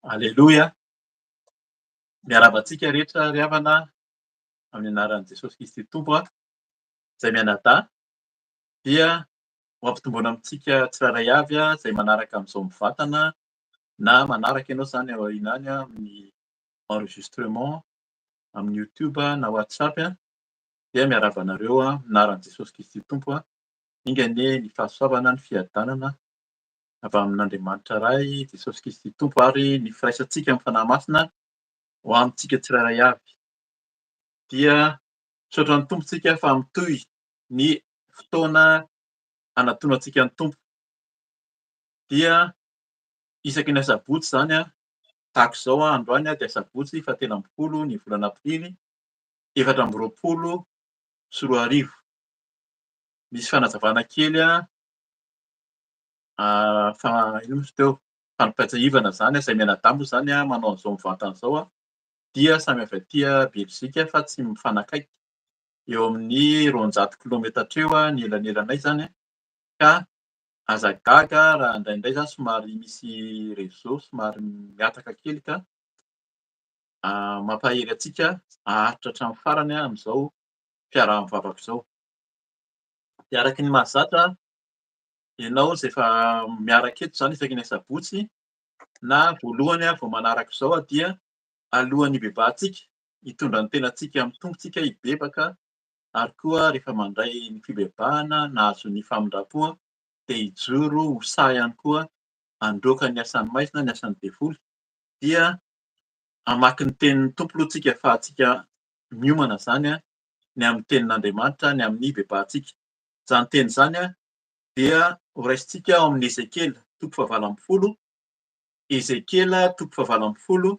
Aleloia, miarabantsika rehetra ry havana amin'ny anaran'i Jesosy Kristy Tompo izay mianadahy dia mampitomboana amintsika tsirairay avy izay manaraka amin'izao mivantana na manaraka ianao izany ao aoriana any amin'ny enregistrement amin'ny YouTube na WhatsApp dia miarahaba anareo amin'ny anaran'i Jesosy Kristy Tompo ingany ny fahasoavana ny fiadanana avy amin'Andriamanitra iray Jesosy Kristy Tompo ary ny firaisantsika amin'ny fanahy masina ho amintsika tsirairay avy. Dia misaotra ny tompontsika fa mitohy ny fotoana hanantonantsika ny tompo. Dia isaky ny sabotsy izany tahaka izao androany dia sabotsy 17 ny volana aprily 2024. Misy fanazavana kely fa ino moa izy teo, fanampaitsahivana izany izay mianadahy moa izany manao an'izao mivantana izao dia samy avy aty Belzika fa tsy mifanakaiky. Eo amin'ny 200 kilômetatra eo ny elanelanay zany ka aza gaga raha indraindray zany somary misy réseau somary mihataka kely ka mampahery antsika haharitra hatramin'ny farany amin'izao fiaraha-mivavaka izao. De araky ny mahazatra ianao zay efa miaraka eto zany isaky ny sabotsy na voalohany vao manaraka izao dia alohan'ny hibebahantsika, hitondra ny tenantsika amin'ny tongotsika hibebaka ary koa rehefa mandray ny fibebahana nahazo ny famindram-poa dia hijoro ho sahy ihany koa handroaka ny asan'ny maizina, ny asan'ny devoly dia hamaky ny tenin'ny tompo aloha tsika ahafahantsika miomana zany ny amin'ny tenin'Andriamanitra, ny amin'ny bebahantsika. Izany teny zany dia horaisintsika ao amin'ny Ezekela 20, Ezekela 20,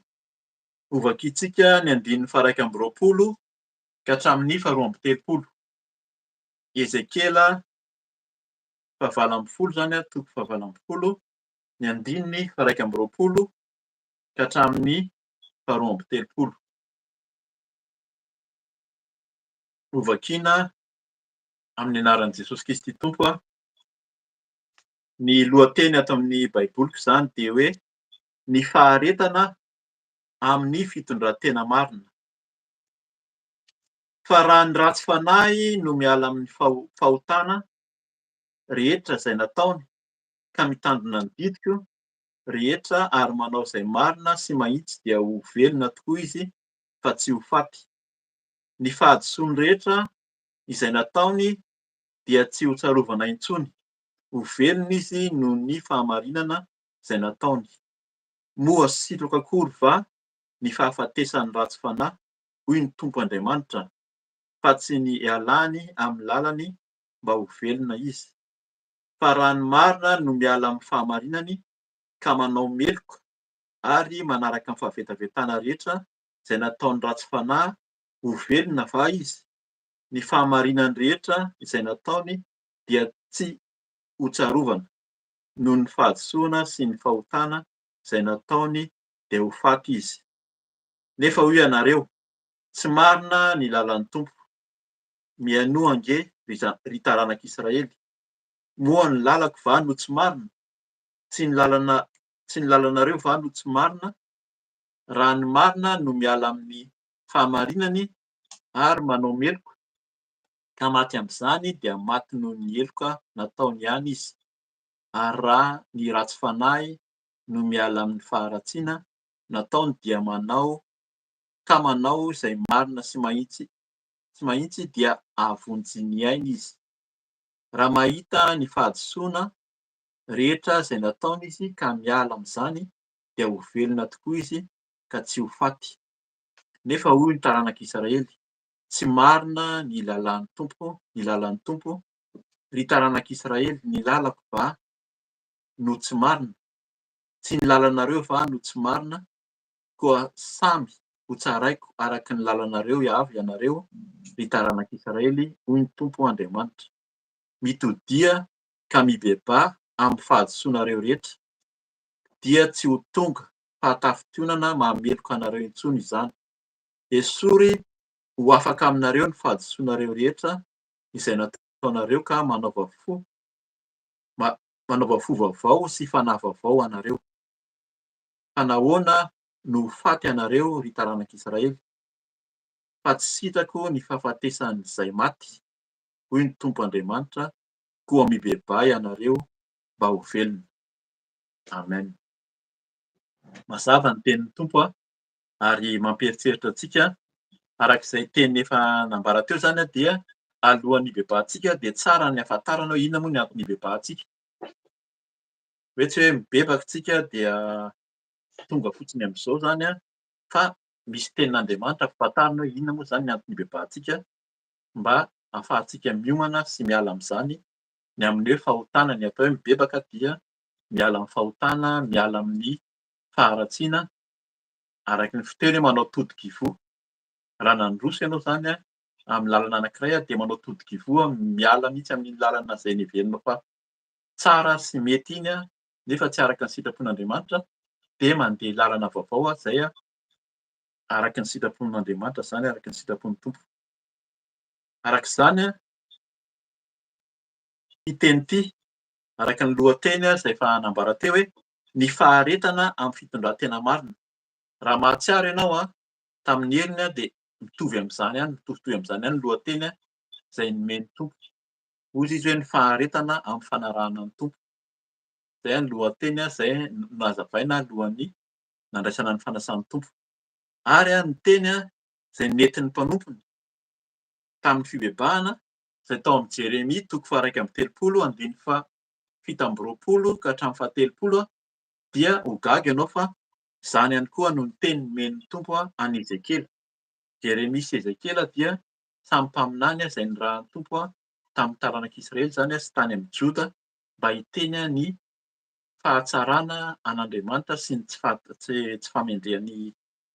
ovakitsika ny 120 ka hatramin'ny 230. Ezekela 20 zany 20, ny 120 ka hatramin'ny 230. Ovakiana amin'ny anaran'i Jesosy Kristy Tompo ny lohateny ato amin'ny baiboliko zany dia hoe ny faharetana amin'ny fitondran-tena marina. Fa raha ny ratsy fanahy no miala amin'ny fahotana rehetra izay nataony ka mitandrina ny didiko rehetra ary manao izay marina sy mahitsy dia ho velona tokoa izy fa tsy ho faty. Ny fahadisoany rehetra izay nataony dia tsy ho tsarovana intsony. Ho velona izy noho ny fahamarinana izay nataony. Moa sitraka akory va ny fahafatesany ratsy fanahy, hoy ny Tompo Andriamanitra, fa tsy ny ialany amin'ny lalany mba ho velona izy. Fa raha ny marina no miala amin'ny fahamarinany ka manao meloko ary manaraka ny fahavetavetana rehetra izay nataony ratsy fanahy, ho velona va izy? Ny fahamarinany rehetra izay nataony dia tsy ho tsarovana noho ny fahadisoana sy ny fahotana izay nataony dia ho faty izy. Nefa hoy ianareo, tsy marina ny lalan'ny Tompo. Mianoa ange ry taranak'Israely. Moa ny lalako va no tsy marina? Tsy ny lalanareo va no tsy marina? Raha ny marina no miala amin'ny fahamarinany ary manao meloko ka maty amin'izany dia maty noho ny heloka nataony ihany izy. Ary raha ny ratsy fanahy no miala amin'ny faharatsiana nataony dia manao izay marina sy mahitsy dia ahavonjy ny ainy izy. Raha mahita ny fahadisoana rehetra izay nataony izy ka miala amin'izany dia ho velona tokoa izy ka tsy ho faty. Nefa hoy ny taranak'Israely, tsy marina ny lalan'ny Tompo. Ry taranak'Israely, ny lalako va no tsy marina? Tsy ny lalanareo va no tsy marina? Koa samy ho tsaraiko araka ny lalanareo avy ianareo, ry taranak'Israely, hoy ny Tompo Andriamanitra. Mitodia ka mibeba amin'ny fahadisoanareo rehetra dia tsy ho tonga fahatafitonana mahameloka anareo intsony izany. Esory ho afaka aminareo ny fahadisoanareo rehetra izay nataonareo ka manaova fo vaovao sy fanahy vaovao anareo. Fa nahoana no ho faty anareo ry taranak'Israely? Fa tsy sitrako ny fahafatesan'izay maty, hoy ny Tompo Andriamanitra, koa mibeba ianareo mba ho velona. Amen. Mazava ny tenin'ny Tompo ary mampieritreritra antsika arak'izay teny efa nambara teo zany dia alohan'ny hibebahantsika dia tsara ny ahafantarana hoe inona moa ny antony hibebahantsika. Hoe tsy hoe mibebaka tsika dia tonga fotsiny amin'izao zany fa misy tenin'Andriamanitra ampahafantarina hoe inona moa zany ny antony hibebahantsika mba ahafahantsika miomana sy miala amin'izany ny amin'ny hoe fahotana. Ny atao hoe mibebaka dia miala amin'ny fahotana, miala amin'ny faharatsiana araky ny fiteny hoe manao todi-kivoa. Raha nandroso ianao zany amin'ny lalana anankiray dia manao todi-kivoa, miala mihitsy amin'ny lalana izay niverina fa tsara sy mety iny nefa tsy araka ny sitrapon'Andriamanitra dia mandeha lalana vaovao izay Araky ny sitrapon'Andriamanitra zany, araky ny sitrapon'ny Tompo. Arak'izany iteny ity, araky ny lohateny zay efa nambara teo hoe ny faharetana amin'ny fitondran-tena marina. Raha mahatsiaro ianao tamin'ny heriny dia mitovy amin'izany ihany, mitovitovy amin'izany ihany ny lohateny zay nomen'ny Tompo. Hoy izy hoe ny faharetana amin'ny fanarahana ny Tompo. Zay ny lohateny zay nazavaina alohan'ny nandraisana ny fanasan'ny Tompo. Ary ny teny zay nentin'ny mpanompony tamin'ny fibebahana zay tao amin'ny Jeremia 1:30, fito amby roapolo ka hatramin'ny fahatelopolo dia ho gaga ianao fa izany ihany koa no ny teny nomen'ny Tompo an'i Ezekela. Jeremia sy Ezekela dia samy mpaminany zay nirahan'ny Tompo tamin'ny taranak'Israely zany sy tany amin'ny Joda mba hiteny ny fahatsarana an'Andriamanitra sy ny tsy famendrehan'ny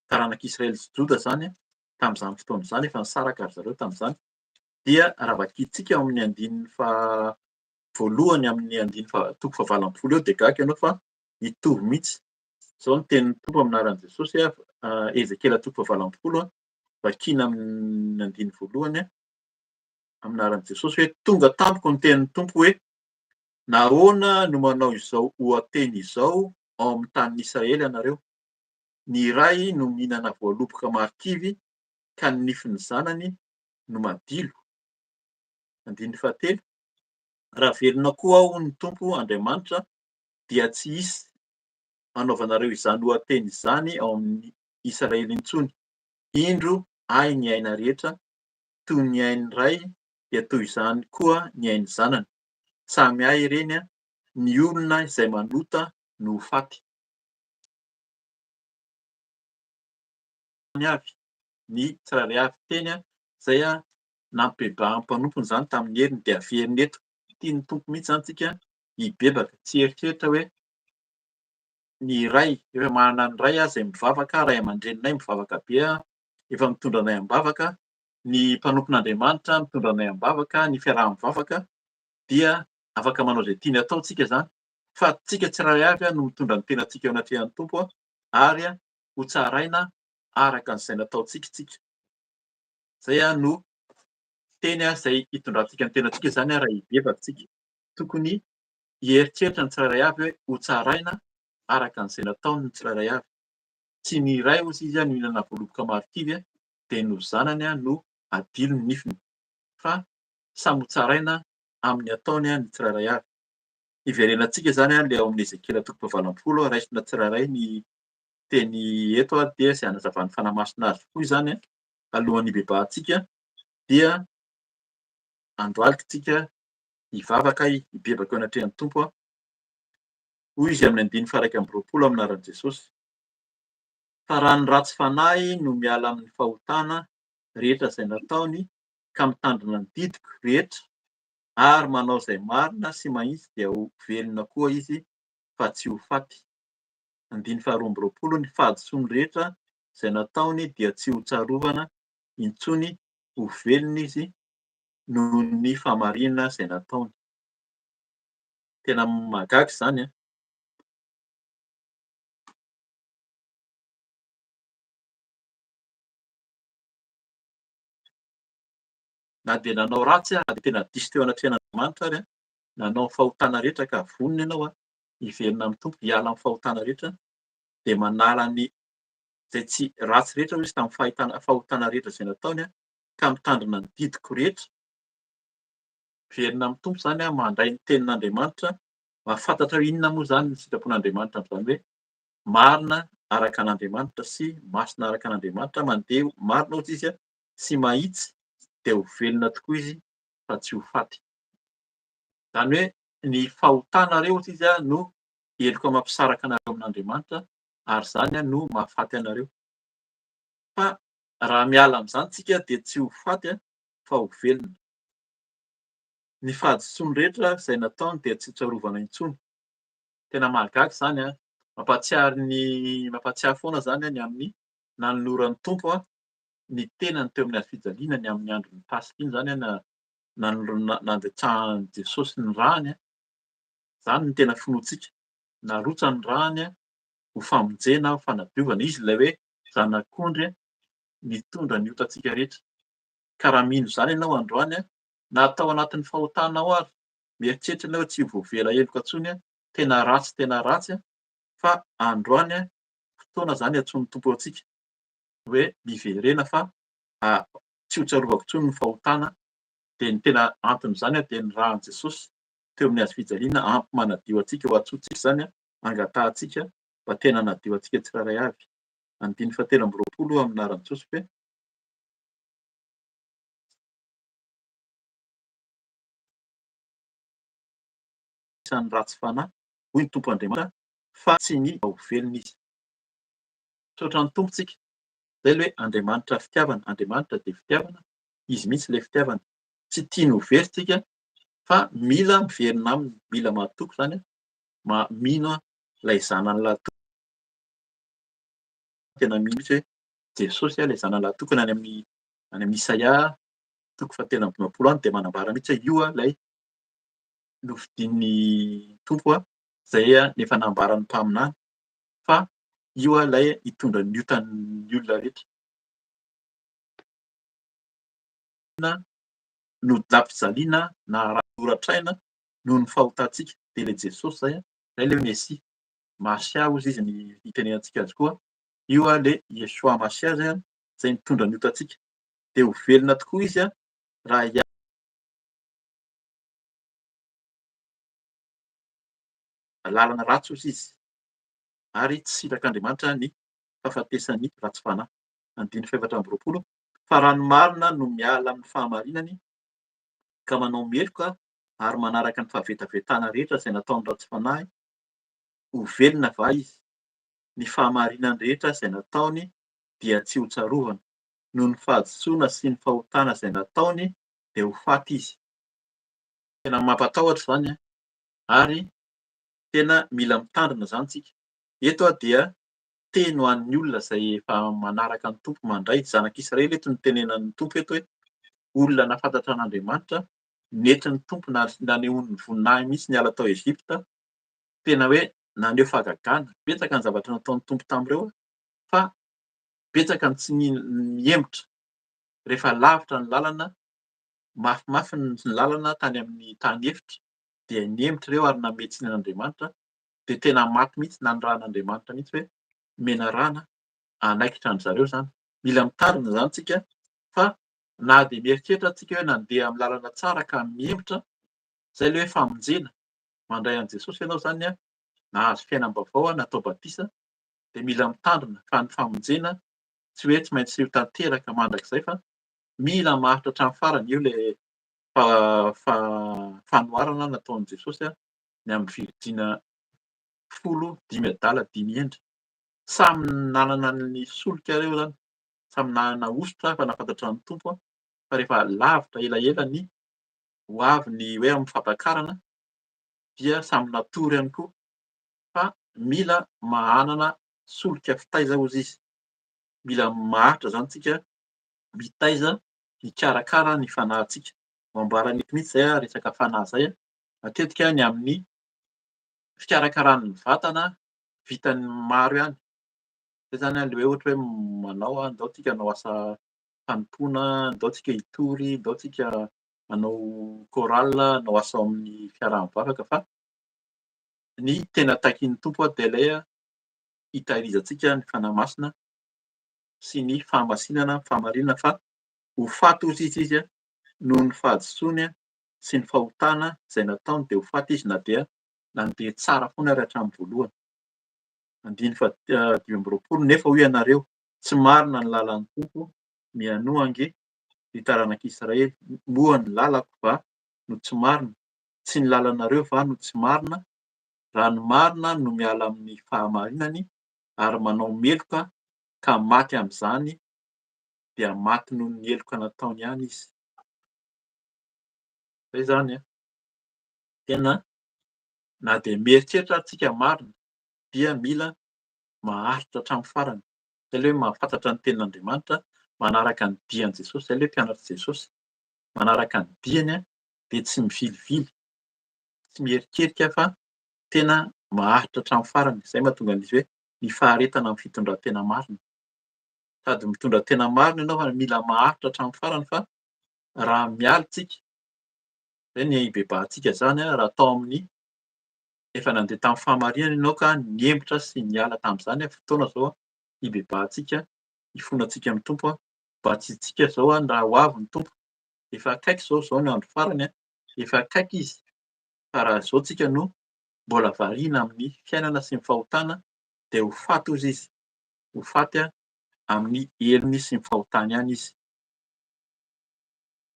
taranak'Israely sy Joda zany tamin'izany fotoana izany, efa nisaraka ry zareo tamin'izany. Dia raha vakitsika ao amin'ny andininy voalohany amin'ny andiny 20 eo dia gaga ianao fa hitovy mihitsy. Izao no tenin'ny Tompo amin'ny anaran'i Jesosy Ezekela 20, vakiana amin'ny andiny voalohany amin'ny anaran'i Jesosy hoe tonga tampoka ny tenin'ny Tompo hoe nahoana no manao izao hoateny izao ao amin'ny tanin'Israely ianareo? Ny iray no mihinana voaloboka marikivy ka ny nifin'ny zanany no madilo. Andiny 17, raha velona koa aho ny Tompo Andriamanitra dia tsy hisy anaovanareo izany lohateny izany ao amin'ny Israely intsony. Indro ahy ny aina rehetra, toy ny ain'ny ray dia toy izany koa ny ain'ny zanany. Samy ahy ireny ny olona izay manota no ho faty. Ny tsirairay avy teny zay nampibebahan'ny mpanompony zany tamin'ny heriny dia averiny eto. Tian'ny Tompo mihitsy zany tsika hibebaka, tsy eritreritra hoe ny ray efa manana ny ray zay mivavaka, ray aman-dreninay mivavaka be efa mitondra anay am-bavaka, ny mpanompon'Andriamanitra mitondra anay am-bavaka, ny fiaraha-mivavaka dia afaka manao izay tiany atao tsika zany, fa tsika tsirairay avy no mitondra ny tenantsika eo anatrehan'ny Tompo ary ho tsaraina araka an'izay nataontsika tsika. Zay no teny zay hitondrantsika ny tenantsika zany raha hibebaka tsika. Tokony hieritreritra ny tsirairay avy hoe ho tsaraina araka an'izay nataony ny tsirairay avy. Tsy ny iray hozy izy no mihinana voaloboka marikivy dia no zanany no adilo ny nifiny, fa samy ho tsaraina amin'ny ataony ny tsirairay avy. Iverenantsika zany ilay ao amin'ny Ezekela 20, raisina tsirairay ny teny eto dia izay hanazavany fanahy-masina azy koa izany alohan'ny hibebahantsika dia androalika tsika hivavaka hibebaka eo anatrehan'ny Tompo. Hoy izy amin'ny andiny 1:20 amin'ny anaran'i Jesosy. Fa raha ny ratsy fanahy no miala amin'ny fahotana rehetra izay nataony ka mitandrina ny didiko rehetra ary manao izay marina sy mahitsy dia ho velona koa izy fa tsy ho faty. Andiny 2:20, ny fahadisoany rehetra izay nataony dia tsy ho tsarovana intsony, ho velona izy noho ny fahamarinana izay nataony. Tena mahagaga izany. Na dia nanao ratsy dia tena diso teo anatrehan'Andriamanitra ary nanao fahotana rehetra ka vonona ianao hiverina amin'ny Tompo, hiala amin'ny fahotana rehetra dia manala ny izay tsy ratsy rehetra hoy izy tamin'ny fahotana rehetra izay nataony ka mitandrina ny didiko rehetra. Verina amin'ny Tompo zany mandray ny tenin'Andriamanitra, mahafantatra hoe inona moa zany ny sitrapon'Andriamanitra amin'izany hoe marina araka an'Andriamanitra sy masina araka an'Andriamanitra, mandeha marina hozy izy sy mahitsy dia ho velona tokoa izy fa tsy ho faty. Zany hoe ny fahotana reo hozy izy no heloka mampisaraka anareo amin'Andriamanitra ary zany no mahafaty anareo. Fa raha miala amin'izany tsika dia tsy ho faty fa ho velona. Ny fahadisoany rehetra izay nataony dia tsy tsarovana intsony. Tena mahagaga izany mampatsiary foana zany ny amin'ny nanororan'ny Tompo ny tenany teo amin'ny hazo-fijaliana ny amin'ny andron'ny Pasika iny zany nandritsahan'i Jesosy ny rahany. Zany no tena finoantsika. Narotsany ny rahany ho famonjena, ho fanadiovana. Izy ilay hoe zanak'ondry mitondra ny otantsika rehetra. Ka raha mino izany ianao androany na atao anatin'ny fahotanao ary, mieritreritra ianao tsy ho voavela heloka intsony tena ratsy fa androany fotoana izany antsoin'ny Tompo antsika hoe miverena fa tsy ho tsarovako intsony ny fahotana. Dia ny tena anton'izany dia ny rahan'i Jesosy teo amin'ny hazofijaliana ampy manadio antsika ho antsointsika izany angatahantsika mba tena hanadio antsika tsirairay avy. Andiny fahatelo amby roapolo amin'ny anaran'i Jesosy hoe isan'ny ratsy fanahy hoy ny Tompo Andriamanitra fa tsy ny ho velona izy. Misaotra ny tompontsika. Zay ilay hoe Andriamanitra fitiavana, Andriamanitra dia fitiavana, izy mihitsy ilay fitiavana. Tsy tiany ho very tsika fa mila miverina aminy, mila mahatoky izany mino ilay zanany lahatokana. Tena mino mihitsy hoe Jesosy ilay zanany lahatokana any amin'ny Isaia toko fahatelo amby dimampolo any dia manambara mihitsy hoe io ilay novidian'ny Tompo izay efa nambaran'ny mpaminany fa io ilay hitondra ny otan'ny olona rehetra. No lampizaliana na horatraina noho ny fahotantsika dia ilay Jesosy zay ilay Mesia. Masia hozy izy ny itenenantsika azy koa. Io ilay Yeshua Masia zay izay mitondra ny otantsika. Dia ho velona tokoa izy raha lalana ratsy hozy izy ary tsy sirak'Andriamanitra ny fahafatesany ratsy fanahy. Andiny fahaefatra amby roapolo. Fa raha ny marina no miala amin'ny fahamarinany ka manao meloka ary manaraka ny fahavetavetana rehetra izay nataony ratsy fanahy, ho velona va izy? Ny fahamarinany rehetra izay nataony dia tsy ho tsarovana. Noho ny fahadisoana sy ny fahotana izay nataony dia ho faty izy. Tena mampatahotra izany ary tena mila mitandrina izany tsika. Eto dia teny ho an'ny olona izay efa manaraka ny Tompo mandray. Zanak'Israely eto no tenenan'ny Tompo eto hoe olona nafantatra an'Andriamanitra, nentin'ny Tompo nanehoany voninahiny mihitsy niala tao Ezipta. Tena hoe naneho fahagagana. Betsaka ny zavatra nataon'ny Tompo tamin'ireo fa betsaka ny tsy mihembotra. Rehefa lavitra ny lalana, mafimafy ny lalana tany amin'ny tany efitra dia nihembotra ireo ary nanome tsiny an'Andriamanitra. Dia tena maty mihitsy nanirahan'Andriamanitra mihitsy hoe menarana hanaikitra an zareo izany. Mila mitandrina izany tsika fa na dia mieritreritra tsika hoe nandeha amin'ny lalana tsara ka mihembotra, izay ilay hoe famonjena. Mandray an'i Jesosy ianao izany nahazo fiainam-baovao natao batisa dia mila mitandrina fa ny famonjena tsy hoe tsy maintsy ho tanteraka mandrakizay fa mila maharitra hatramin'ny farany. Io ilay fanoharana nataon'i Jesosy ny amin'ny firidiana 15 samy nanana ny solika ireo izany, samy nanana ositra fa nafantatra ny Tompo fa rehefa lavitra elaela ny ho avy ny hoe amin'ny fampakarana dia samy natory ihany koa fa mila manana solika fitaiza hozy izy. Mila maharitra izany tsika mitaiza mikarakara ny fanahintsika. Mambarany eto mihitsy izay resaka fanahy izay matetika ny amin'ny fikarakaran'ny vatana vitany maro ihany. Zay izany ilay hoe ohatra hoe manao andao tsika hanao asa fanompoana, andao tsika hitory, andao tsika hanao chorale, hanao asa ao amin'ny fiaraha-mivavaka fa ny tena takian'ny Tompo dia ilay hitahirizantsika ny fanahy masina sy ny fahamasinana, fahamarinana fa ho faty hozy izy noho ny fahadisoany sy ny fahotana izay nataony dia ho faty izy na dia nandeha tsara foana ary hatramin'ny voalohany. Andiny dimy amby roapolo. Nefa hoy ianareo tsy marina ny lalan'ny Tompo, mianoha ange ny taranak'Israely. Moa ny lalako va no tsy marina? Tsy ny lalanareo va no tsy marina? Raha ny marina no miala amin'ny fahamarinany ary manao meloka ka maty amin'izany dia maty noho ny heloka nataony ihany izy. Zay izany tena na dia mieritreritra tsika marina dia mila maharitra hatramin'ny farany. Zay ilay hoe mahafantatra ny tenin'Andriamanitra, manaraka ny dian'i Jesosy. Zay ilay hoe mpianatra Jesosy manaraka ny diany dia tsy mivilivily, tsy mierikerika fa tena maharitra hatramin'ny farany. Izay mahatonga an'izy hoe ny faharetana amin'ny fitondran-tena marina. Sady mitondra tena marina ianao fa mila maharitra hatramin'ny farany fa raha miala tsika, zay ny ibebahantsika zany raha atao amin'ny efa nandeha tamin'ny fahamarinana ianao ka niembotra sy niala tamin'izany fotoana zao ibebahantsika, ifonantsika amin'ny Tompo mba tsy isika zao raha ho avy ny Tompo. Efa akaiky zao ny andro farany efa akaiky izy. Fa raha izao tsika no mbola variana amin'ny fiainana sy ny fahotana dia ho faty hozy izy. Ho faty amin'ny heliny sy ny fahotana ihany izy.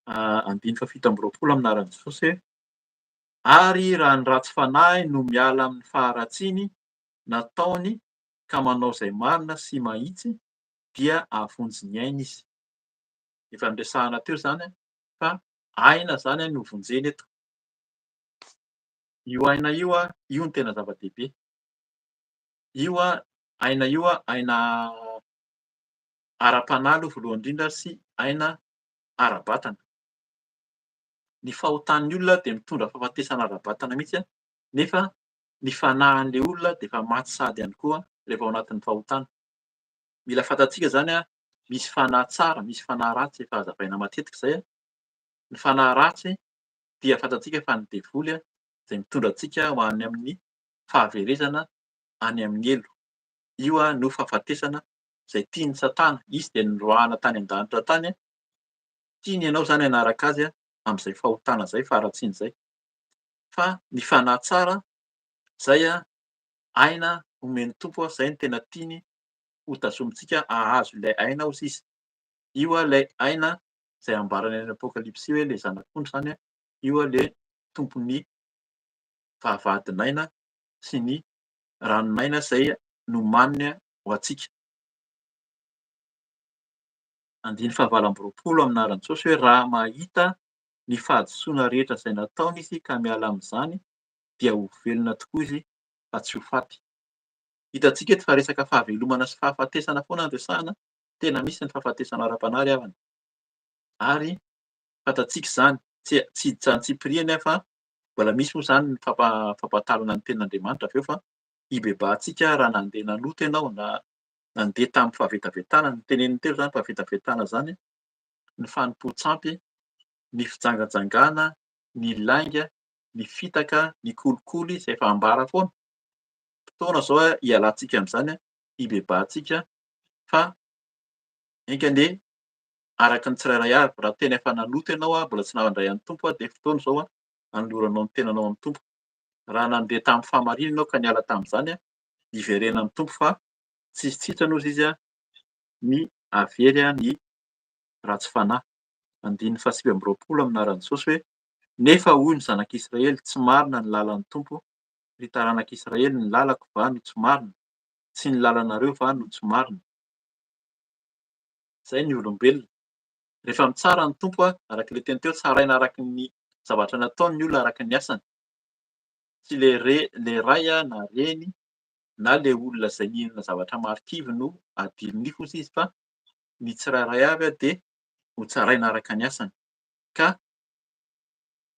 Andiny fafito amby roapolo amin'ny anaran'i Jesosy hoe: ary raha ny ratsy fanahy no miala amin'ny faharatsiany nataony ka manao izay marina sy mahitsy, dia avonjiny aina izy. Efa niresahana teo izany fa aina izany no vonjeny eto. Io aina io io no tena zava-dehibe. Io aina io aina ara-panahy aloha voalohany indrindra sy aina ara-batana. Ny fahotan'ny olona dia mitondra fahafatesana ara-batana mihitsy nefa ny fanahin'ilay olona dia efa maty sady ihany koa rehefa ao anatin'ny fahotana. Mila fantatsika zany misy fanahy tsara, misy fanahy ratsy efa hazavaina matetika izay. Ny fanahy ratsy dia fantatsika fa ny devoly izay mitondra antsika ho any amin'ny fahaverezana any amin'ny elo. Io no fahafatesana izay tian'ny Satana. Izy dia niroahana tany an-danitra tany. Tiany ianao zany hanaraka azy amin'izay fahotana izay, faharatsiana izay. Fa ny fanahy tsara izay aina omen'ny Tompo, izay no tena tiany ho tazomintsika hahazo ilay aina hozy izy. Io ilay aina izay ambarany any Apokalipsy hoe ilay zanak'ondry zany io ilay tompon'ny vavahadinaina sy ny ranomaina izay nomaniny ho antsika. Andiny fahavalo amby roapolo amin'ny anaran'i Jesosy hoe: raha mahita ny fahadisoana rehetra izay nataony izy ka miala amin'izany, dia ho velona tokoa izy fa tsy ho faty. Hitantsika eto fa resaka fahavelomana sy fahafatesana foana no resahana. Tena misy ny fahafatesana ara-panahy ry havana. Ary fantatsika izany, tsy hipiriana fa mbola misy moa izany ny fampatarana ny tenin'Andriamanitra avy eo fa ibebahantsika raha nandeha nanoto ianao na nandeha tamin'ny fahavetavetana, ny teneniny teo izany fahavetavetana izany, ny fanompoan-tsampy, ny fijangajangana, ny lainga, ny fitaka, ny kolikoly izay efa ambara foana. Fotoana izao hialantsika amin'izany, ibebahantsika fa enga anie araka ny tsirairay avy. Raha tena efa nanoto ianao mbola tsy nandray an'ny Tompo dia fotoana izao hanoloranao ny tenanao amin'ny Tompo. Raha nandeha tamin'ny fahamarinana ianao ka niala tamin'izany, iverena amin'ny Tompo fa tsisy sitrana hozy izy ny havery ny ratsy fanahy. Andiny fahasivy amby roapolo amin'ny anaran'i Jesosy hoe: nefa hoy ny zanak'Israely, tsy marina ny lalan'ny Tompo. Ry taranak'Israely, ny lalako va no tsy marina? Sy ny lalanareo va no tsy marina? Izay ny olombelona. Rehefa mitsara ny Tompo arak'ilay teny teo, tsaraina araky ny zavatra nataony ny olona araky ny asany. Tsy le ray na reny na le olona izay nihinana zavatra marikivy no adilo nify hozy izy fa ny tsirairay avy dia ho tsaraina araka ny asany. Ka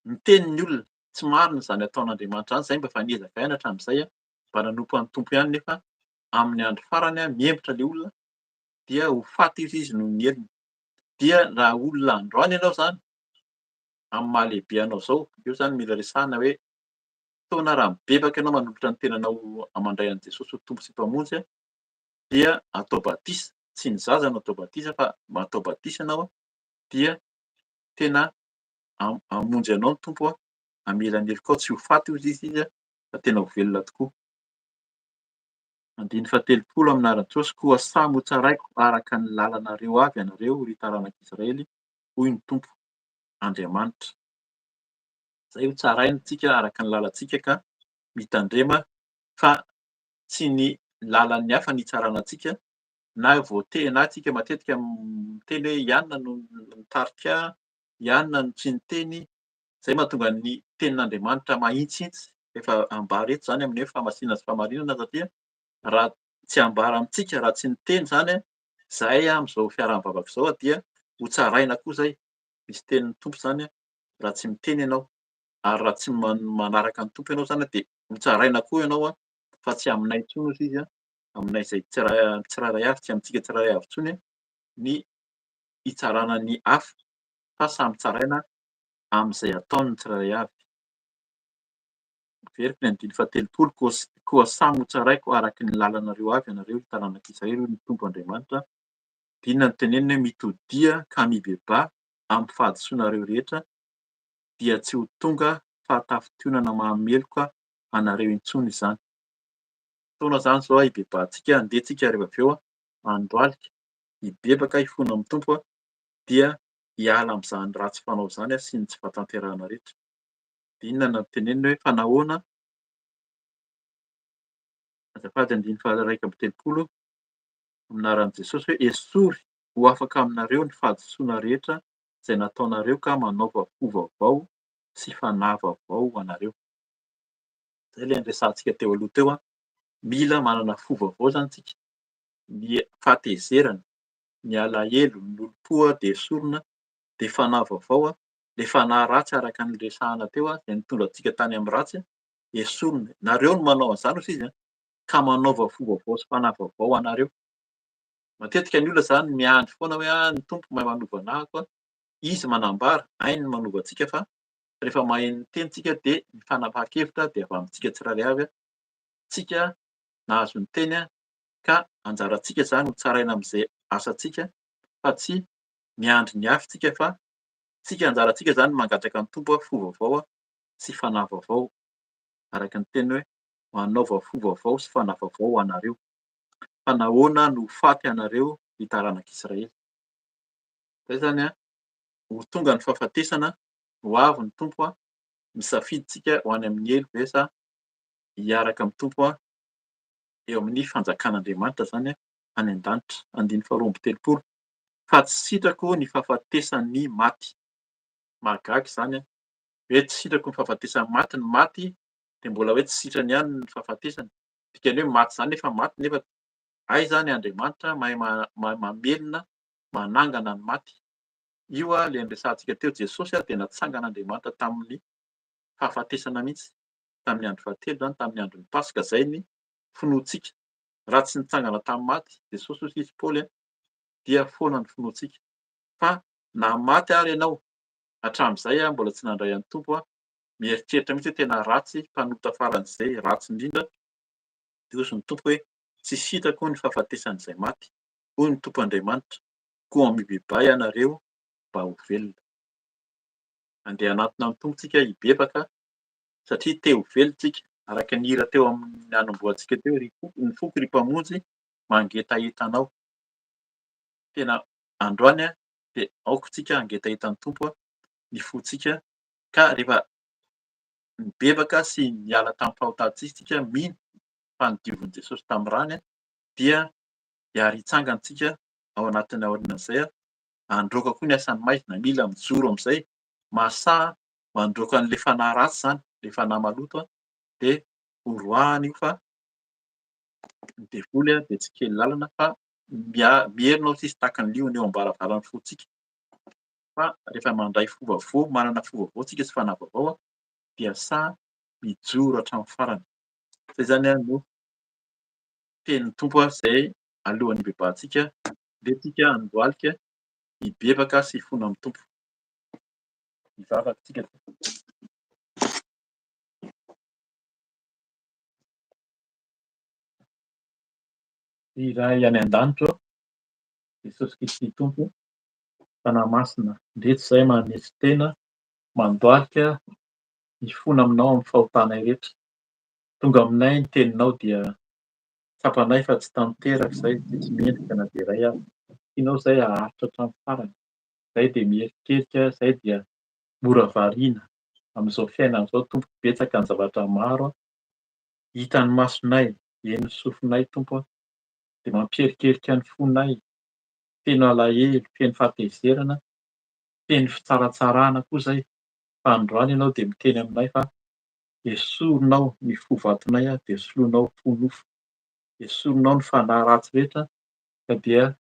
ny tenin'ny olona tsy marina izany ataon'Andriamanitra izany, izay mba efa niezaka ihany hatramin'izay mba nanompo an'ny Tompo ihany, nefa amin'ny andro farany miembotra ilay olona dia ho faty izy noho ny heliny. Dia raha olona androany ianao izany amin'ny mahalehibe anao izao, eo izany mila resahana hoe fotoana raha mibebaka ianao manolotra ny tenanao hamandray an'i Jesosy ho Tompo sy mpamonjy dia atao batisa. Tsy ny zaza no atao batisa fa atao batisa ianao dia tena hamonjy anao ny Tompo, hamela ny heloka ao, tsy ho faty hozy izy fa tena ho velona tokoa. Andiny fahatelopolo amin'ny anaran'i Jesosy: koa samy ho tsaraiko araka ny lalanareo avy ianareo, ry taranak'Israely, hoy ny Tompo Andriamanitra. Izay ho tsaraintsika araka ny lalantsika ka mitandrema fa tsy ny lalan'ny hafa ny hitsarana antsika. Na na tsika matetika miteny hoe ianona no nitarika ahy, ianona no tsy niteny. Izay mahatonga ny tenin'Andriamanitra mahitsihitsy efa ambara eto izany amin'ny hoe famasinana sy fahamarinana, satria raha tsy ambara amintsika, raha tsy niteny izany izahay amin'izao fiaraha-mivavaka izao dia ho tsaraina koa izay. Misy tenin'ny Tompo izany raha tsy miteny ianao, ary raha tsy manaraka ny Tompo ianao izany dia ho tsaraina koa ianao fa tsy aminay intsony hozy izy, aminay izay tsirairay avy, tsy amintsika tsirairay avy intsony ny hitsarana ny hafa fa samy tsaraina amin'izay ataony ny tsirairay avy. Veriko ny andiny fahatelopolo koa samy ho tsaraiko araky ny lalanareo avy ianareo taranaka Israely hoy ny Tompo Andriamanitra. Dinona no teneniny hoe mitodia ka mibebà amin'ny fahadisoanareo rehetra dia tsy ho tonga fahatafitianana mahameloka anareo intsony izany. Fotoana izany izao hibebantsika, andehantsika rehefa avy eo handoalika, hibebaka hifono amin'ny Tompo dia hiala amin'izany ratsy fanao izany sy ny tsy vahatanterahana rehetra. Dinona no teneniny hoe fa nahoana azafady andiny faha raika amby telopolo aminaran'i Jesosy hoe esory ho afaka aminareo ny fahadisoana rehetra izay nataonareo ka manaova fo vaovao sy fanahy vaovao ho anareo. Zay ilay niresahantsika teo aloha teo mila manana fo vaovao zany tsika. Ny fahatezerana, ny alahelo, ny olo-po dia esorina, de fanahy vaovao le fanahy ratsy araka ny resahana teo izay nitondra antsika tany amin'ny ratsy esorina. Nareo no manao an'izany hoy izy ka manaova fo vaovao sy fanahy vaovao anareo. Matetika ny olona zany miandry foana hoe ny Tompo mahay manova anahy koa, izy manambara, hainy ny manova antsika fa rehefa maheno ny tenintsika dia ny fanapahan-kevitra dia avy amintsika tsirairay avy tsika nahazo ny teny ka anjarantsika zany ho tsaraina amin'izay asantsika fa tsy miandry ny hafa tsika fa tsika anjarantsika zany mangataka ny Tompo fo vaovao sy fanahy vaovao araka ny teny hoe manaova fo vaovao sy fanahy vaovao ho anareo. Fa nahoana no faty anareo ny taranak'Israely. Zay zany ho tonga ny fahafatesana ho avy ny Tompo misafidy tsika ho any amin'ny elo ve sa hiaraka amin'ny Tompo eo amin'ny fanjakan'Andriamanitra zany any an-danitra. Andiny faharoa amby telopolo. Fa tsy sitrako ny fahafatesan'ny maty. Mahagaga izany hoe tsy sitrako ny fahafatesan'ny maty. Ny maty dia mbola hoe tsy sitrany ihany ny fahafatesany. Dikany hoe maty izany efa maty nefa hay zany Andriamanitra mahay mamelona, manangana ny maty. Io ilay niresahantsika teo, Jesosy dia natsangan'Andriamanitra tamin'ny fahafatesana mihitsy. Tamin'ny andro fahatelo zany, tamin'ny andron'ny Pasika, zay ny finoantsika. Raha tsy nitsangana tamin'ny maty Jesosy hoy sisy Paoly dia foana ny finoantsika. Fa na maty ary ianao hatramin'izay mbola tsy nandray an'ny Tompo mieritreritra mihitsy hoe tena ratsy mpanota faran'izay, ratsy indrindra. Dia hoy ny Tompo hoe tsy sitrako ny fahafatesan'izay maty, hoy ny Tompo Andriamanitra, koa mibebà ianareo mba ho velona. Andeha hanantona amin'ny Tompo tsika hibebaka satria te ho velona tsika araka ny hira teo amin'ny hanamboarantsika teo, ny foko ry mpamonjy mangetaeta anao. Tena androany dia aoka tsika hangetaeta ny Tompo ny fontsika ka rehefa mibebaka sy miala tamin'ny fahotana-tsisy tsika mino fa nodiovin'i Jesosy tamin'ny rany dia hiary hitsangantsika ao anatin'ny aorianan'izay handroaka koa ny asan'ny maizina, mila mijoro amin'izay mahasaha mandroaka an'ilay fanahy ratsy zany, ilay fanahy maloto dia horoahana io fa ny devoly dia tsy kely lalana fa mierina ho tsisy takan'ny liona eo am-baravaran'ny fontsika. Fa rehefa mandray fo vaovao, manana fo vaovao tsika sy fanahy vaovao dia sahy mijoro hatramin'ny farany. Zay zany no tenin'ny Tompo izay alohan'ny hibebantsika andehantsika handoalika, hibebaka sy hifono amin'ny Tompo. Mivavaka tsika. Iray any an-danitra Jesosy Kristy Tompo, fanahy masina, ndreto izahay manesy tena mandoalika hifono aminao amin'ny fahotanay rehetra. Tonga aminay ny teninao dia tsapanay fa tsy tanteraka izahay dia tsy mendrika na dia iray ary. Tianao izahay haharitra hatramin'ny farany. Izahay dia mieritreritra, izahay dia mora variana amin'izao fiainana izao Tompo. Betsaka ny zavatra maro hitan'ny masonay, henon'ny sofinay Tompo dia mampiherikerika ny fonay. Feno alahelo, feno fahatezerana, feno fitsaratsarana koa izay. Fa androany ianao dia miteny aminay fa esorinao ny fo vatonay dia soloinao fo nofo. Esorinao ny fanahy ratsy rehetra ka dia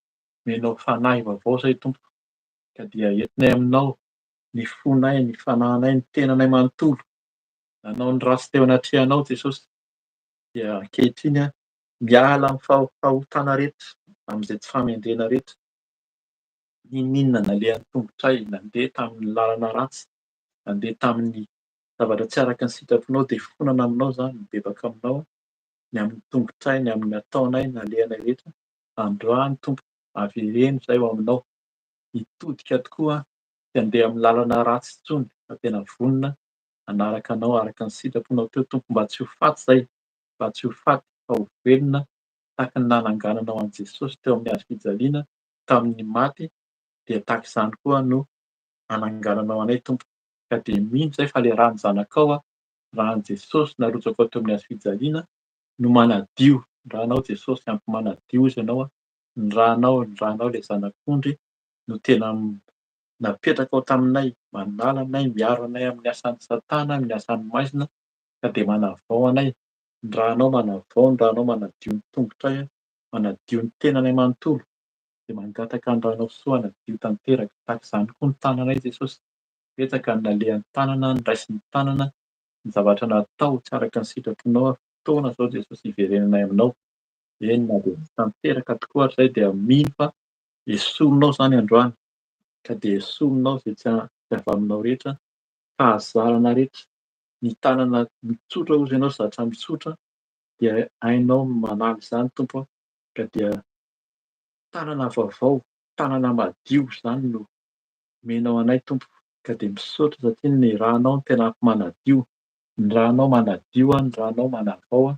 menao fanahy vaovao izay Tompo. Ka dia entinay aminao ny fonay, ny fanahinay, ny tenanay manontolo. Nanao ny ratsy teo anatrehanao Jesosy dia ankehitriny miala amin'ny fahotana rehetra, amin'izay tsy famendrena rehetra. N'inon'inona nalehan'ny tongotray nandeha tamin'ny lalana ratsy, nandeha tamin'ny zavatra tsy araka ny sitraponao de fonana aminao zany, mibebaka aminao ny amin'ny tongotray, ny amin'ny ataonay, nalehanay rehetra. Androany Tompo, avereno zahay ho aminao. Hitodika tokoa tsy handeha amin'ny lalana ratsy intsony fa tena vonona hanaraka anao araka ny sitraponao teo Tompo, mba tsy ho faty zahay, mba tsy ho faty fa ho velona tahaka ny nanangananao an'i Jesosy teo amin'ny hazofijaliana tamin'ny maty, dia tahak'izany koa no hanangananao anay Tompo. Ka de mino zahay fa le ran'ny zanakao ran'i Jesosy narotsaka ao teo amin'ny hazofijaliana no manadio. Ny ranao Jesosy ampy manadio izy ianao ny ranao le zanak'ondry no tena napetraka ao taminay, manala anay, miaro anay amin'ny asan'ny Satana, amin'ny asan'ny maizina ka de manavao anay. Ny ranao manavao, ny ranao manadio ny tongotray, manadio ny tenanay manontolo, de mangataka ny ranao soa hanadio tanteraka. Tahak'izany koa ny tananay Jesosy, betsaka ny nalehan'ny tanana, ny raisin'ny tanana, ny zavatra natao tsy araka ny sitraponao fotoana zao Jesosy iverenanay aminao. Eny na de tsy tanteraka tokoa ary zay dia mino fa esolonao zany androany, ka de esolonao zay tsy avy aminao rehetra, fahazarana rehetra. Ny tanana mitsotra hozy ianao zatra mitsotra dia hainao manaly izany Tompo ka dia tanana vaovao, tanana madio zany no omenao anay Tompo, ka de misaotra satria ny ranao no tena ampy manadio. Ny ranao manadio ny ranao manavao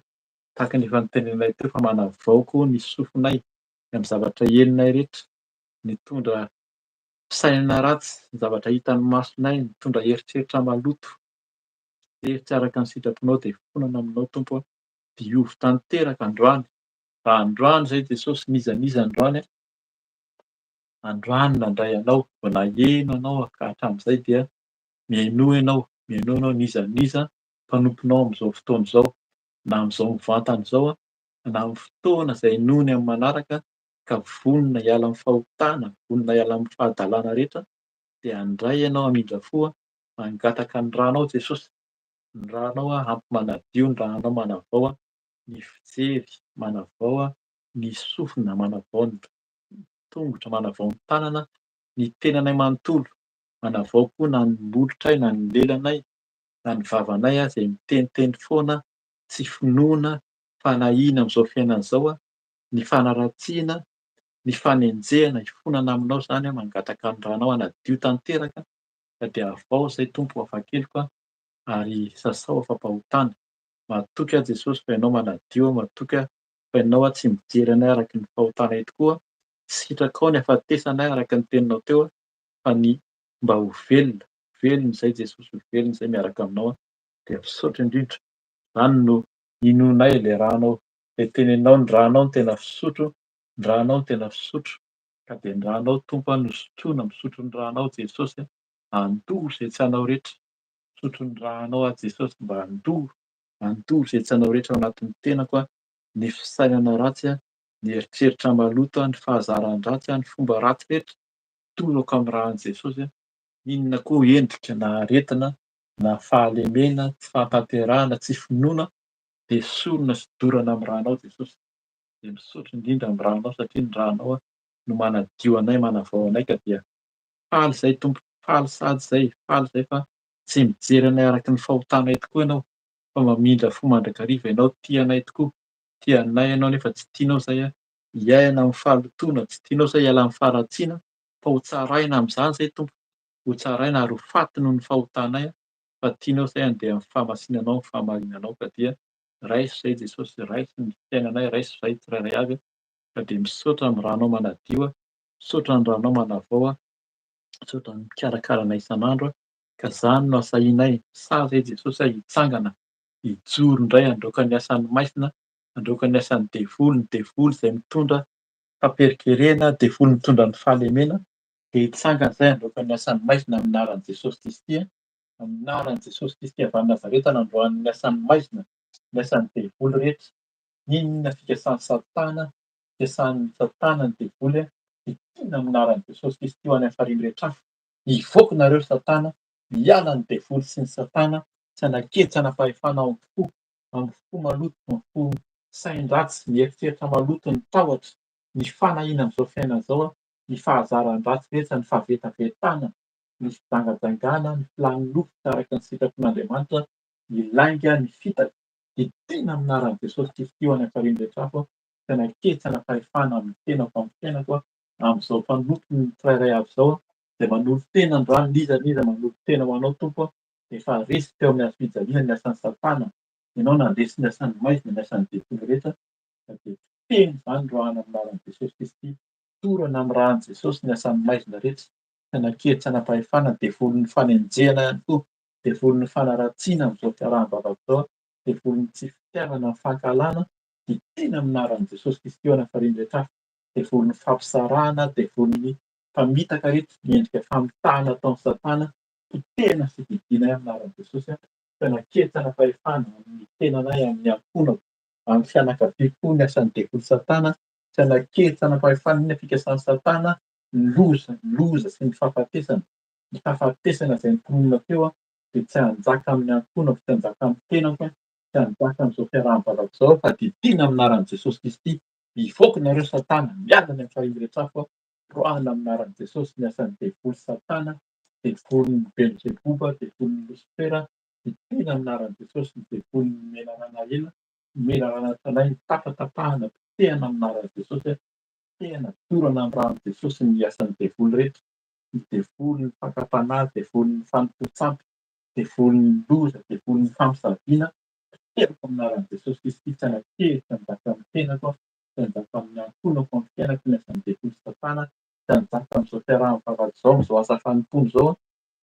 tahaka ny efa noteneninay teo fa manavao koa ny sofonay amin'ny zavatra helinay rehetra, mitondra fisainana ratsy, ny zavatra hitan'ny masonay, mitondra heritreritra maloto, de tsy araka ny sitraponao de fonana aminao Tompo, diovy tanteraka androany. Raha androany zahay Jesosy nizaniza androany androany nandray anao, vao naheno anao ka hatramin'izay dia miainoa ianao nizaniza mpanomponao am'zao fotoana izao, na am'zao mivantana izao na amin'ny fotoana izay noiny amin'ny manaraka ka vonona hiala amin'ny fahotana, vonona hiala amin'ny fahadalàna rehetra, de handray ianao hamindrafo mangataka ny ranao Jesosy. Ny ranao ampy manadio, ny ranao manavao ny fijery, manavao ny sofina, manavao ny tongotra, manavao ny tanana, ny tenanay manontolo, manavao koa na ny molotray na ny lelanay na ny vavanay zay miteniteny foana, tsy finoana fa nahiny am'zao fiainana izao, ny fanaratsiana, ny fanenjehana hifonana aminao zany mangataka ny ranao hanadio tanteraka ka de avao zahay Tompo vafakeloko ary sasao afa-pahotana. Matoky aho Jesosy fa ianao manadio, matoky aho fa ianao tsy mijery anay araky ny fahotanay tokoa, tsy sitraka ao ny hafatesanay araka ny teninao teo fa ny mba ho velona, velona zahay Jesosy, ho velona zahay miaraka aminao de misaotra indrindra. Zany no inoanay le ranao, le teneninao ny ranao no tena fisotro, ny ranao no tena fisotro, ka de ny ranao Tompo no sotroina, misotro ny ranao Jesosy andoa zay tsy anao rehetra. Sotro ny ranao Jesosy mba andoa zay tsy anao rehetra ao anatin'ny tenako ny fisainana ratsy ny eritreritra maloto ny fahazaran-dratsy ny fomba ratsy rehetra, toroako amin'ny ran'i Jesosy inona koa endrika na aretina na fahalemena, tsy fahatanterahana, tsy finoana de esorina sy dorana amin'ny ranao Jesosy. De misaotra indrindra amin'ny ranao satria ny ranao no manadio anay, manavao anay ka dia faly zahay Tompo, faly sady zahay, faly zahay fa tsy mijery anay araky ny fahotanay tokoa ianao, fa mamindra fo mandrakariva ianao tia anay tokoa, tia anay ianao nefa tsy tianao zahay hiaina amin'ny fahalotoana, tsy tianao zahay hiala amin'ny faharatsiana fa ho tsaraina amin'izany zahay Tompo, ho tsaraina ary ho faty noho ny fahotanay fa tianao zahay handeha amin'ny fahamasinanao, amin'ny fahamarinanao ka dia raiso zahay Jesosy, raiso ny fiainanay, raiso zahay tsirairay avy ka de misaotra amin'ny ranao manadio, misaotra ny ranao manavao misaotra ny mikarakara anay isan'andro ka zany no asahinay, misahy zahay Jesosy hitsangana, hijoro indray handroaka ny asan'ny maisina, handroaka ny asan'ny devoly, ny devoly zay mitondra fampierikerena, devoly mitondra ny fahalemena de hitsangana zahay handroaka ny asan'ny maisina amin'ny anaran'i Jesosy Kristy amin'ny anaran'i Jesosy Kristy avy any Nazareta nandroan'ny asan'ny maisina, ny asan'ny devoly rehetra, inona fiasan'ny Satana ny devoly kitiana amin'ny anaran'i Jesosy Kristy ho any amin'ny farihy rehetra afo. Hivoaka nareo Satana, miala ny devoly sy ny Satana, tsy hanakedy, tsy hanapahefana amin'ny fo maloto, amin'ny fo sain-dratsy, ny eritreritra maloto, ny tahotra, ny fanahina amin'izao fiainana izao ny fahazaran-dratsy rehetra, ny fahavetavetana, ny fijangajangana, ny filanon'ofitra araka ny sitrapon'Andriamanitra, ny lainga, ny fitaka. De tena amin'ny anaran'i Jesosy Kristy io any ampariany rehetra afo tena ketsa na fahefana amin'ny tenako amin'ny fiainako amin'izao mpanompo ny tsirairay avy zao zay manolo tena androany n'iza n'iza manolo tena ho anao Tompo de efa resy teo amin'ny hazofijaliana ny asan'ny Satana. Ianao nandresy ny asan'ny maizina, ny asan'ny devily rehetra ka de teny izany androany amin'ny anaran'i Jesosy Kristy. Torana amin'ny ran'i Jesosy ny asan'ny maizina rehetra, tena ketsa napahefana, devoly ny fanenjehana ihany koa, devoly ny fanaratsiana amin'izao fiarahabavaka zao, devoly ny tsy fitiavana, ny fankalana, de teny amin'ny anaran'i Jesosy Kristy io any ampariany rehetra afo. Devoly ny fampisarahana, devoly ny mpamitaka rehetra, miendrika famitahana ataon'ny Satana, potehana sy didina amin'ny anaran'i Jesosy. Tena ketsa napahefana amin'ny tenanay, amin'ny ankonako, amin'ny fianakaviako koa ny asan'ny devoly Satana, tena ketsa napahefana iny fikasan'ny Satana, ny loza sy ny fahafatesana. Ny fahafatesana zay notonona teo de tsy hanjaka amin'ny ankonako, tsy hanjaka amin'ny tenako, tsy hanjaka amin'izao fiarahabavaka zao fa didina amin'ny anaran'i Jesosy Kristy. Mivoaka nareo Satana, miala any ampariany rehetra afo, roahana amin'ny anaran'i Jesosy ny asan'ny devoly Satana, devolin'ny Belzebova, devolin'ny Losifera, didina amin'ny anaran'i Jesosy ny devolin'ny Menaranaela, Menaranatanay, tapatapahana, potehana amin'ny anaran'i Jesosy, potehana, torana amin'ny ran'i Jesosy ny asan'ny devoly rehetra, ny devolin'ny fakapanahy, devolin'ny fanompoan-tsampy, devolin'ny loza, devolin'ny famosavina, potehako amin'ny anaran'i Jesosy Kristy, tsy hanakeza hanjaka amin'ny tenako, tsy hanjaka amin'ny ankonako, amin'ny fiainako ny asan'ny devoly Satana, tsy hanjaka amin'izao fiarahabavaka zao, amin'izao asa fanompony zao,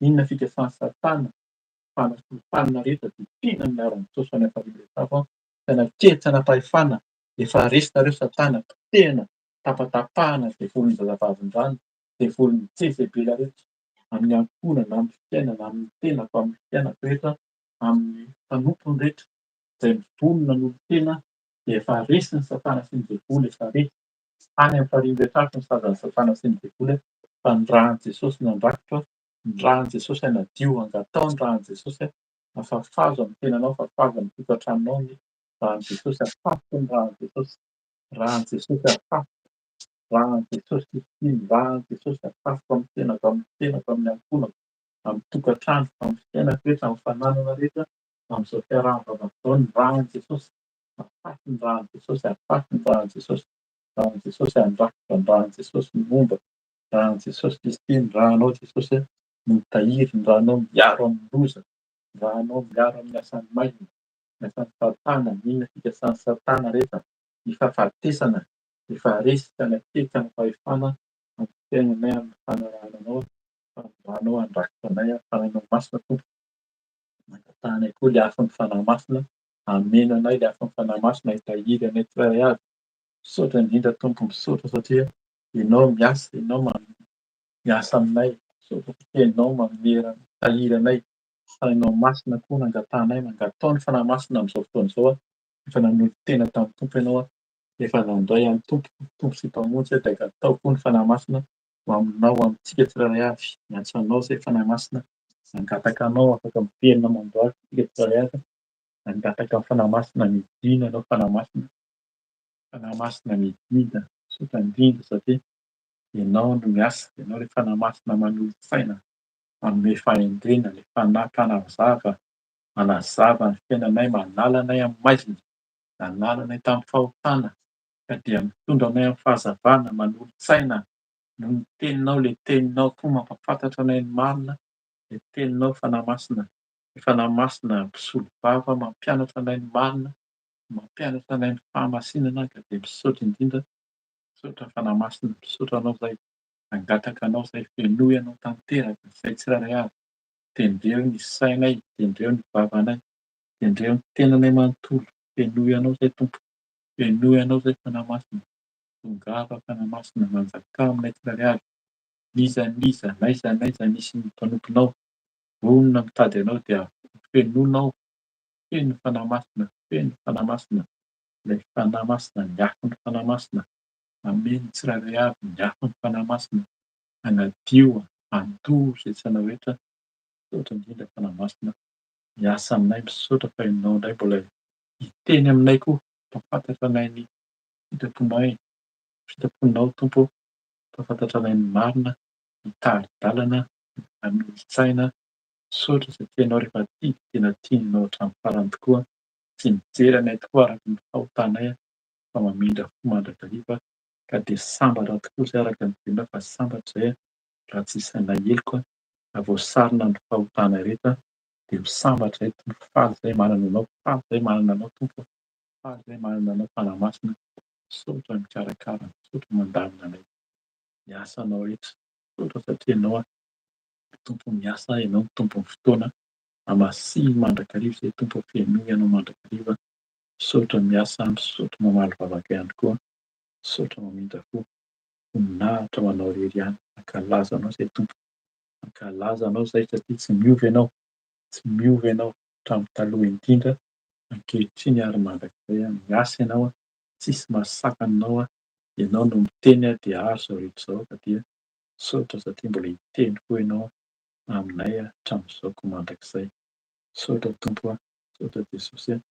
inona fikasan'ny Satana, fanasofanana rehetra didina amin'ny anaran'i Jesosy any ampariany rehetra afo, tena ketsa napahefana, efa resy nareo Satana, potehana, tapatapahana ny devolin'ny zazavavindrano, devolin'ny Jezebela rehetra, amin'ny ankonana, amin'ny fiainana, amin'ny tenako, amin'ny fiainako rehetra, amin'ny mpanompony rehetra zay mivonona hanolo-tena de efa resy ny Satana sy ny devoly, efa resy. Any ampariany rehetra afo ny sazan'ny Satana sy ny devoly fa ny ran'i Jesosy no andrakotra, ny ran'i Jesosy hanadio, angatao ny ran'i Jesosy, afafazo amin'ny tenanao, afafazo amin'ny tokantranonao ny ran'i Jesosy, afaky ny ran'i Jesosy, ran'i Jesosy afaky, ran'i Jesosy Kristy, ny ran'i Jesosy afafiko amin'ny tenako, amin'ny ankonako, amin'ny tokantranoko, amin'ny fiainako rehetra, amin'ny fananana rehetra, amin'izao fiarahabavaka zao, ny ran'i Jesosy afaky, ny ran'i Jesosy afaky, ny ran'i Jesosy, ran'i Jesosy andrakotra, ny ran'i Jesosy momba, ran'i Jesosy Kristy, ny ranao Jesosy mitahiry, ny ranao miaro amin'ny loza, ny ranao miaro amin'ny asan'ny maizina, ny asan'ny Satana, inona fikasan'ny Satana rehetra, ny fahafatesana, efa resy, tena ketsa napahefana amin'ny fiainanay, amin'ny fanarahananao, fandroanao handrakotra anay, fanahinao masina Tompo. Mangatahana koa le afon'ny fanahy masina, hameno anay le afon'ny fanahy masina hitahiry anay tsirairay avy. Misaotra indrindra Tompo, misaotra satria ianao miasa, ianao miasa aminay, misaotra satria ianao manome mitahiry anay. Fanahinao masina koa no angatahanay, mangatao ny fanahy masina amin'izao fotoana izao efa nanolo tena tamin'ny Tompo ianao efa nandray an'ny Tompo, Tompo sy mpamonjy de angatao koa ny fanahy masina ho aminao, ho amintsika tsirairay avy. Miantso anao zay fanahy masina, mangataka anao afaka mipenina mandoa isika tsirairay avy, mangataka ny fanahy masina midina ianao fanahy masina midina, misaotra indrindra satria ianao no miasa, ianao le fanahy masina manolot-tsaina, manome fahendrena, le fanahy mpanazava, manazava ny fiainanay, manala anay amin'ny maizina, nanala anay tamin'ny fahotana ka dia mitondra anay amin'ny fahazavana, manolot-tsaina noho ny teninao, le teninao koa mampafantatra anay ny marina, le teninao fanahy masina, le fanahy masina mpisolo vava, mampianatra anay ny marina, mampianatra anay ny fahamasinana ka dia misaotra indrindra, misaotra fanahy masina, misaotra anao izay mangataka anao izay fenoy anao tanteraka izay tsirairay avy. Tendreo ny sainay, tendreo ny vavanay, tendreo ny tenanay manontolo, fenoy anao izay Tompo, fenoy anao izay fanahy masina, tongava fanahy masina, manjakà aminay tsirairay avy. N'aiza n'aiza nisy ny mpanomponao, vonona mitady anao dia fenonao, feno fanahy masina, feno fanahy masina, ilay fanahy masina, ny afon'ny fanahy masina, hameno ny tsirairay avy, ny afon'ny fanahy masina, hanadio, handoa izay tsy anao rehetra. Misaotra indrindra fanahy masina, miasa aminay, misaotra fa ianao indray mbola hiteny aminay koa, mampafantatra anay ny sitraponay, sitraponao Tompo, Ampahafantatra anay ny marina, mitary-dalana, hanolontsaina, misaotra satria ianao rehefa tia tena tianao hatramin'ny farany tokoa. Tsy mijery anay tokoa araka ny fahotanay fa mamindra fo mandrakariva ka dia sambatra tokoa izay araka ny dininao fa sambatra izay raha tsisy anay heloka raha voasarona ny fahotanay rehetra dia misambatra izahay tompoko. Faly izahay manana anao, faly izahay manana anao Tompo, faly izahay manana anao Fanahy Masina. Misaotra mikarakara, misaotra mandamina anay. Miasa anao rehetra, misaotra satria ianao Tompo miasa, ianao no tompon'ny fotoana. Amasiny mandrakariva izay Tompo, fiainoana ianao mandrakariva. Misaotra miasa, misaotra mamaly vavaka ihany koa, misaotra mamindra fo. Voninahitra ho anao irery ihany, mankalaza anao izay Tompo, mankalaza anao izay satria tsy miova ianao, tsy miova ianao hatramin'ny taloha indrindra. Ankehitriny ary mandrakizay miasa ianao, tsisy mahasaka anao. Ianao no miteny dia ary izao rehetra izao ka dia misaotra satria mbola hiteny koa ianao aminay hatramin'izao koa mandrakizay. Misaotra Tompo, misaotra Jesosy.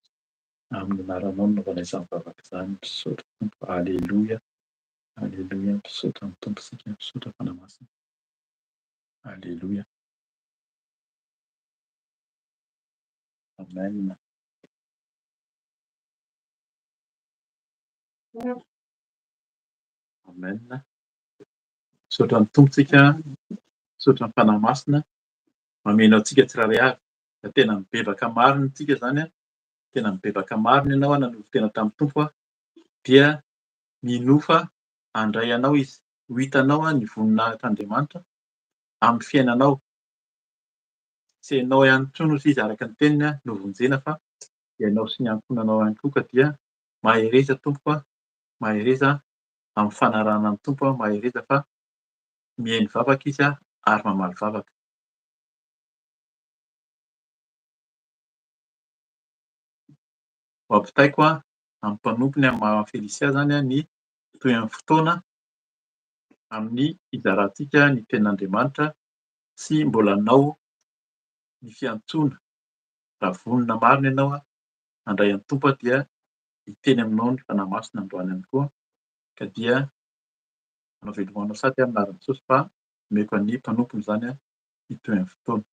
Amin'ny anaranao no nanaovana izany vavaka izany. Misaotra Tompo. Aleloia, aleloia. Misaotra ny Tompo isika, misaotra Fanahy Masina. Aleloia. Amen. Amen. Misaotra ny tompontsika, misaotra ny Fanahy Masina, mameno antsika tsirairay avy. Da tena mibebaka marina antsika izany tena mibebaka marina ianao nanova tena tamin'ny Tompo dia minofa handray anao izy. Ho hitanao ny voninahitr'Andriamanitra amin'ny fiainanao. Tsy ianao ihany intsony hoy izy araka ny teniny no vonjena fa ianao sy ny ankonanao ihany koa ka dia mahay reza Tompo, mahay reza amin'ny fanarahana ny Tompo, mahay reza fa mihaino vavaka izy ary mamaly vavaka. Ho ampitaiko amin'ny mpanompony amin'ny maha Felisia zany ny toean'ny fotoana amin'ny izarantsika ny tenin'Andriamanitra sy mbola hanao ny fiantsoana. Raha vonona marina ianao handray an'ny Tompo dia hiteny aminao ny Fanahy Masina androany ihany koa ka dia manao velomanao sady amin'ny anaran'i Jesosy fa omeko an'ny mpanompony izany ny toean'ny fotoana.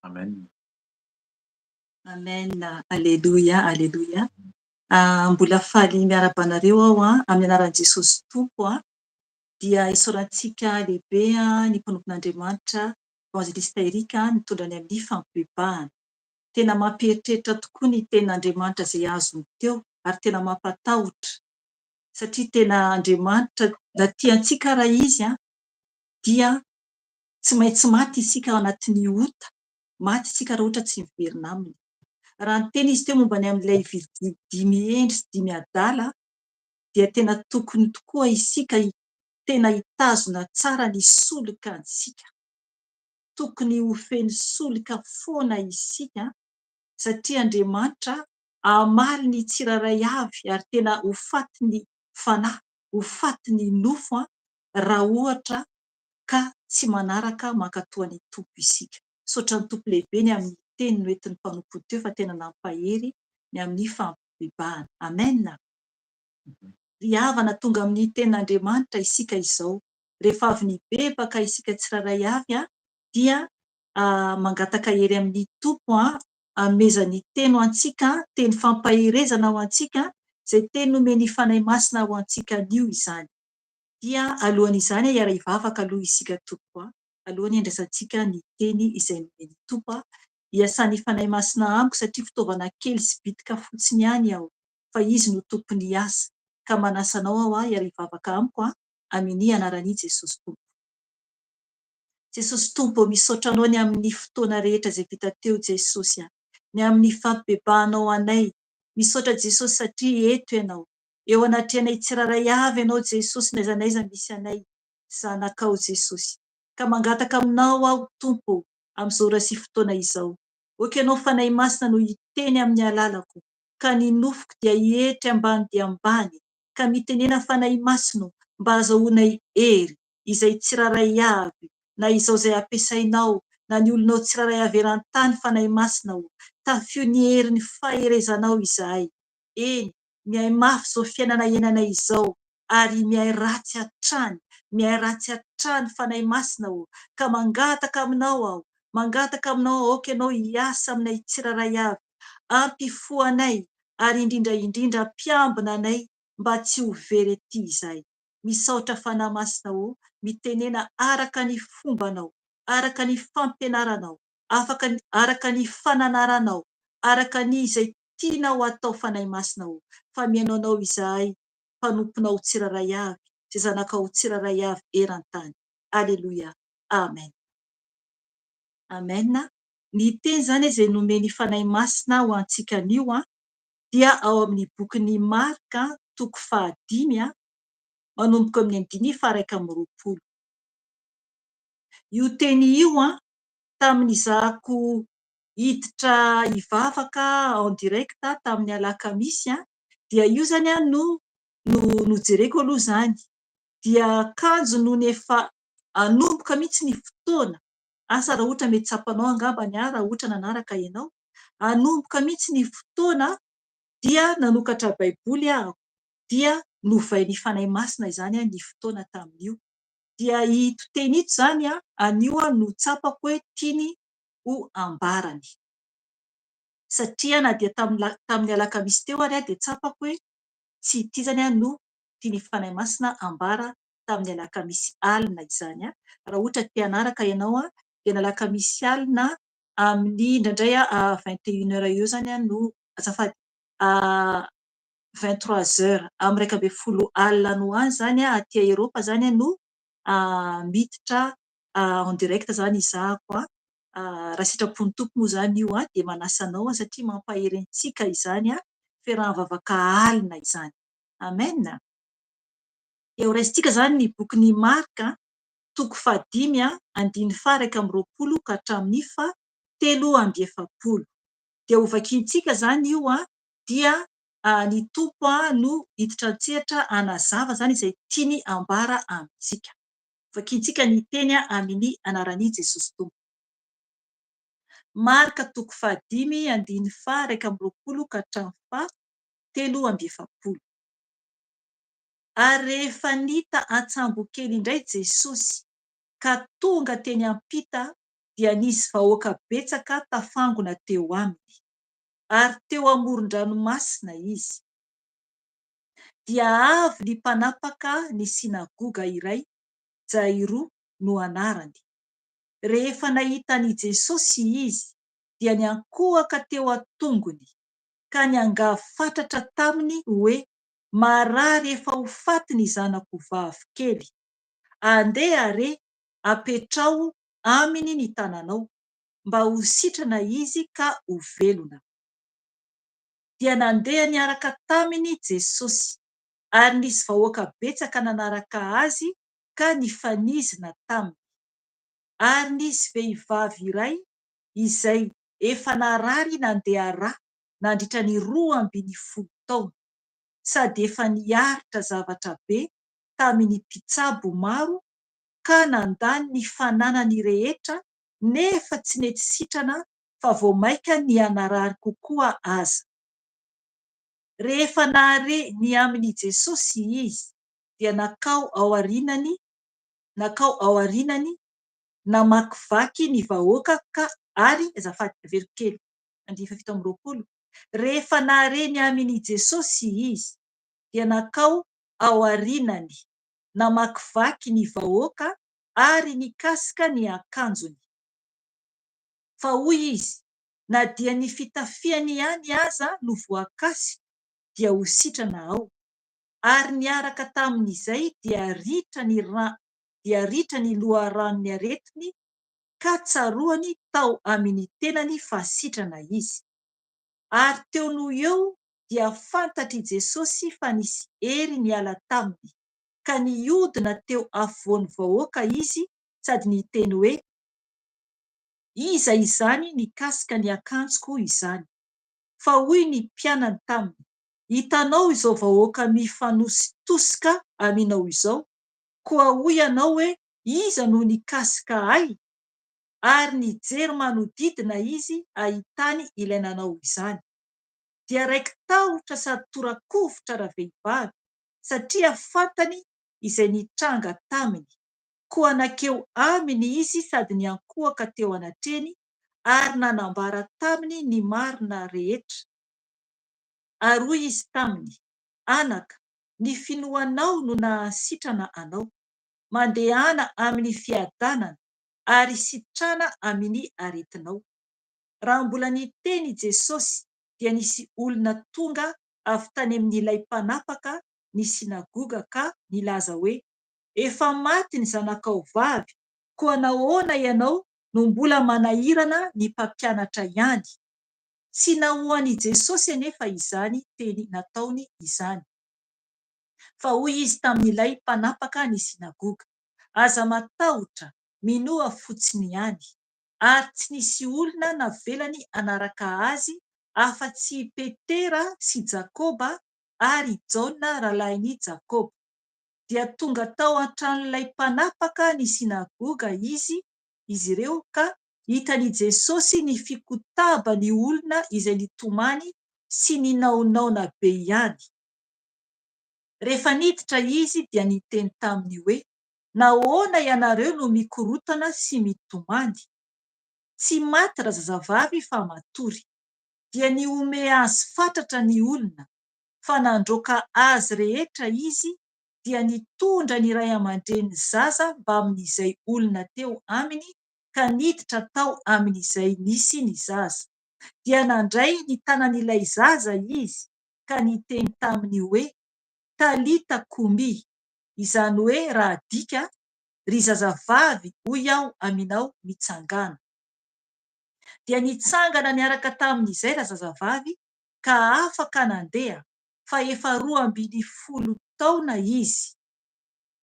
Amen. Amen. Aleluia, aleluia. Mbola faly miara-banareo aho amin'ny anaran'i Jesosy Tompo dia isaorantsika lehibe ny mpanompon'Andriamanitra Evangelista Erika nitondrany amin'ny fampibebahana. Tena mampieritreritra tokoa ny tenin'Andriamanitra izay azony teo ary tena mampatahotra satria tena Andriamanitra na tiantsika raha izy dia tsy maintsy maty isika ao anatin'ny ota, maty isika raha ohatra tsy miverina aminy. Raha ny teny izy teo momba ny amin'ilay dimy endry sy dimy adala dia tena tokony tokoa isika tena hitazona tsara ny solokantsika. Tokony ho feno solika foana isika satria Andriamanitra hamaly ny tsirairay avy ary tena ho faty ny fanahy, ho faty ny nofo raha ohatra ka tsy manaraka mankatoa ny Tompo isika. Misaotra ny Tompo lehibe ny amin'ny teny noentin'ny mpanompo teo fa tena nampahery ny amin'ny fampibebahana. Amen. Ry havana tonga amin'ny tenin'Andriamanitra isika izao. Rehefa avy nibebaka isika tsirairay avy dia mangataka hery amin'ny Tompo amezany teny ho antsika, teny fampaherezana ho antsika, izay teny nomeny Fanahy Masina ho antsika anio izany. Dia alohan'izany hiara hivavaka aloha isika Tompo, alohan'ny andraisantsika ny teny izay nomeny Tompo. Hiasan'ny Fanahy Masina amiko satria fitaovana kely sy bitika fotsiny ihany aho, fa izy no tompony asa. Ka manasa anao aho hiara hivavaka amiko amin'ny anaran'i Jesosy Tompo. Jesosy Tompo, misaotra anao ny amin'ny fotoana rehetra izay vita teo Jesosy, ny amin'ny fampibebahanao anay. Misaotra Jesosy satria eto ianao, eo anaty anay tsirairay avy ianao Jesosy, n'aiza n'aiza misy anay zanakao Jesosy. Ka mangataka aminao aho Tompo amin'izao ora sy fotoana izao. Oka ianao Fanahy Masina no hiteny amin'ny alalako, ka ny nofoko dia hietry ambany dia ambany, ka mitenena Fanahy Masina mba azahoanay hery izay tsirairay avy, na izao izay ampiasainao, na ny olonao tsirairay avy eran-tany Fanahy Masina tafio ny herin'ny faherezanao izahay. Eny, mihay mafy izao fiainana ienanay izao, ary mihay ratsy hatrany mihay ratsy hatrany fanahy masina ka mangataka aminao aho, mangataka aminao aoka ianao hiasa aminay tsiraray avy, ampifoa anay ary indrindra indrindra ampiambina anay mba tsy ho very ety izahay. Misaotra fanahy masina mitenena araka ny fombanao, araka ny fampianaranao, araka ny fananaranao, araka ny izay tianao atao fanahy masina fa mihaino anao izahay mpanomponao tsiraray avy, izay zanakao tsiraray avy eran-tany. Aleloia. Amen. Amen. Ny teny izany izay nomeny fanahy masina ho antsika anio dia ao amin'ny bokin'ny Marka 5 manomboka amin'ny 1:1. Io teny io tamin'izahako hiditra hivavaka en direct tamin'ny alakamisy dia io zany no jereko aloha zany, dia kanjo no efa anomboka mihitsy ny fotoana. Asa raha ohatra mety tsapanao angambany raha ohatra nanaraka ianao, anomboka mihitsy ny fotoana dia nanokatra baiboly aho, dia novain'ny fanahy masina izany ny fotoana tamin'io. Dia ito teny ito zany anio no tsapako hoe tiany ho ambarany. Satria na dia tamin'ny alakamisy teo ary dia tsapako hoe tsy ity zany no tiany fanahy masina ambara tamin'ny alakamisy alina izany. Raha ohatra te hanaraka ianao dia ny alakamisy alina amin'ny indraindray 21h eo zany no azafady 23h amin'ny 1:30 alina no any zany aty Eropa zany no miditra en direct zany izahako. Raha sitrapon'ny tompo moa zany io dia manasa anao satria mampahery antsika izany fiaraha-mivavaka alina izany. Amen. Eo raisintsika zany ny bokin'ny Marka 5:1-20 ka hatramin'ny 7:70. Dia ho vakiantsika zany io dia ny tompo no hiditra an-tsehatra hanazava zany izay tiany ambara amintsika. Vakiantsika ny teny amin'ny anaran'i Jesosy Tompo. Marka 5:1-20 ka hatramin'ny 7:70. Ary rehefa nita atsambo kely indray Jesosy ka tonga teny ampita dia nisy vahoaka betsaka tafangona teo aminy, ary teo amoron-dranomasina izy. Dia avy ny mpanapaka ny sinagoga iray, Jairo no anarany. Rehefa nahitany Jesosy izy dia niankohaka teo atongony ka niangavy fatratra taminy hoe, marary efa ho faty ny zanako vavy kely, andeha are apetrao aminy ny tananao mba ho sitrana izy ka ho velona. Dia nandeha niaraka taminy Jesosy, ary nisy vahoaka betsaka nanaraka azy ka nifanizina taminy. Ary nisy vehivavy iray izay efa narary nandeha rà nandritra ny 12 taona, sady efa niaritra zavatra be tamin'ny mpitsabo maro ka nandany ny fananany rehetra, nefa tsy nety sitrana fa vao maika ny hanarary kokoa aza. Rehefa nahare ny amin'i Jesosy izy dia nakao aorinany namakivaky ny vahoaka ary veloko kely 17:20. Rehefa nahare ny amin'i Jesosy izy dia nakao aorinany namakivaky ny vahoaka ary nikasika ny akanjony. Fa hoy izy, na dia ny fitafiany ihany aza no voakasika dia ho sitrana ao. Ary niaraka tamin'izay dia ritra ny loharanony aretiny ka tsaroany tao amin'ny tenany fasitrana izy. Ary teo noho eo dia fantatry Jesosy fa nisy hery niala taminy, ka niodina teo afovoan'ny vahoaka izy sady niteny hoe, iza izany nikasika ny akanjoko izany? Fa hoy ny mpianany taminy, hitanao izao vahoaka mifanositosika aminao izao, koa hoy ianao hoe iza no nikasika ahy? Ary nijery manodidina izy ahitany ilainanao izany. Dia raiky tahotra sady tora-kovitra ravehivavy, satria fantany izay nitranga taminy, koa nakeo aminy izy sady niankohaka teo anatreny ary nanambara taminy ny marina rehetra. Ary hoy izy taminy, anaka, ny finoanao no nahasitrana anao, mandehana amin'ny fiadanana ary sitrana amin'ny aretinao. Raha mbola niteny Jesosy dia nisy olona tonga avy tany amin'ilay mpanapaka ny sinagoga ka nilaza hoe, efa maty ny zanakao vavy, koa nahoana ianao no mbola manahirana ny mpampianatra ihany? Tsy nahoan'i Jesosy anefa izany teny nataony izany. Fa hoy izy tamin'ilay mpanapaka ny sinagoga, aza matahotra, minoa fotsiny ihany. Ary tsy nisy olona navelany anaraka azy afa-tsy Petera sy Jakoba ary Jaona rahalahin'i Jakoba. Dia tonga tao an-tranon'ilay mpanapaka ny sinagoga izy ireo ka hitan'i Jesosy ny fikotahany olona izay nitomany sy ninaonaona be ihany. Rehefa niditra izy dia niteny taminy hoe, nahoana ianareo no mikorotana sy mitomany? Tsy maty razazavavy fa matory. Dia niome azy fatratra ny olona, fa nandroaka azy rehetra izy, dia nitondra ny ray aman-dreny zaza mba amin'izay olona teo aminy ka niditra tao amin'izay nisy ny zaza. Dia nandray ny tanan'ilay zaza izy ka niteny taminy hoe, talita kumi, izany hoe raha dika, ry zazavavy, hoy aho aminao mitsangana. Dia nitsangana niaraka tamin'izay razazavavy ka afaka nandeha, fa efa 12 taona izy.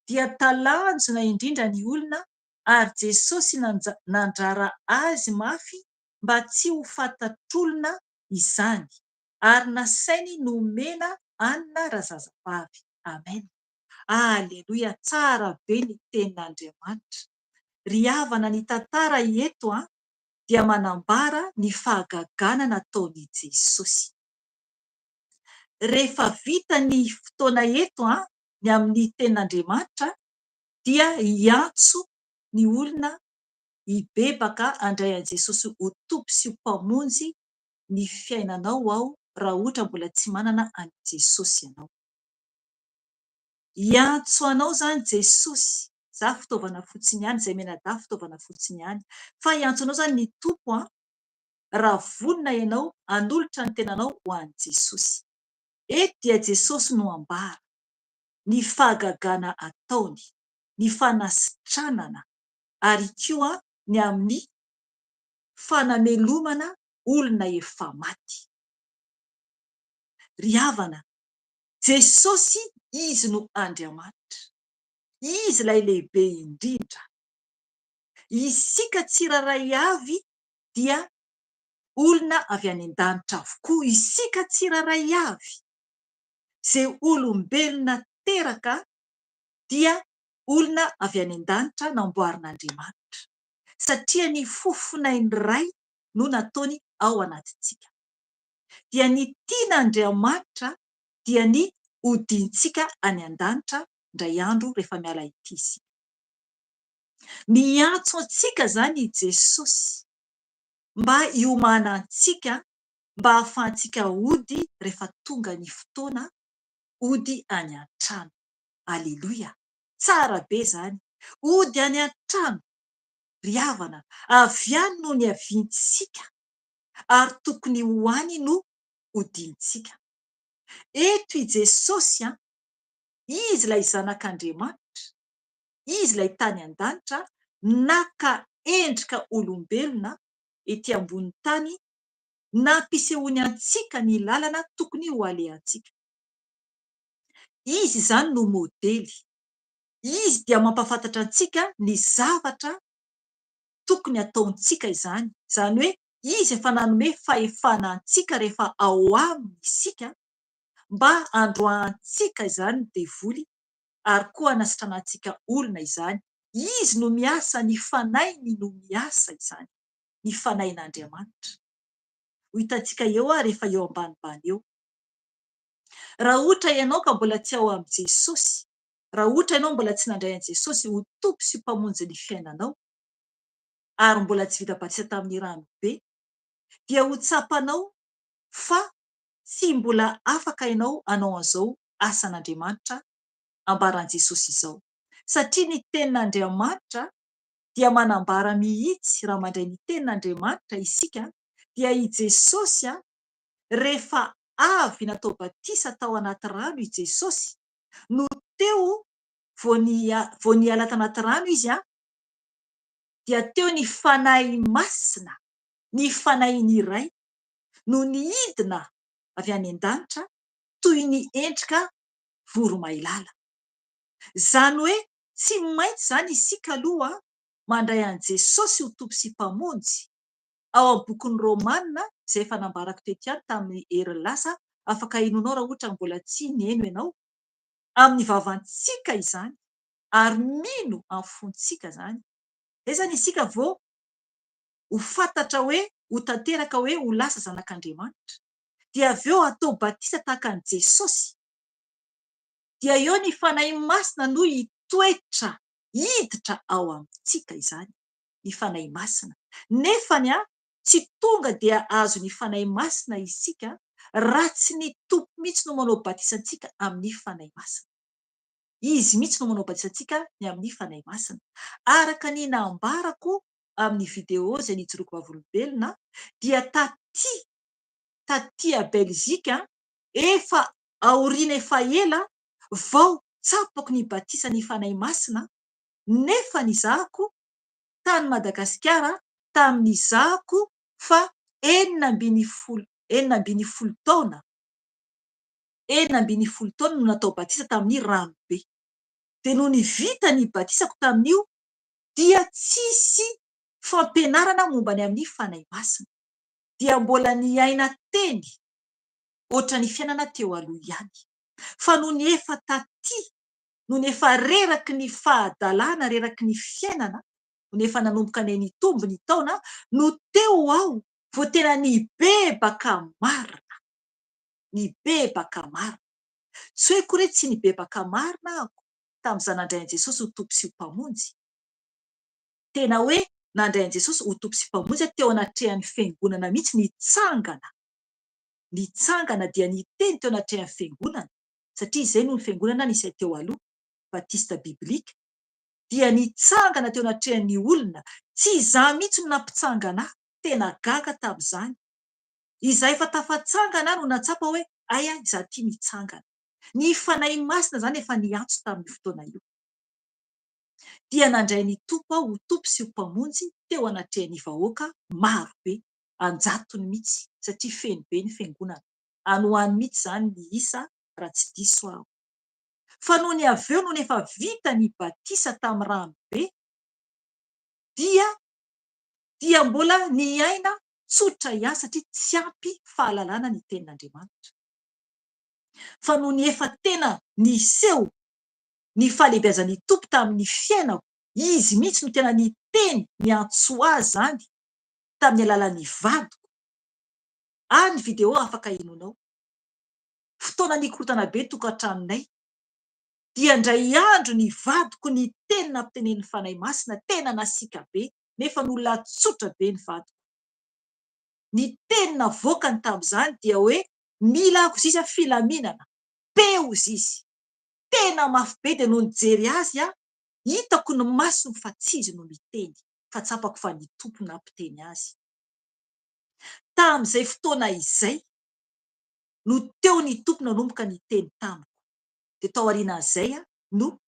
Dia talanjona indrindra ny olona ary Jesosy nandrara azy mafy mba tsy ho fantatr'olona izany, ary nasainy nomena anina razazavavy. Amen. Aleloia, tsara be ny tenin'Andriamanitra. Ry havana ny tantara eto dia manambara ny fahagagana nataon'i Jesosy. Rehefa vita ny fotoana eto ny amin'ny tenin'Andriamanitra, dia hiantso ny olona hibebaka handray an'i Jesosy ho tompo sy ho mpamonjy ny fiainanao raha ohatra mbola tsy manana an'i Jesosy ianao. Hiantso anao zany Jesosy, za fitaovana fotsiny ihany, izay menadà fitaovana fotsiny ihany, fa hiantso anao zany ny tompo raha vonona ianao hanolotra ny tenanao ho an'i Jesosy. Eto dia Jesosy no ambara ny fahagagana ataony, ny fanasitranana, ary koa ny amin'ny fanamelomana olona efa maty. Ry havana, Jesosy izy no Andriamanitra, izy ilay lehibe indrindra. Isika tsiraray avy dia olona avy any an-danitra avokoa, isika tsiraray avy izay olombelona teraka dia olona avy any an-danitra namboarin'Andriamanitra, satria ny fofonainy iray no nataony ao anatintsika. Dia ny tian'Andriamanitra dia ny hodiantsika any an-danitra indray andro rehefa miala ity isika. Miantso antsika zany i Jesosy mba hiomana antsika, mba hahafahantsika hody rehefa tonga ny fotoana hody any an-trano. Aleloia, tsara be zany, hody any an-trano. Ry havana, avy any no ny haviantsika, ary tokony ho any no hodiantsika. Eto i Jesosy izy ilay zanak'Andriamanitra, izy ilay tany an-danitra, naka endrika olombelona ety ambony tany, nampisehoany antsika ny lalana tokony ho alehantsika. Izy izany no modely, izy dia mampafantatra antsika ny zavatra tokony ataontsika izany. Izany hoe izy efa nanome fahefana antsika rehefa ao aminy isika, mba androahantsika izany ny devoly, ary koa hanasitranantsika olona izany. Izy no miasa, ny fanainy no miasa izany, ny fanain'Andriamanitra. Ho hitantsika eo rehefa eo ambanimbany eo. Raha ohatra ianao ka mbola tsy ao amin'i Jesosy, raha ohatra ianao mbola tsy nandray an' Jesosy ho tompo sy mpamonjy ny fiainanao ary mbola tsy vita batisa tamin'ny ranobe, dia ho tsapanao fa tsy mbola afaka ianao anao an'izao asan'Andriamanitra ambaran' Jesosy izao. Satria ny tenin'Andriamanitra dia manambara mihitsy raha mandray ny tenin'Andriamanitra isika dia i Jesosy rehefa avy natao batisa tao anaty rano i Jesosy no teo vao niala tanaty rano izy dia teo ny fanahy masina, ny fanahiny iray no nihidina avy any an-danitra toy ny endrika voromailala. Zany hoe tsy maintsy zany isika aloha mandray an' Jesosy ho tompo sy mpamonjy. Ao amin'ny bokin'ny Romanina izay efa nambarako teto ihany tamin'ny herin'ny lasa, afaka hinonao raha ohatra mbola tsy niheno ianao, amin'ny vavantsika izany ary mino amin'ny fontsika izany. Izay zany isika vao ho fantatra hoe ho tanteraka hoe ho lasa zanak'Andriamanitra dia avy eo atao batisa tahaka an' Jesosy, dia eo ny fanahy masina no hitoetra hiditra ao amintsika izany, ny fanahy masina. Nefany tsy tonga dia azo ny fanahy masina isika raha tsy ny tompo mihitsy no manao batisa antsika amin'ny fanahy masina. Izy mihitsy no manao batisa antsika ny amin'ny fanahy masina. Araka ny nambarako amin'ny video izay nijoroako vavolombelona dia taty a Belzika efa aoriana efa ela vao tsapako ny batisa ny fanahy masina, nefa nizahako tany Madagasikara tamin'izahako fa 16 taona no natao batisa tamin'ny ranobe. Dia noho ny vita ny batisako tamin'io dia tsisy fampianarana momba ny amin'ny fanahy masina, dia mbola niaina teny ohatra ny fiainana teo aloha ihany. Fa noho ny efa taty, noho ny efa reraky ny fahadalàna, reraky ny fiainana, noho ny efa nanomboka ny nitombo ny taona no teo aho vao tena nibebaka marina, nibebaka marina. Tsy hoe koa hoe tsy nibebaka marina ako tamin'izaho nandray an' Jesosy ho tompo sy ho mpamonjy. Tena hoe nandray an' Jesosy ho tompo sy mpamonjy teo anatrehan'ny fiangonana mihitsy nitsangana. Nitsangana dia niteny teo anatrehan'ny fiangonana, satria izay no ny fiangonana nisy teo aloha, batista biblika, dia nitsangana teo anatrehan'ny olona. Tsy izaho mihitsy no nampitsangana, tena gaga tamin'izany. Izaho efa tafatsangana no natsapa hoe aya izaho ity nitsangana. Ny fanahy masina izany efa niantso tamin'ny fotoana io. Dia nandray ny tompo aho ho tompo sy ho mpamonjy teo anatrehan'ny vahoaka maro be, anjatony mihitsy, satria feno be ny fiangonana. Any ho any mihitsy izany ny isa raha tsy diso aho. Fa noho ny avy eo, noho ny efa vita ny batisa tamin'ny ranobe, dia mbola niaina tsotra ihany satria tsy ampy fahalalàna ny tenin'Andriamanitra. Fa noho ny efa tena niseho ny fahalehibiazan'ny tompo tamin'ny fiainako, izy mihitsy no tena niteny niantso ahy zany tamin'ny alalan'ny vadiko. Ny video afaka hinonao. Fotoana nikorotana be tokantranonay dia indray andro ny vadiko niteny nampitenen'ny fanahy masina, tena nasika be, nefa n'olona tsotra be ny vadiko. Ny teny navoakany tamin'izany dia hoe mila ako zizy filaminana, peo zizy, tena mafy be. Dia no nijery azy hitako ny masony fa tsy izy no miteny, fa tsapako fa ny tompo nampiteny azy. Tamin'izay fotoana izay no teo ny tompo nanomboka niteny tamiko. Dia tao aorianan'izay no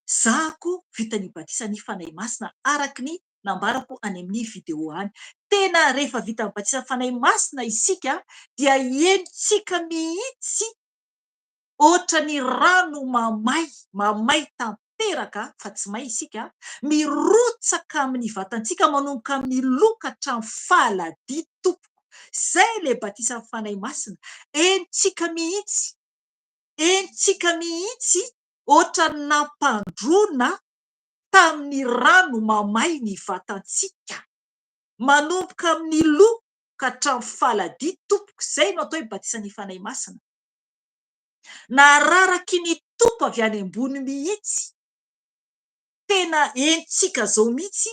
zahako vita ny batisa ny fanahy masina araky ny nambarako any amin'ny video any. Tena rehefa vita ny batisa fanahy masina isika dia henontsika mihitsy ohatra ny rano mamay tanteraka, fa tsy may isika, mirotsaka amin'ny vatantsika manomboka amin'ny loka hatramin'ny falady tompoko. Zay le batisa fanahy masina. Henontsika mihitsy ohatra ny nampandrona tamin'ny rano mamay ny vatantsika, manomboka amin'ny loka hatramin'ny falady tompoko. Zay no atao hoe batisa ny fanahy masina. Nararaky ny tompo avy any ambony mihitsy. Tena hentsika zao mihitsy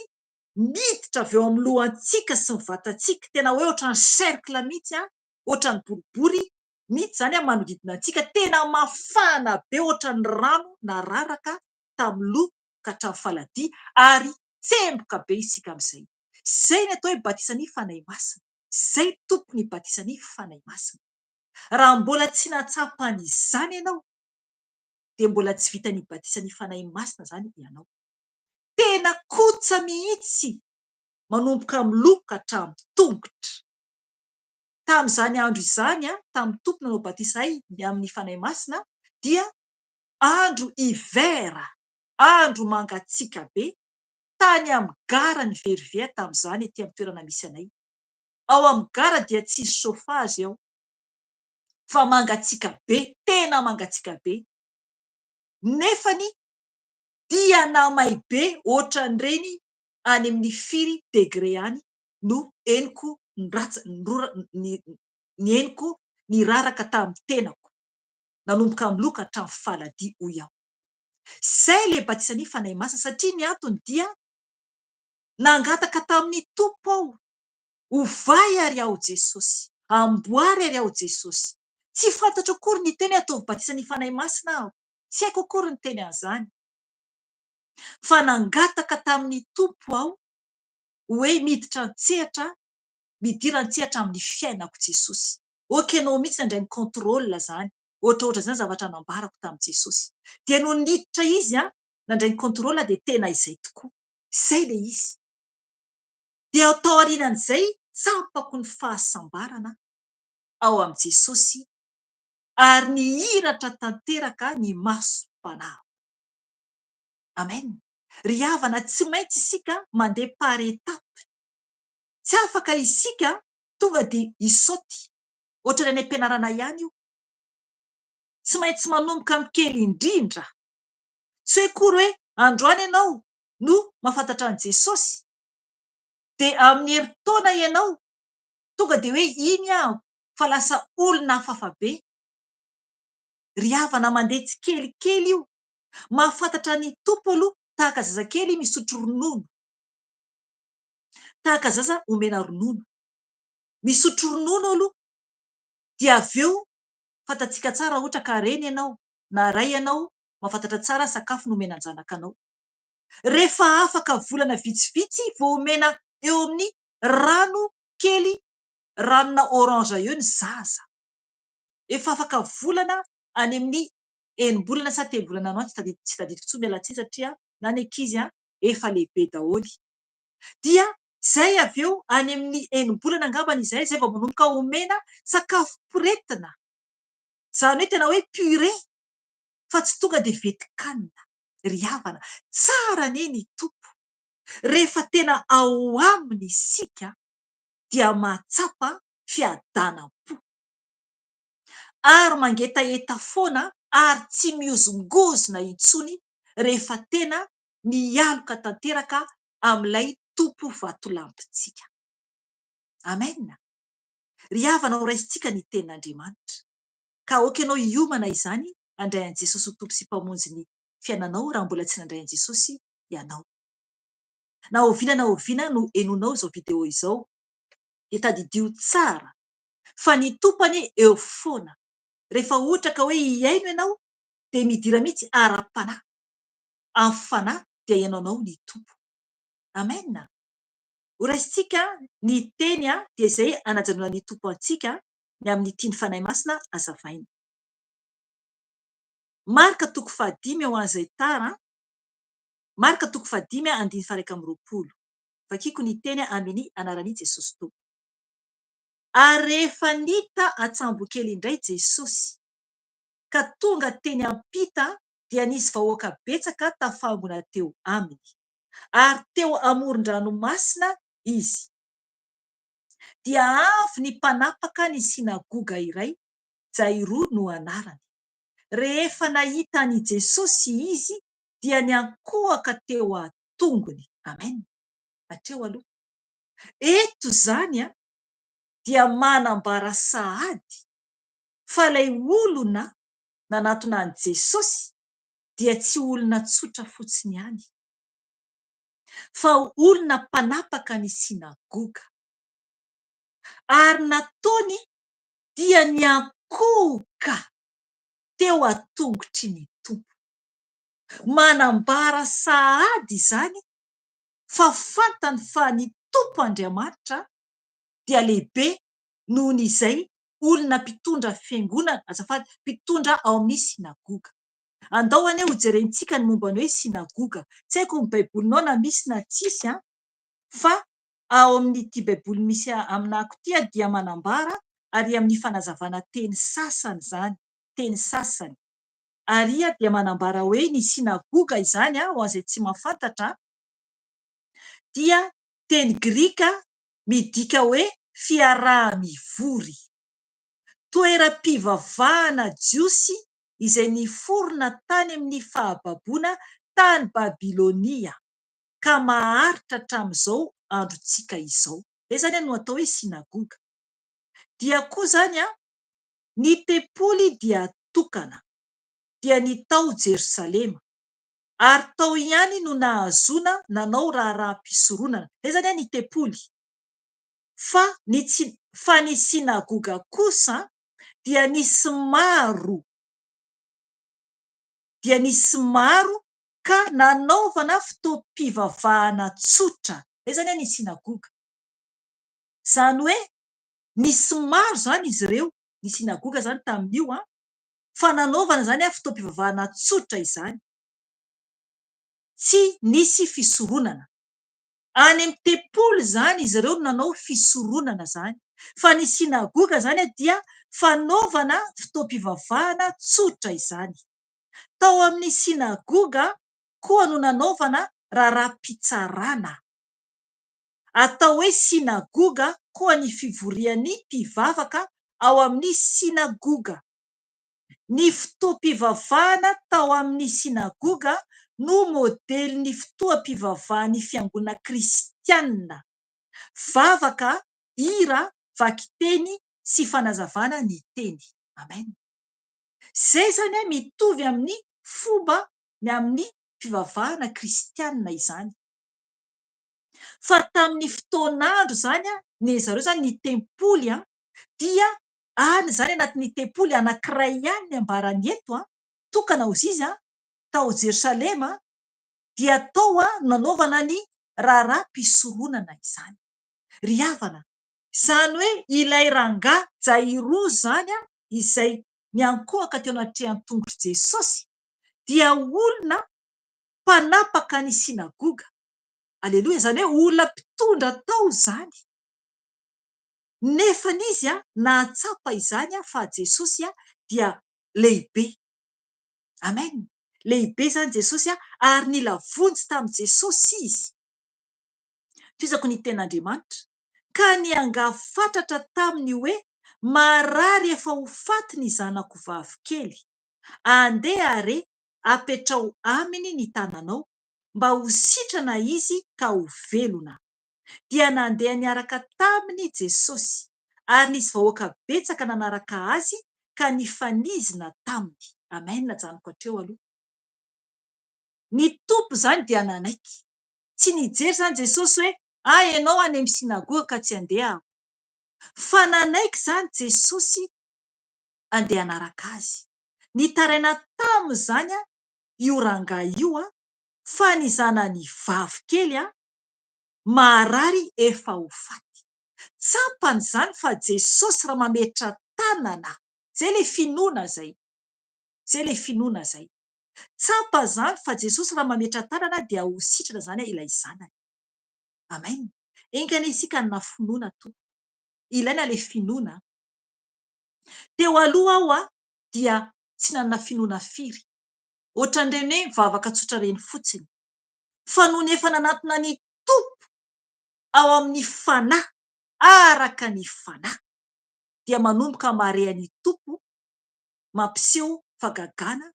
miditra avy eo amin'ny lohantsika sy ny vatantsika. Tena hoe ohatran'ny cercle mihitsy ohatran'ny boribory mihitsy zany manodidina antsika. Tena mafana be ohatran'ny rano nararaka tamin'ny loha ka hatramin'ny faladia ary tsemboka be isika amin'izay. Zay ny atao hoe batisan'ny fanahy masina. Zay tompony batisan'ny fanahy masina. Raha mbola tsy natsapany izany ianao dia mbola tsy vitan'ny batisan'ny fanahy masina zany ianao. Tena kotsa mihitsy manomboka amin'ny loha ka hatramin'ny tongotra. Tamin'izany andro izany tamin'ny tompony nanao batisay amin'ny fanahy masina dia andro hivera, andro mangatsiaka be, tany amin'ny gara ny verivery tamin'izany etỳ amin'ny toerana misy anay. Ao amin'ny gara dia tsisy chauffage ao fa mangatsiaka be, tena mangatsiaka be. Nefany dia namay be ohatran'ireny any amin'ny 4 degré any no henoko ny henoko niraraka tamin'ny tenako, nanomboka amin'ny loha ka hatramin'ny faladia hoy aho. Zay le batisan'ny fanahy masina satria ny antony dia nangataka tamin'ny tompo aho. Ovay ary aho Jesosy, amboary ary aho Jesosy. Tsy fantatro akory ny teny ataovy batisan'ny fanahy masina aho. Tsy haiko akory ny teny an'izany. Fa nangataka tamin'ny tompo aho hoe miditra an-tsehatra, midira an-tsehatra amin'ny fiainako Jesosy. Okenao mihitsy nandray ny contrôle zany. Ohatrohatra zany zavatra nambarako tamin'i Jesosy. Dia no niditra izy nandray ny contrôle dia tena izay tokoa. Izay le izy. Dia atao aorianan'izay tsapako ny fahasambarana ao amin'i Jesosy ary nihiratra tanteraka ny masom-panahy. Amen. Ry havana, tsy maintsy isika mandeha par étape. Tsy afaka isika tonga dia isaoty. Ohatran'ny any am-pianarana ihany io. Tsy maintsy manomboka amin'ny kely indrindra. Tsy hoe kory hoe androany ianao no mahafantatra an' Jesosy dia amin'ny herintaona ianao tonga dia hoe iny aho fa lasa olona hafahafa be. Ry havana, mandeha tsikelikely io. Mahafantatra ny tompo aloha tahaka zazakely misotro ronono. Tahaka zaza omena ronono. Misotro ronono aloha dia avy eo fantatsika tsara ohatra ka reny ianao na ray ianao mahafantatra tsara sakafo no omena an-janakanao. Rehefa afaka volana vitsivitsy vao omena eo amin'ny rano kely, ranona orange eo ny zaza. Efa afaka volana any amin'ny enim-bolana sa telo-bolana ano tsy tadidiko intsony miala tsiny satria na ny ankizy efa lehibe daholo. Dia zay avy eo any amin'ny enim-bolana angambany izay vao manomboka omena sakafo poretina. Izany hoe tena hoe purée fa tsy tonga dia vetikanina. Ry havana, tsara anie ny tompo. Rehefa tena ao aminy isika dia mahatsapa fiadanam-po ary mangetaeta foana ary tsy miozongozona intsony rehefa tena mialoka tanteraka amin'ilay tompo vatolampintsika. Amen. Ry havana, ho raisintsika ny tenin'Andriamanitra. Ka okenao hiomana izany handray an' Jesosy ho tompo sy mpamonjy ny fiainanao raha mbola tsy nandray an' Jesosy ianao. Na oviana no henonao izao video izao dia tadidio tsara fa ny tompony eo foana. Rehefa ohatra ka hoe hiaino ianao dia midira mihitsy ara-panahy. Amin'ny fanahy dia ihainonao ny tompo. Amen. Ho raisintsika ny teny dia izay anajanona ny tompo antsika ny amin'ny tiany fanahy masina azavaina. Marika 5 ao an'izay tara. Marika 5:1-20. Vakiko ny teny amin'ny anaran'i Jesosy tompo. Ary rehefa nita atsambo kely indray Jesosy ka tonga teny ampita dia nisy vahoaka betsaka tafangona teo aminy. Ary teo amoron-dranomasina izy. Dia avy ny mpanapaka ny sinagoga iray, Jairo no anarany. Rehefa nahita any Jesosy izy dia niankohaka teo atongony. Amen. Hatreo aloha. Eto zany dia manambara sahady fa ilay olona nanatona an' Jesosy dia tsy olona tsotra fotsiny ihany, fa olona mpanapaka ny sinagoga, ary nataony dia niankohoka teo an-tongotry ny tompo. Manambara sahady izany fa fantany fa ny tompo Andriamanitra dia lehibe noho izay olona mpitondra fiangonana, azafady, mpitondra ao amin'ny sinagoga. Andao anie ho jerentsika ny momba ny hoe sinagoga. Tsy haiko ny baibolinao na misy na tsisy fa ao amin'ity baiboly misy aminako ity dia manambara, ary amin'ny fanazavana teny sasany izany, teny sasany. Ary dia manambara hoe ny sinagoga izany, ho an'izay tsy mahafantatra, dia teny grika midika hoe fiaraha-mivory, toeram-pivavahana jiosy izay niforona tany amin'ny fahababoana tany Babilonia ka maharitra hatramin'izao androntsika izao. Izany no atao hoe sinagoga. Dia koa izany ny tempoly dia tokana, dia ny tao Jerosalema, ary tao ihany no nahazoana nanao raharaham-pisoronana. Izany ny tempoly. Fa ny sinagoga kosa dia nisy maro ka nanaovana fotoam-pivavahana tsotra. Izany ny sinagoga. Izany hoe nisy maro izany izy ireo, ny sinagoga izany tamin'io, fa nanaovana izany fotoam-pivavahana tsotra izany. Tsy nisy fisoronana. Any amin'ny tempoly izany izy ireo nanao fisoronana izany, fa ny sinagoga izany dia fanaovana fotoam-pivavahana tsotra izany. Tao amin'ny sinagoga koa no nanaovana raharaham-pitsarana. Atao hoe sinagoga koa ny fivorian'ny mpivavaka ao amin'ny sinagoga. Ny fotoam-pivavahana tao amin'ny sinagoga no modelin'ny fotoam-pivavahan'ny fiangonana kristianina. Vavaka, hira, vakiteny sy fanazavana ny teny. Amen. Izay izany mitovy amin'ny fomba amin'ny fivavahana kristianina izany. Fa tamin'ny fotoan'andro izany ny zareo izany ny tempoly dia any izany anatin'ny tempoly anankiray ihany ny ambarany eto tokana ho izy tao Jerosalema, dia tao nanaovana ny raharaham-pisoronana izany. Ry havana, izany hoe ilay rangahy Jairo izany izay niankohaka teo anaty an-tongotry Jesosy dia olona mpanapaka ny sinagoga. Aleloia. Izany hoe olona mpitondra tao izany. Nefa izy nahatsapa izany fa Jesosy dia lehibe. Amen. Lehibe izany Jesosy ary nila vonjy tamin'i Jesosy izy. Toizako ny ten'Andriamanitra. Ka niangafatratra taminy hoe marary efa ho faty ny zanako vavikely. Andeha are apetrao aminy ny tananao mba ho sitrana izy ka ho velona. Dia nandeha niaraka taminy Jesosy, ary nisy vahoaka betsaka nanaraka azy ka nifanizina taminy. Amen. Najanoko hatreo aloha. Ny tompo izany dia nanaiky. Tsy nijery izany Jesosy hoe ianao any amin'ny sinagoga ka tsy andeha. Fa nanaiky izany Jesosy andeha hanaraka azy. Nitaraina tamin'izany io rangahy io fa ny zanany vavikely marary efa ho faty. Tsapany izany fa Jesosy raha mametra tanana. Zay le finoana zay. Zay le finoana zay. Tsapa izany fa Jesosy raha mametra tanana dia ho sitrana izany ilay zanany. Amen. Engany isika na finoana to. Ilaina le finoana. Teo aloha aho dia tsy nanana finoana firy. Ohatran'ireny hoe mivavaka tsotra ireny fotsiny. Fa noho ny efa nanantona ny tompo ao amin'ny fanahy, araka ny fanahy, dia manomboka mahare ny tompo, mampiseho fagagana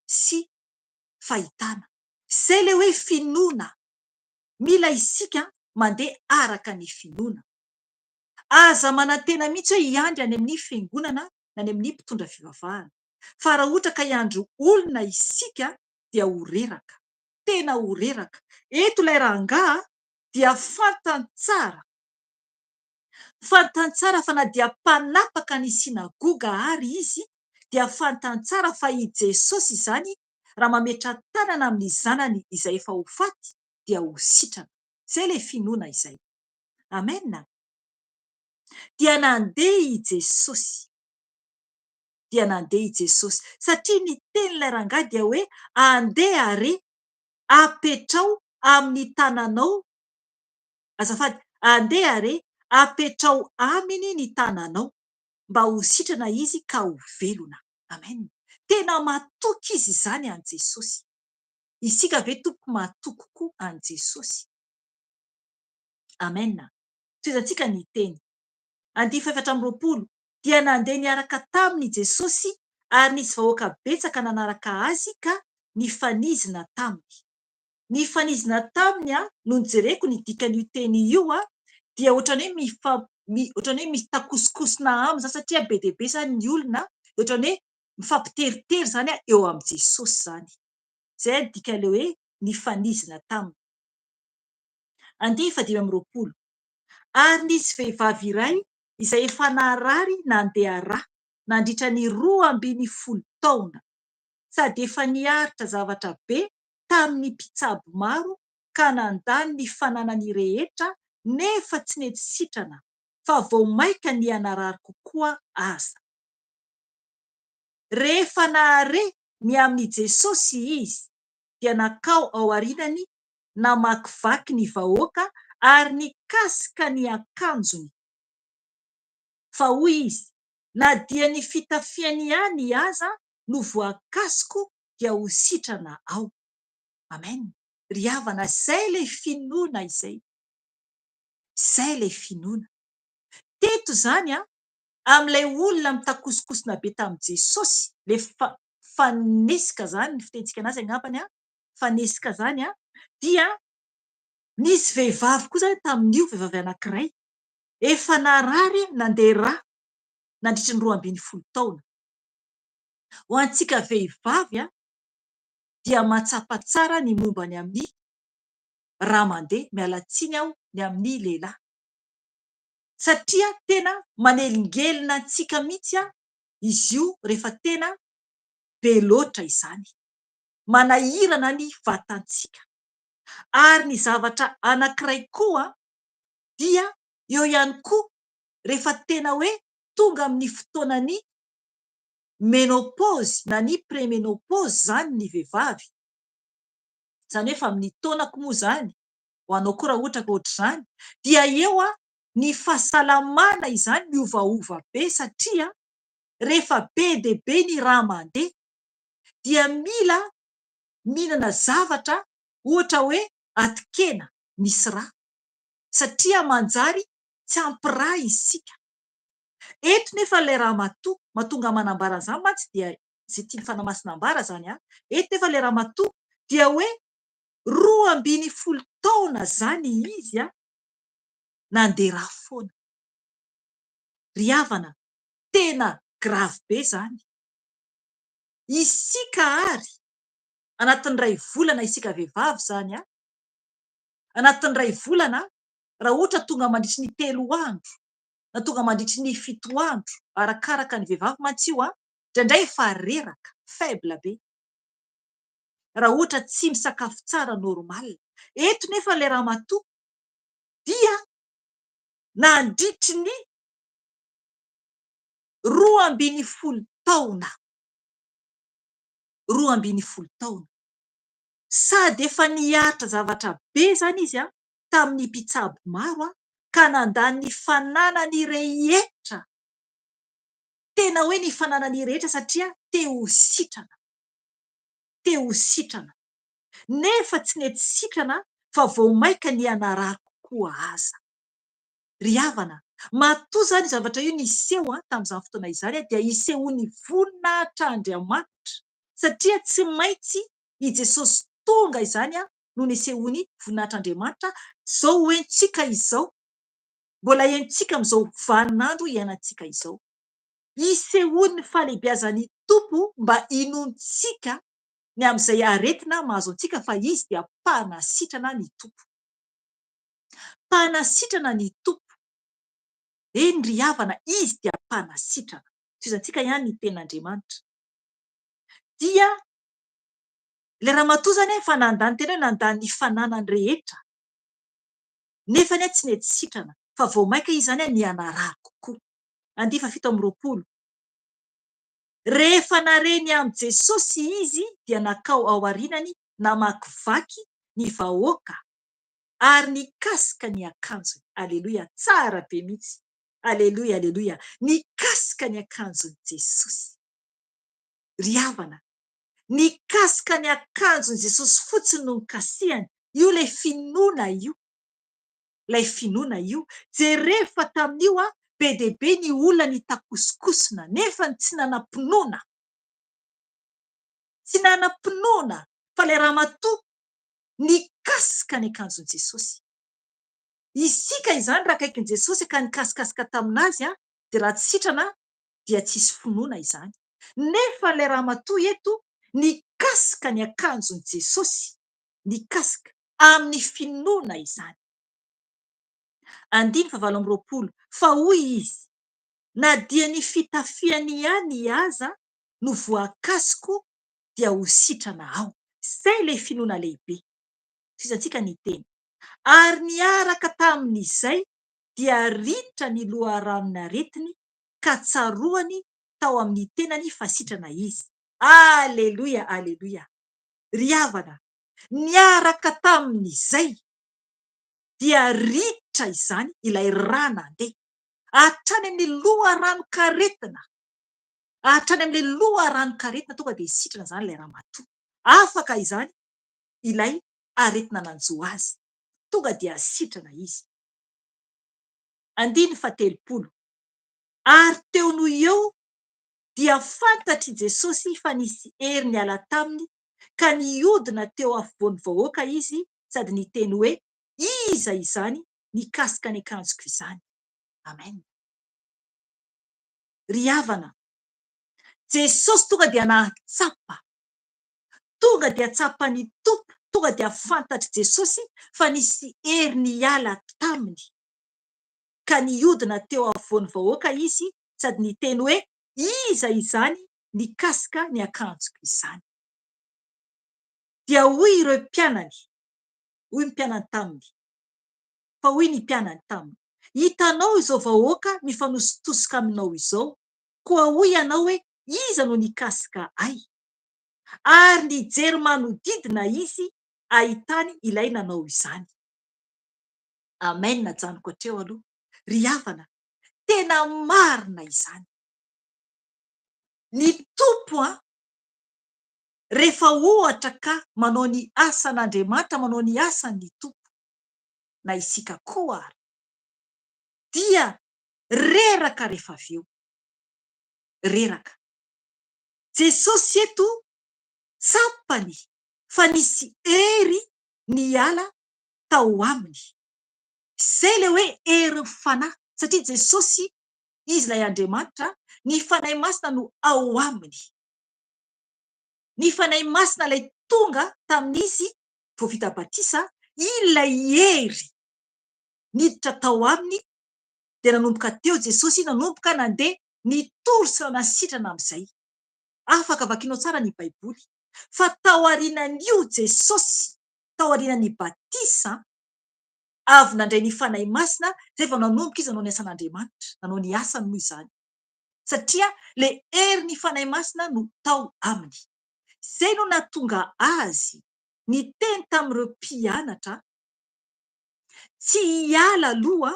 sy fahitana. Izay le hoe finoana. Mila isika mandeha araka ny finoana. Aza manantena mihitsy hoe hiandry any amin'ny fiangonana na any amin'ny mpitondra fivavahana. Fa raha ohatra ka hiandry olona isika dia ho reraka, tena ho reraka. Eto ilay rangahy dia fantany tsara fa na dia mpanapaka ny sinagoga ary izy, dia fantany tsara fa i Jesosy izany raha mametra tanana amin'ny zanany izay efa ho faty dia ho sitrana. Izay ilay finoana izay. Amena. Dia nandeha i Jesosy. Satria ny tenin'ilay rangahy dia hoe andeha are apetrao amin'ny tananao. Azafady, andeha are apetrao aminy ny tananao mba ho sitrana izy ka ho velona. Amen. Tena matoky izy izany an Jesosy. Isika ve tompoko matoky koa an Jesosy? Amen. Toizantsika ny teny. 2:4 dia nandeha niaraka taminy Jesosy ary nisy vahoaka betsaka nanaraka azy ka nifanizina taminy. Nifanizina taminy no nijereko ny dikan'io teny io dia ohatran'ny hoe mitakosokosona aminy satria be dia be zany ny olona, ohatran'ny hoe mifampiteritery zany eo amin'ny Jesosy zany. Zay dikan'ilay hoe nifanizina taminy. 5:20 ary nisy vehivavy iray izay efa narary nandeha rà nandritra ny 12 taona sady efa niaritra zavatra be tamin'ny mpitsabo maro ka nandany ny fananany rehetra nefa tsy nety sitrana fa vao maika ny hanarary kokoa aza. Rehefa nahare ny amin'ny Jesosy izy dia nakao ao arinany namakivaky ny vahoaka ary nikasika ny akanjony. Fa hoy izy, na dia ny fitafiany ihany aza no voakasiko dia ho sitrana ao. Amen. Ry havana, izay ilay finoana izay. Izay ilay finoana. Teto izany amin'ilay olona mitakosokosona be tamin'i Jesosy, ilay fanesika zany ny fitentsika anazy angambany, fanesika zany dia nisy vehivavy koa zany tamin'io, vehivavy anankiray efa narary nandeha rà nandritra ny 12 taona. Ho antsika vehivavy dia mahatsapa tsara ny momba ny amin'ny rà mandeha, miala tsiny aho ny amin'ny lehilahy. Satria tena manelingelina antsika mihitsy izy io rehefa tena be loatra izany. Manahirana ny vatantsika. Ary ny zavatra anankiray koa dia eo ihany koa rehefa tena hoe tonga amin'ny fotoanany menopause na ny préménopause zany ny vehivavy. Izany hoe efa amin'ny taonako moa zany, ho anao koa raha ohatra ka ohatr'izany, dia eo ny fahasalamana izany miovaova be satria rehefa be dia be ny rà mandeha dia mila mihinana zavatra ohatra hoe atokena misy rà satria manjary tsy ampy rà isika. Eto nefa ilay ramatoa mahatonga manambara an'izany mantsy dia izay tia ny fanamasinam-bara zany. Eto nefa ilay ramatoa dia hoe 12 taona zany izy nandeha rà foana. Ry havana, tena gravy be zany. Isika ary anatin'ny 2 volana isika vehivavy zany anatin'ny 2 volana raha ohatra tonga mandritry ny 3 andro na tonga mandritry ny 7 andro arakaraka ny vehivavy mantsy io indraindray efa reraka faible be raha ohatra tsy misakafo tsara normal. Eto nefa ilay ramatoa dia nandritry ny 12 taona. 12 taona. Sady efa niaritra zavatra be zany izy tamin'ny mpitsabo maro ka nandany ny fananany rehetra. Tena hoe ny fananany rehetra satria te ho sitrana. Te ho sitrana. Nefa tsy nety sitrana fa vao maika ny hanarary kokoa aza. Ry havana, matoa zany zavatra io niseho tamin'izany fotoana izany dia isehony voninahitran'Andriamanitra satria tsy maintsy i Jesosy tonga izany no nisehony voninahitran'Andriamanitra zao hoentsika izao. Mbola hentsika amin'izao vaninandro iainantsika izao. Isehony ny fahalehibiazan'ny Tompo mba hinontsika ny amin'izay aretina mahazo antsika fa izy dia mpanasitrana ny tompo. Mpanasitrana ny tompo. Eny ry havana, izy dia mpanasitrana. Toizantsika ihany ny tenin'Andriamanitra. Dia ilay ramatoa zany efa nandany tena hoe nandany ny fananany rehetra. Nefa tsy nety sitrana fa vao maika izy zany nianarary kokoa. 7:20. Rehefa nareny amin'ny Jesosy izy dia nakao ao arinany namakivaky ny vahoaka ary nikasika ny akanjony. Aleloia, tsara be mihitsy. Aleloia, aleloia. Nikasika ny akanjony Jesosy. Ry havana, nikasika ny akanjony Jesosy fotsiny no nikasihany. Io lay finoana io. Lay finoana io. Jerefa tamin'io be dia be ny olona nitakosikosina nefa tsy nanam-pinoana. Tsy nanam-pinoana fa ilay ramatoa nikasika ny akanjon'i Jesosy. Isika izany raha akaikin'i Jesosy ka nikasikasika taminazy dia raha tsy sitrana dia tsisy finoana izany. Nefa ilay ramatoa eto nikasika ny akanjon'i Jesosy. Nikasika amin'ny finoana izany. 20:20. Fa hoy izy, na dia ny fitafiany ihany aza no voakasiko dia ho sitrana ao. Izay ilay finoana lehibe. Toizantsika ny teny. Ary niaraka tamin'izay dia ritra ny loharanon'ny aretiny ka tsaroany tao amin'ny tenany fa sitrana izy. Aleloia, aleloia. Ry havana, niaraka tamin'izay dia ritra izany ilay rà nandeha hatrany amin'ny loharanon'aretina. Hatrany amin'ny loharanon'aretina tonga dia sitrana izany ilay ramatoa. Afaka izany ilay aretina nanjo azy. Tonga dia sitrana izy. 9:30. Ary teo noho eo dia fantatry Jesosy fa nisy hery niala taminy ka niodina teo afovoan'ny vahoaka izy sady niteny hoe, iza izany nikasika ny akanjoko izany. Amen. Ry havana, Jesosy tonga dia nahatsapa. Tonga dia tsapan'ny tompo. Tonga dia fantatry Jesosy fa nisy hery niala taminy ka niodina teo afovoan'ny vahoaka izy sady niteny hoe, iza izany nikasika ny akanjoko izany. Dia hoy ireo mpianany, hoy ny mpianany taminy, fa hoy ny mpianany taminy, hitanao izao vahoaka mifanositosika aminao izao, koa hoy ianao hoe iza no nikasika ay? Ary nijery manodidina izy ahitany ilay nanao izany. Amen, najanoko hatreo aloha. Ry havana, tena marina izany. Ny tompo rehefa ohatra ka manao ny asan'Andriamanitra, manao ny asan'ny tompo, na isika koa ary, dia reraka rehefa avy eo. Reraka. Jesosy eto tsapany fa nisy hery niala tao aminy. Izay le hoe hery fanahy. Satria Jesosy, izy ilay Andriamanitra, ny fanahy masina no ao aminy. Ny fanahy masina ilay tonga tamin'izy vao vita batisa, ilay hery niditra tao aminy dia nanomboka teo Jesosy nanomboka nandeha nitory sy nasitrana amin'izay. Afaka vakianao tsara ny Baiboly. Fa tao aorianan'io Jesosy, tao aorianan'ny batisa, avy nandray ny fanahy masina, izay vao nanomboka izy nanao ny asan'Andriamanitra, nanao ny asany moa izany. Satria le hery ny fanahy masina no tao aminy. Izay no nahatonga azy niteny tamin'ireo mpianatra tsy hiala aloha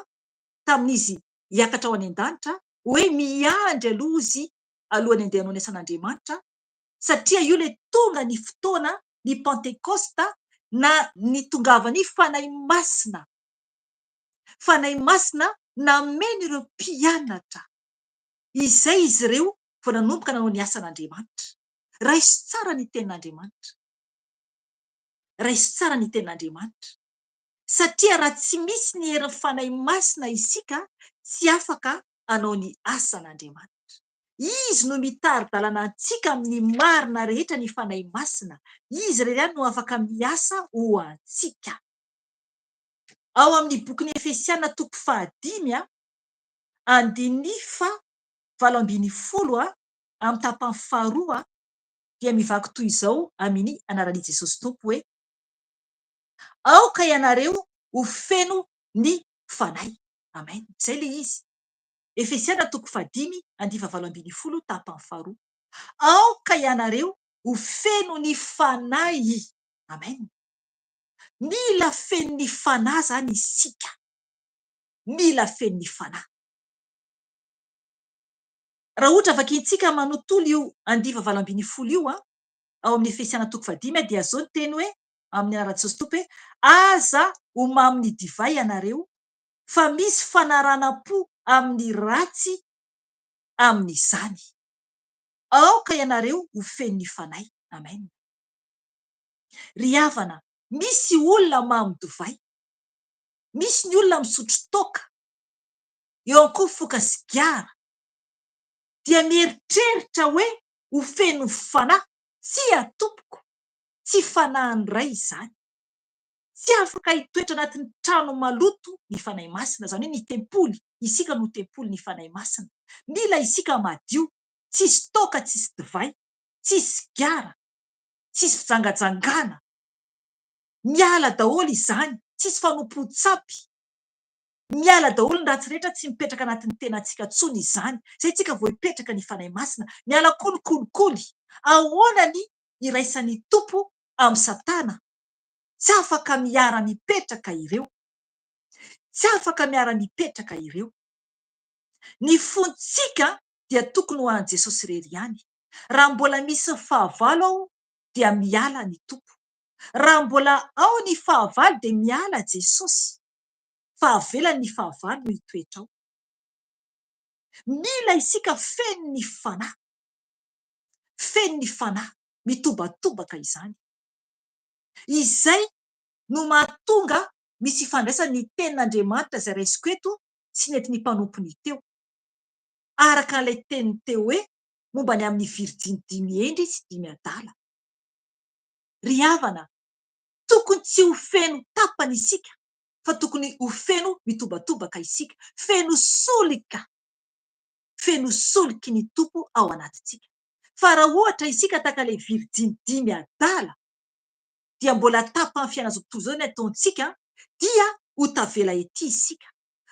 tamin'izy hiakatra ao any an-danitra, hoe miandry aloha izy alohany andeha hanao ny asan'Andriamanitra, satria io le tonga ny fotoana ny Pentekosta na nitongavany fanahy masina. Fanahy masina nameny ireo mpianatra. Izay izy ireo vao nanomboka nanao ny asan'Andriamanitra. Raiso tsara ny tenin'Andriamanitra. Raiso tsara ny tenin'Andriamanitra. Satria raha tsy misy ny herin'ny fanahy masina isika, tsy afaka hanao ny asan'Andriamanitra. izy no mitary-dalàna antsika amin'ny marina rehetra ny fanahy masina. Izy reny no afaka miasa ho antsika. Ao amin'ny bokin'ny Efesiana 5 andiny 7:20 amin'ny tapany 2 dia mivaky toy izao amin'ny anaran'i Jesosy Tompo hoe: aoka ianareo ho feno ny fanahy. Amen. Zay le izy. Efesiana 5:20 tapany 2. Aoka ianareo ho feno ny fanahy. Amen. Mila feno ny fanahy zany isika. Mila feno ny fanahy. Raha ohatra vakiantsika manontolo io 5:20 io ao amin'ny Efesiana 5 dia zao ny teny hoe amin'ny anaran'i Jesosy Tompo hoe: aza ho mamy divay ianareo fa misy fanaranam-po amin'ny ratsy amin'izany. Aoka ianareo ho feno ny fanahy. Amen. Ry havana, misy olona mamy divay, misy ny olona misotro toaka, eo koa foka sigara, dia mieritreritra hoe ho feno ny fanahy. Tsy atompoko, tsy fanahy iray izany. Tsy afaka hitoetra anatin'ny trano maloto ny fanahy masina, izany hoe ny tempoly. Isika no tempoly ny fanahy masina. Mila isika madio, tsisy toaka, tsisy divay, tsisy sigara, tsisy fijangajangana. Miala daholo izany, tsisy fanompotsapy. Miala daholo ny ratsy rehetra, tsy mipetraka anatin'ny tenantsika intsony izany. Zay tsika vao hipetraka ny fanahy masina. Miala kolikoly. Ahoana ny iraisan'ny tompo amin'ny Satana? Tsy afaka miara-mipetraka ireo. Tsy afaka miara-mipetraka ireo. Ny fontsika dia tokony ho an'i Jesosy irery ihany. Raha mbola misy fahavalo ao dia miala ny tompo. Raha mbola ao ny fahavalo dia miala Jesosy. Fa avelany ny fahavalo no hitoetra ao. Mila isika feno ny fanahy. Feno ny fanahy. Mitobatobaka izany. Izay no mahatonga misy ifandraisany ny tenin'Andriamanitra izay raisiko eto sy nentin'ny mpanompony teo. Araka an'ilay teniny teo hoe momba ny amin'ny virijiny 5 endry sy 5 adala. Ry havana, tokony tsy ho feno tapany isika, fa tokony ho feno mitobatobaka isika. Feno solika. Feno soliky ny tompo ao anatintsika. Fa raha ohatra isika tahaka ilay virijiny 5 adala, dia mbola tapany fiainana zao ny ataontsika, dia ho tavela ety isika.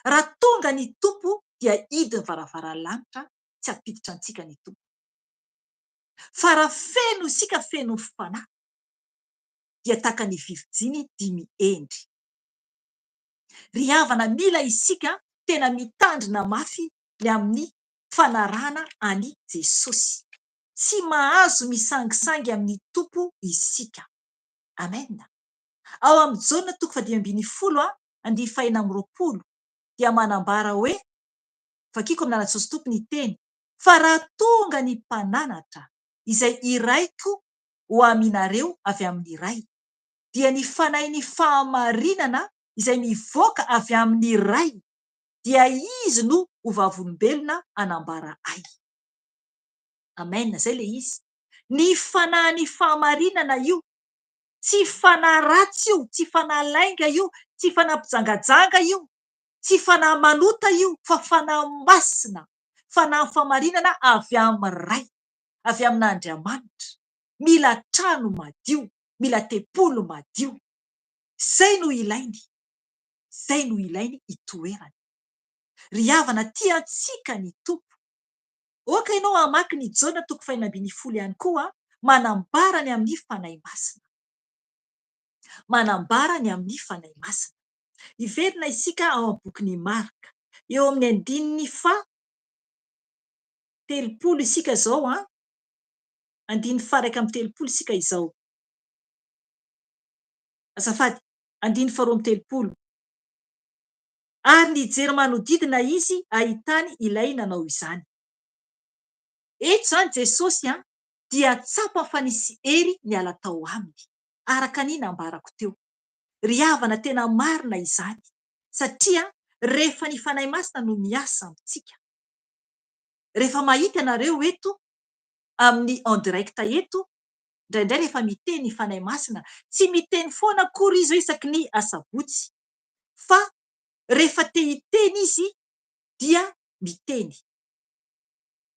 Raha tonga ny tompo dia hidiny varavaranlanitra, tsy hampiditra antsika ny tompo. Fa raha feno isika, feno ny fanahy, dia tahaka ny virijiny 5 endry. Ry havana, mila isika tena mitandrina mafy ny amin'ny fanarahana any Jesosy. Tsy mahazo misangisangy amin'ny tompo isika. Amen. Ao amin'ny Jaona 5:20 andiny 4:20 dia manambara hoe, vakiko amin'ny anaran'i Jesosy Tompo ny teny: fa raha tonga ny mpananatra izay iraiko ho aminareo avy amin'ny iray, dia ny fanahy ny fahamarinana izay mivoaka avy amin'ny iray, dia izy no ho vavolombelona anambara ay. Amen. Zay le izy. Ny fanahy ny fahamarinana io, tsy fanahy ratsy io, tsy fanahy lainga io, tsy fanahy mpijangajanga io, tsy fanahy manota io, fa fanahy masina. Fanahy fahamarinana avy amin'ny ray, avy amin'Andriamanitra. Mila trano madio, mila tempolo madio. Zay no ilainy. Zay no ilainy itoerany. Ry havana, tiantsika ny tompo. Oka ianao hamaky ny Jaona 5:20 ihany koa, manambara ny amin'ny fanahy masina. Manambara ny amin'ny fanahy masina. Iverina isika ao amin'ny bokin'ny Marka, eo amin'ny andininy 30 isika zao, andiny 1:30 isika izao. Azafady, andiny 2:30. Ary nijery manodidina izy ahitany ilay nanao izany. Eto zany Jesosy dia tsapa fa nisy hery niala tao aminy. Araka ny nambarako teo. Ry havana, tena marina izany. Satria rehefa ny fanahy masina no miasa amintsika, rehefa mahita ianareo eto amin'ny en direct eto, indraindray rehefa miteny ny fanahy masina, tsy miteny foana akory izy isaky ny asabotsy, fa rehefa te hiteny izy dia miteny.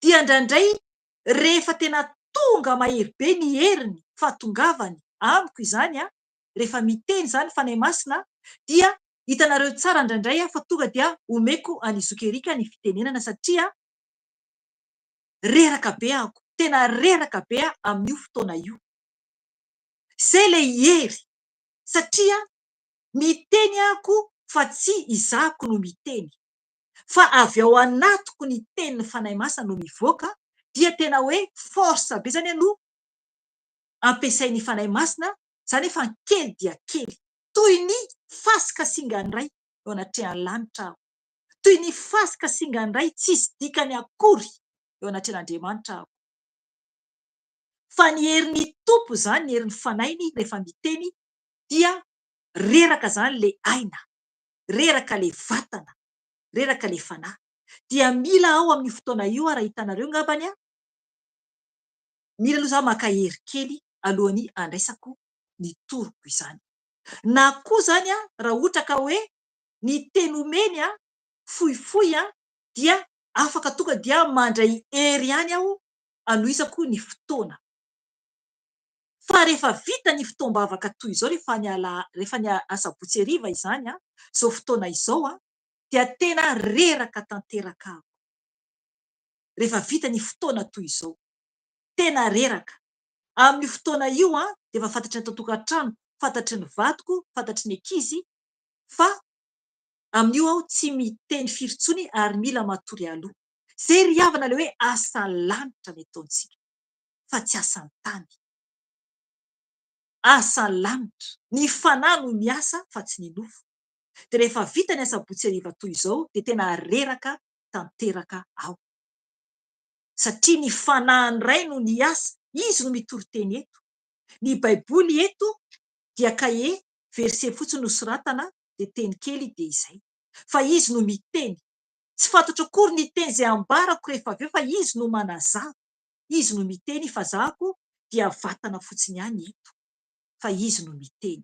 Dia indraindray rehefa tena tonga mahery be ny heriny fahatongavany amiko izany rehefa miteny izany fanahy masina, dia hitanareo tsara indraindray fa tonga dia omeko anizokerika ny fitenenana satria reraka be ako, tena reraka be amin'io fotoana io. Zay ilay hery satria miteny ako fa tsy izahako no miteny, fa avy ao anatiko ny tenin'ny fanahy masina no mivoaka, dia tena hoe force be zany no ampiasain'ny fanahy masina, zany efa kely dia kely, toy ny fasika singan'iray eo anatrehan'ny lanitra aho, toy ny fasika singan'iray tsisy dikany akory eo anatrehan'Andriamanitra aho. Fa ny herin'ny tompo zany, ny herin'ny fanainy rehefa miteny dia reraka zany le aina, reraka le vatana, reraka le fanahy. Dia mila aho amin'ny fotoana io raha hitanareo ngambany mila aloha za maka hery kely alohan'ny andraisako ny toroko izany. Na koa zany raha ohatra ka hoe ny teny omeny fohifohy dia afaka tonga dia mandray hery ihany aho anohizako ny fotoana. Fa rehefa vita ny fotoam-bavaka toy izao rehefa ny asabotsy hariva izany zao fotoana izao dia tena reraka tanteraka aho. Rehefa vita ny fotoana toy izao, tena reraka. Amin'ny fotoana io dia efa fantatry ny ato an-tokantrano, fantatry ny vadiko, fantatry ny ankizy, fa amin'io aho tsy miteny firy intsony ary mila matory aloha. Zay ry havana ilay hoe asa lanitra ny ataontsika, fa tsy asan-tany. Asa lanitra, ny fanahy no miasa fa tsy ny nofo. Dia rehefa vita ny asabotsy hariva toy izao dia tena reraka tanteraka aho. Satria ny fanahy iray no niasa, izy no mitory teny eto. Ny baiboly eto dia kahie, verset fotsiny no soratana, dia teny kely dia izay. Fa izy no miteny. Tsy fantatro akory ny teny izay ambarako rehefa avy eo, fa izy no manazava. Izy no miteny fa zahako dia vatana fotsiny ihany eto. Fa izy no miteny.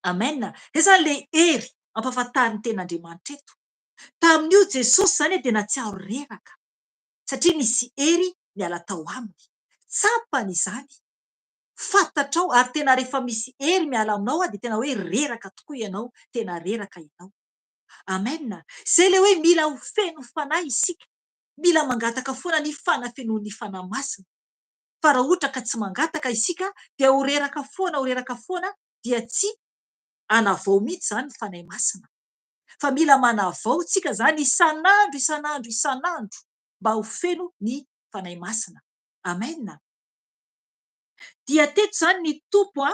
Amen. Izay zany ilay hery ampahafantarin'ny ten'Andriamanitra eto. Tamin'io Jesosy zany dia nahatsiaro reraka, satria nisy hery niala tao aminy. Tsapany izany. Fantatrao ary tena rehefa misy hery miala aminao dia tena hoe reraka tokoa ianao, tena reraka ianao. Amen. Zay ilay hoe mila ho feno fanahy isika. Mila mangataka foana ny fanafenoan'ny fanahy masina. Fa raha ohatra ka tsy mangataka isika dia ho reraka foana dia tsy hanavao mihitsy zany ny fanahy masina. Fa mila manavao tsika zany isan'andro mba ho feno ny fanahy masina. Amen. Dia teto zany ny tompo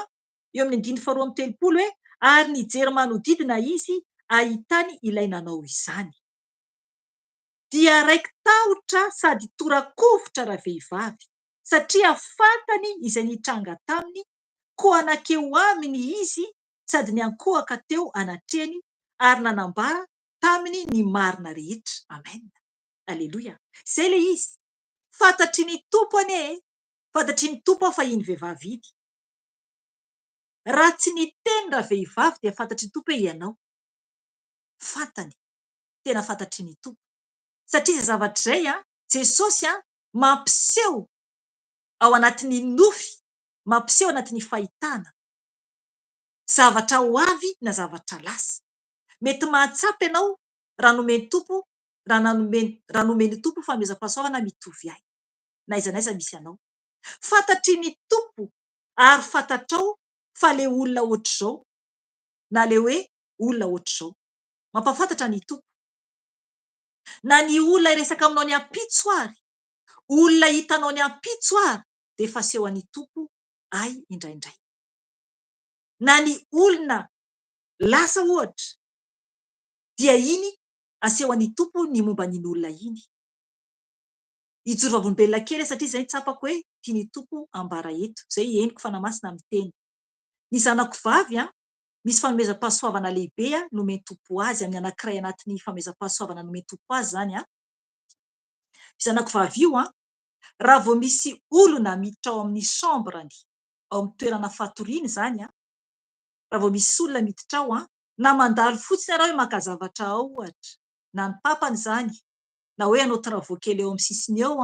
eo amin'ny 5:20 hoe ary nijery manodidina izy ahitany ilay nanao izany. Dia raiky tahotra sady tora-kovitra ravehivavy, satria fantany izay nitranga taminy, koa nakeo aminy izy sady niankohaka teo anatrehany ary nanambara taminy ny marina rehetra. Amen. Aleloia. Zay le izy. Fantatry ny tompo anie, fantatry ny tompo fa iny vehivavy iny. Raha tsy niteny ravehivavy dia fantatry ny tompo hoe ianao. Fantany. Tena fantatry ny tompo. Satria izay zavatra izay Jesosy mampiseho ao anatin'ny nofy, mampiseho anatin'ny fahitana. Zavatra ho avy na zavatra lasa. Mety mahatsapa ianao raha nomeny tompo, raha nomeny tompo fanomezam-pahasoavana mitovy ahy. Na aiza n'aiza misy anao. Fantatry ny tompo ary fantatrao fa le olona ohatr'izao na le hoe olona ohatr'izao. Mampafantatra ny tompo. Na ny olona iresaka aminao ny ampitso ary, olona hitanao ny ampitso ary, dia efa asehon'ny tompo ahy indraindray. Na ny olona lasa ohatra, dia iny asehon'ny tompo ny momba n'iny olona iny. Hijoro vavolombelona kely satria izay tsapako hoe tiany tompo ambara eto. Izay henoko fanahy masina miteny. Ny zanako vavy misy fanomezam-pahasoavana lehibe nomeny tompo azy amin'ny anankiray anatin'ny fanomezam-pahasoavana nomeny tompo azy zany Zanako vavy io raha vao misy olona miditra ao amin'ny chambrany, ao amin'ny toerana fatoriana zany raha vao misy olona miditra ao na mandalo fotsiny arao hoe maka zavatra ao ohatra, na ny papany zany, na hoe hanao travaux kely eo amin'ny sisiny eo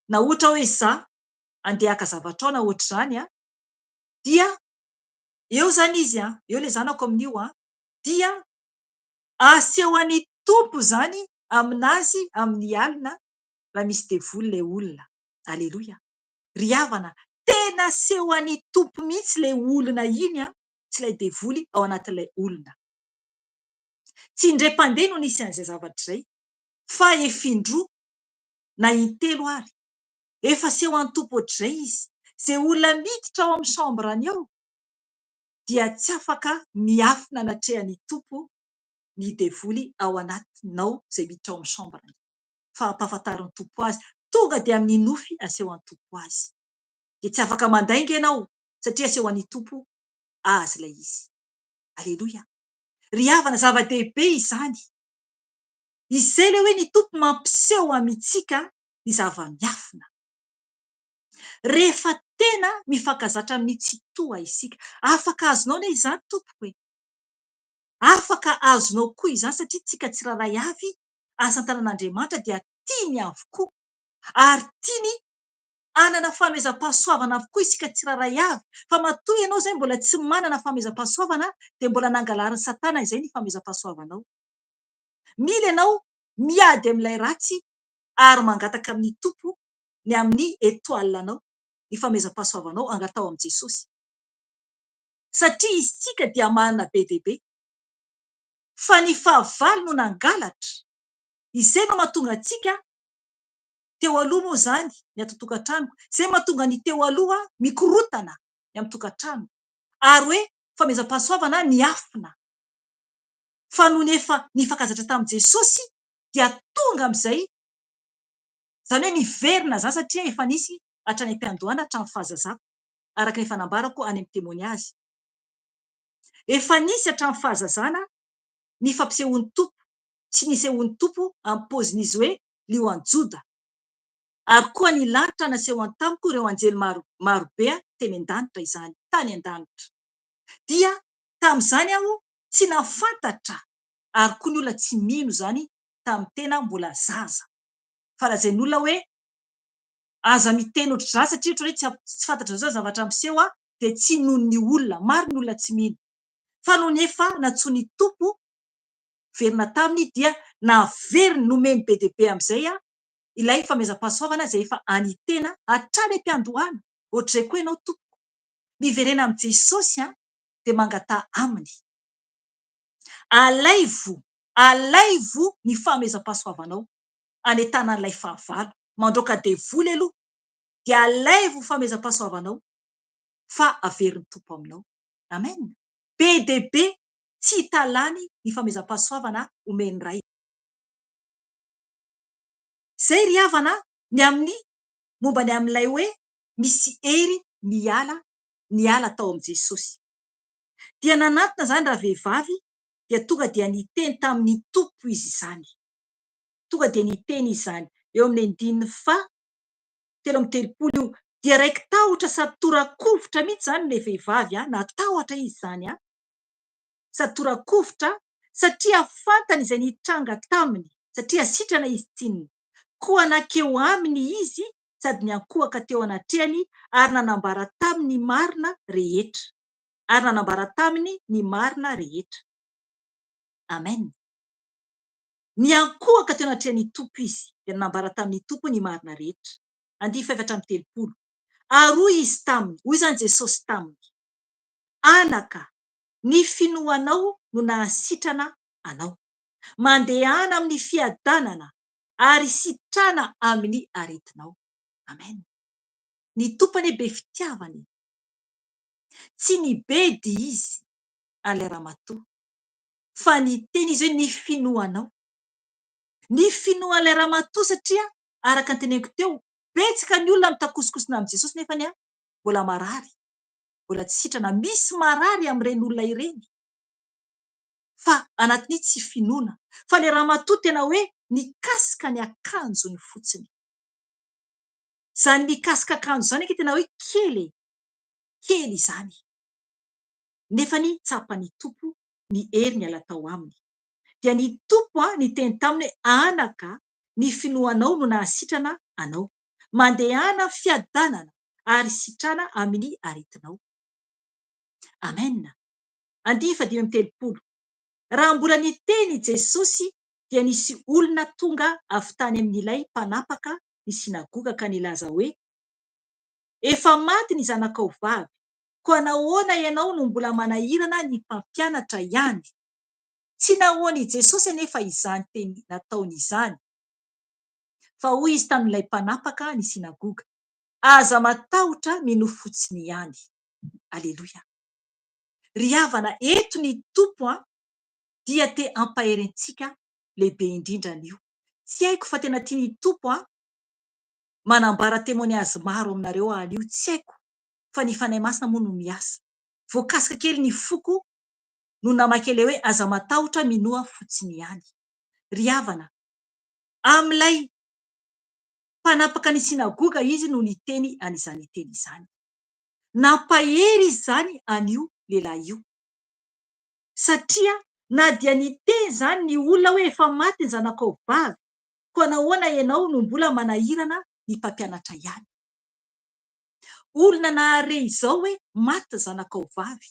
na ohatra hoe izaho andeha haka zavatra ao na ohatr'izany dia eo zany izy eo ilay zanako amin'io dia aseho an'ny tompo zany aminazy amin'ny alina raha misy devoly ilay olona. Aleloia. Ry havana, tena aseho an'ny tompo mihitsy ilay olona iny tsy ilay devoly ao anatin'ilay olona. Tsy indray-pandeha no nisy an'izay zavatra izay, fa efindroa na intelo ary efa aseho an'ny tompo ohatr'izay izy. Izay olona miditra ao amin'ny chambrany ao dia tsy afaka miafina anatrehan'ny tompo ny devoly ao anatinao izay miditra ao amin'ny chambrany, fa ampahafantarin'ny tompo azy, tonga dia amin'ny nofy aseho an'ny tompo azy. Dia tsy afaka mandainga ianao satria aseho an'ny tompo azy ilay izy. Aleloia. Ry havana, zava-dehibe izany. Izay ilay hoe ny tompo mampiseho amintsika ny zava-miafina. Rehefa tena mifankazatra amin'ny tsy toha isika, afaka azonao anie izany tompoko e. Afaka azonao koa izany satria tsika tsirairay avy asa-tanan'Andriamanitra dia tiany avokoa ary tiany hanana fanomezam-pahasoavana avokoa isika tsirairay avy. Fa matoa ianao izay mbola tsy manana fanomezam-pahasoavana dia mbola nangalarin'ny Satana izay ny fanomezam-pahasoavanao. Mila ianao miady amin'ilay ratsy ary mangataka amin'ny tompo ny amin'ny étoilenao, ny fanomezam-pahasoavanao angatao amin'i Jesosy. Satria isika dia manana be dia be, fa ny fahavalo no nangalatra. Izay no mahatonga antsika teo aloha moa zany ny ato an-tokantrano, izay mahatonga ny teo aloha mikorotana ny amin'ny tokantrano ary hoe fanomezam-pahasoavana miafina. Fa noho ny efa nifankazatra tamin'i Jesosy dia tonga amin'izay, izany hoe niverina zany satria efa nisy hatrany am-piandohana hatramin'ny fahazazako araka ny efa nambarako any amin'ny témoignage. Efa nisy hatramin'ny fahazazana ny fampisehoan'ny tompo sy nisehoan'ny tompo amin'ny paozin'izy hoe lioan-joda. Ary koa ny lanitra nasehoany tamiko ireo anjely maro be teny an-danitra izany, tany an-danitra. Dia tamin'izany aho tsy nahafantatra ary koa ny olona tsy mino zany tamin'ny tena mbola zaza. Fa lazain'ny olona hoe aza miteny ohatr'izany satria ohatra hoe tsy fantatra zao zavatra miseho dia tsy nohon'ny ny olona, maro ny olona tsy mino. Fa noho ny efa natsoin'ny tompo verina taminy dia naveriny nomeny be dia be amin'izay ilay fanomezam-pahasoavana izay efa anitena hatrany am-piandohana. Ohatr'izay koa ianao tompoko, miverena amin'i Jesosy dia mangatà aminy. Alaivo ny fanomezam-pahasoavanao anetana an'ilay fahavalo, mandroaka devoly aloha dia alaivo fanomezam-pahasoavanao fa averin'ny tompo aminao. Amen. Be dia be, tsy hitalany ny fanomezam-pahasoavana omeny ray. Zay ry havana ny amin'ny momba ny amin'ilay hoe misy hery niala tao amin'i Jesosy. Dia nanantona zany raha vehivavy dia tonga dia niteny tamin'ny tompo izy izany. Tonga dia niteny izany eo amin'ny 3:30 dia raiky tahotra sady tora-kovitra mihitsy zany ilay vehivavy natahotra izy izany sady tora-kovitra satria fantany izay nitranga taminy, satria sitrana izy tsininy. Koa nakeo aminy izy sady niankohaka teo anatrehany ary nanambara taminy marina rehetra. Amen. Niankohaka teo anatrehany tompo izy dia nanambara tamin'ny tompo ny marina rehetra. 2:30. Ary hoy izy taminy, hoy zany Jesosy taminy: anaka, ny finoanao no nahasitrana anao. Mandehana amin'ny fiadanana ary sitrana amin'ny aretinao. Amen. Ny tompony be fitiavany, tsy nibedy izy an'ilay ramatoa, fa niteny izy hoe ny finoanao. Ny finoan'ilay ramatoa satria araka ny teneniko teo, betsaka ny olona mitakosokosona amin'i Jesosy nefany mbola marary, mbola tsy sitrana. Misy marary amin'ireny olona ireny fa anatin'ny tsy finoana. Fa ilay ramatoa tena hoe nikasika ny akanjony fotsiny. Zany mikasika akanjo zany anke tena hoe kely izany. Nefa ny tsapany tompo ny hery ny ala tao aminy. Dia ny tompo niteny taminy hoe anaka ny finoanao no nahasitrana anao. Mandehana fiadanana ary sitrana amin'ny aretinao. Amen. 15:30. Raha mbola niteny Jesosy dia nisy olona tonga avy tany amin'ilay mpanapaka ny sinagoga ka nilaza hoe, efa maty ny zanakao vavy, koa nahoana ianao no mbola manahirana ny mpampianatra ihany? Tsy nahoany Jesosy anefa izany teny nataony izany, fa hoy izy tamin'ilay mpanapaka ny sinagoga, aza matahotra mino fotsiny ihany. Aleloia. Ry havana, eto ny tompo dia te ampaherentsika lehibe indrindra an'io. Tsy haiko fa tena tiany tompo manambara témoignage maro aminareo an'io, tsy haiko fa ny fanahy masina moa no miasa. Voakasika kely ny foko no namakele hoe aza matahotra minoa fotsiny ihany. Ry havana, amin'ilay mpanapaka ny sinagoga izy no niteny an'izany teny izany. Nampahery izy zany an'io lehilahy io, satria na dia niteny zany ny olona hoe efa maty ny zanakao vavy, koa nahoana ianao no mbola manahirana ny mpampianatra ihany? Olona nahare izao hoe maty zanakao vavy,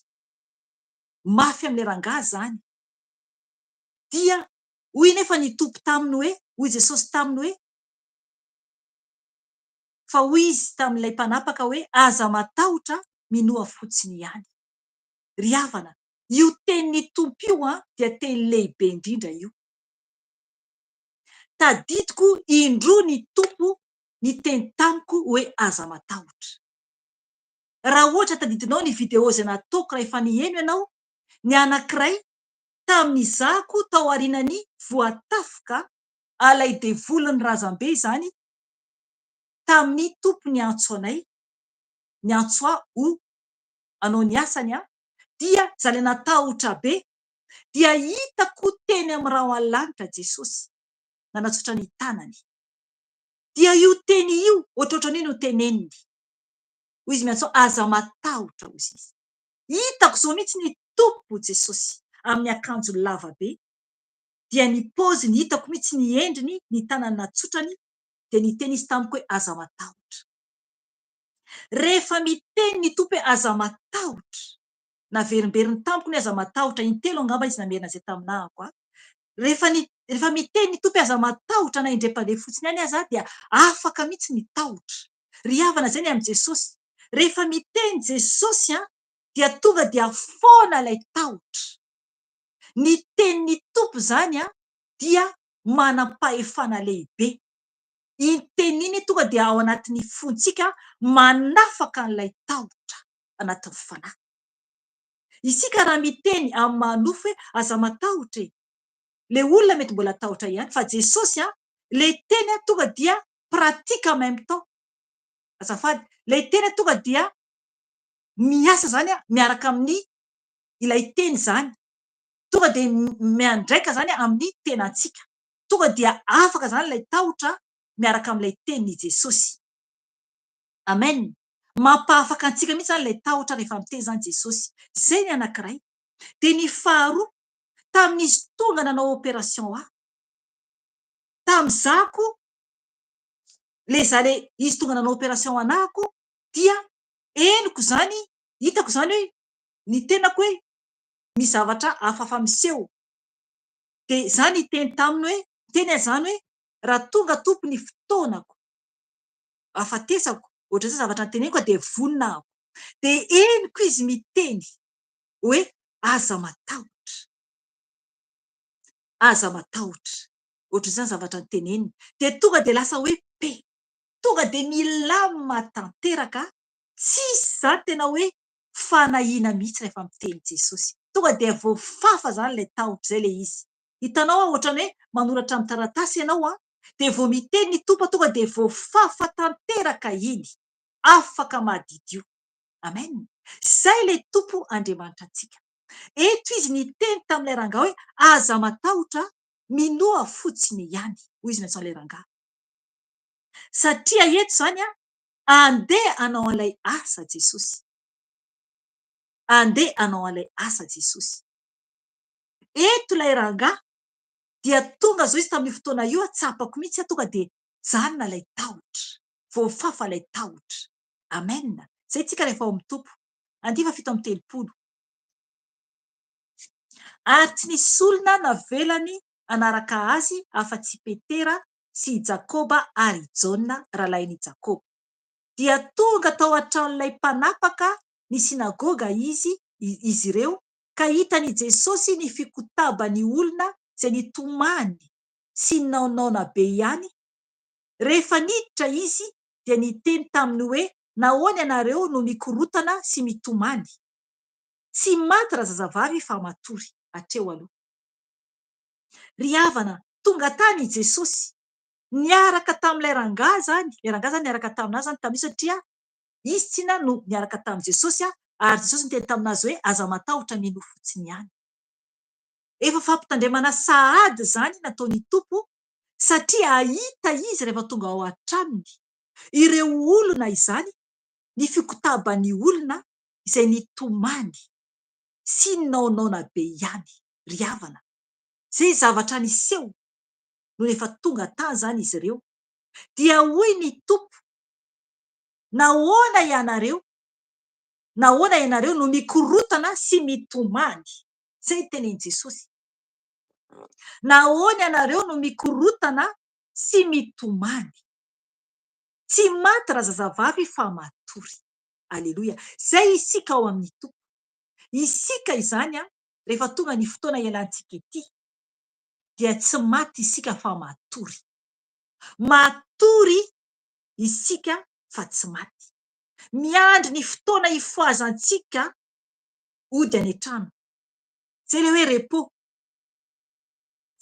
mafy amin'ilay rangahy zany, dia hoy nefa ny tompo taminy hoe, hoy Jesosy taminy hoe, fa hoy izy tamin'ilay mpanapaka hoe aza matahotra minoa fotsiny ihany. Ry havana, io tenin'ny tompo io dia teny lehibe indrindra io. Tadidiko indroa ny tompo ny teny tamiko hoe aza matahotra. Raha ohatra tadidinao ny vidéo izay nataoko rehefa niheno ianao, ny anankiray tamin'izako tao aorianany voatafoka alay devoliny razambe izany, tamin'ny tompo ny antso anay, ny antso ho anao ny asany dia zany natahotra be, dia hitako teny amin'ny rao an-lanitra Jesosy nanatsotra ny tanany. Dia io teny io ohatrohatran'ny no teneniny. Hoy izy miantso aza matahotra hozy izy. Hitako zao mihitsy ny tompo Jesosy amin'ny akanjo lava be, dia ny paoziny hitako mihitsy ny endriny, ny tanany natsotrany, dia niteny izy tamiko hoe aza matahotra. Rehefa miteny ny tompo hoe aza matahotra, naverimberiny tamiko ny aza matahotra intelo angamba izy namerina izay taminahako. Rehefa miteny ny tompo aza matahotra na indrem-pandeha fotsiny ihany aza dia afaka mihitsy ny tahotra. Ry havana, zay ny amin'i Jesosy. Rehefa miteny Jesosy dia tonga dia foana ilay tahotra. Ny tenin'ny tompo zany dia manam-pahefana lehibe. Iny teny iny tonga dia ao anatin'ny fontsika manafaka an'ilay tahotra anatin'ny fanahy. Isika raha miteny amin'ny manofo hoe aza matahotra, le olona mety mbola tahotra ihany, fa Jesosy le teny tonga dia pratika en même temps. Azafady, le teny tonga dia miasa zany miaraka amin'ny ilay teny zany, tonga dia miandraika zany amin'ny tenantsika, tonga dia afaka zany ilay tahotra miaraka amin'ilay tenin'i Jesosy. Amen. Mampahafaka antsika mihitsy zany ilay tahotra rehefa miteny zany Jesosy. Zay ny anankiray. Dia ny faharoa, tamin'izy tonga nanao opération tamizako, izy tonga nanao opération anahako, dia henoko zany, hitako zany hoe ny tenako hoe misy zavatra hafahafa miseho. Dia zany teny taminy hoe, teny zany hoe raha tonga tompo ny fotoanako afatesako, ohatra zay zavatra noteneniko dia vonona aho. Dia henoko izy miteny hoe aza matahotra, aza matahotra. Ohatra zany zavatra noteneniny. Dia tonga dia lasa hoe tonga dia milamina tanteraka. Tsisy zany tena hoe fanahina mihitsy rehefa miteny Jesosy. Tonga dia voafafa zany ilay tahotra izay le izy. Hitanao ohatrany hoe manoratra amin'ny taratasy ianao dia vao miteny ny tompo tonga dia voafafa tanteraka iny. Afaka mahadidio. Amen. Zay le tompo Andriamanitra antsika. Eto izy niteny tamin'ilay rangahy hoe aza matahotra minoa fotsiny ihany. hoy izy natsoan'ilay rangahy. Satria eto zany andeha hanao an'ilay asa Jesosy. Andeha hanao an'ilay asa Jesosy. Eto ilay rangahy dia tonga zao izy tamin'ny fotoana io tsapako mihitsy tonga dia janona ilay tahotra, voafafa ilay tahotra. Amen. Zay tsika rehefa ao amin'ny Tompo. 9:7. Ary tsy nisy olona navelany anaraka azy afa-tsy Petera sy Jakôba ary Jaona rahalain'i Jakôba. Dia tonga tao an-tranon'ilay mpanapaka ny sinagoga izy ireo, ka hitan'i Jesosy ny fikotabany olona izay nitomany sy ninaonaona be ihany. Rehefa niditra izy dia niteny taminy hoe, nahoana ianareo no mikorotana sy mitomany? Tsy maty raha zazavavy fa matory. Hatreo aloha. Ry havana, tonga tany Jesosy niaraka tamin'ilay rangahy zany. Ilay rangahy zany niaraka taminazy zany tamin'io satria izy tsinona no niaraka tamin'i Jesosy ary Jesosy niteny taminazy hoe aza matahotra mino fotsiny ihany. Efa fampitandremana sahady zany nataon'ny Tompo satria ahita izy rehefa tonga ao an-tranony ireo olona izany, ny fikotabany olona izay nitomany sy ninaonaona be ihany. Ry havana, zay zavatra niseho no rehefa tonga tany zany izy ireo dia hoy ny Tompo, nahoana ianareo no mikorotana sy mitomany? Zay tenen'i Jesosy. Nahoana ianareo no mikorotana sy mitomany? Tsy maty raha zazavavy fa matory. Aleloia. Zay isika ao amin'ny Tompo. Isika izany rehefa tonga ny fotoana ialantsika ity dia tsy maty isika fa matory. Matory isika fa tsy maty. Miandry ny fotoana ifoazantsika ody any an-trano. Zay le hoe repos.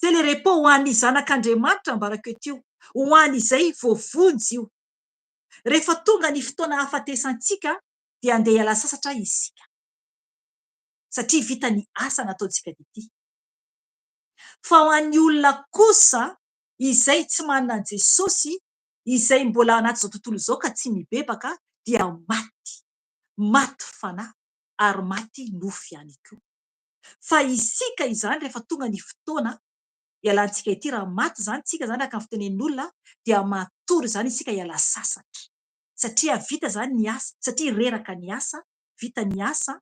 Zay le repos ho an'ny zanak'Andriamanitra ambarako eto io. Ho an'izay voavonjy io. Rehefa tonga ny fotoana hafatesantsika dia andeha hiala sasatra isika. Satria vita ny asa nataontsika ity. Fa ho an'ny olona kosa izay tsy manana an Jesosy, izay mbola anaty izao tontolo izao ka tsy mibebaka, dia maty fanahy ary maty nofy ihany koa. Fa isika izany rehefa tonga ny fotoana ialantsika ity, raha maty zany tsika zany araka ny fitenen'olona, dia matory zany isika hiala sasatra. Satria vita zany ny asa, satria reraka ny asa, vita ny asa,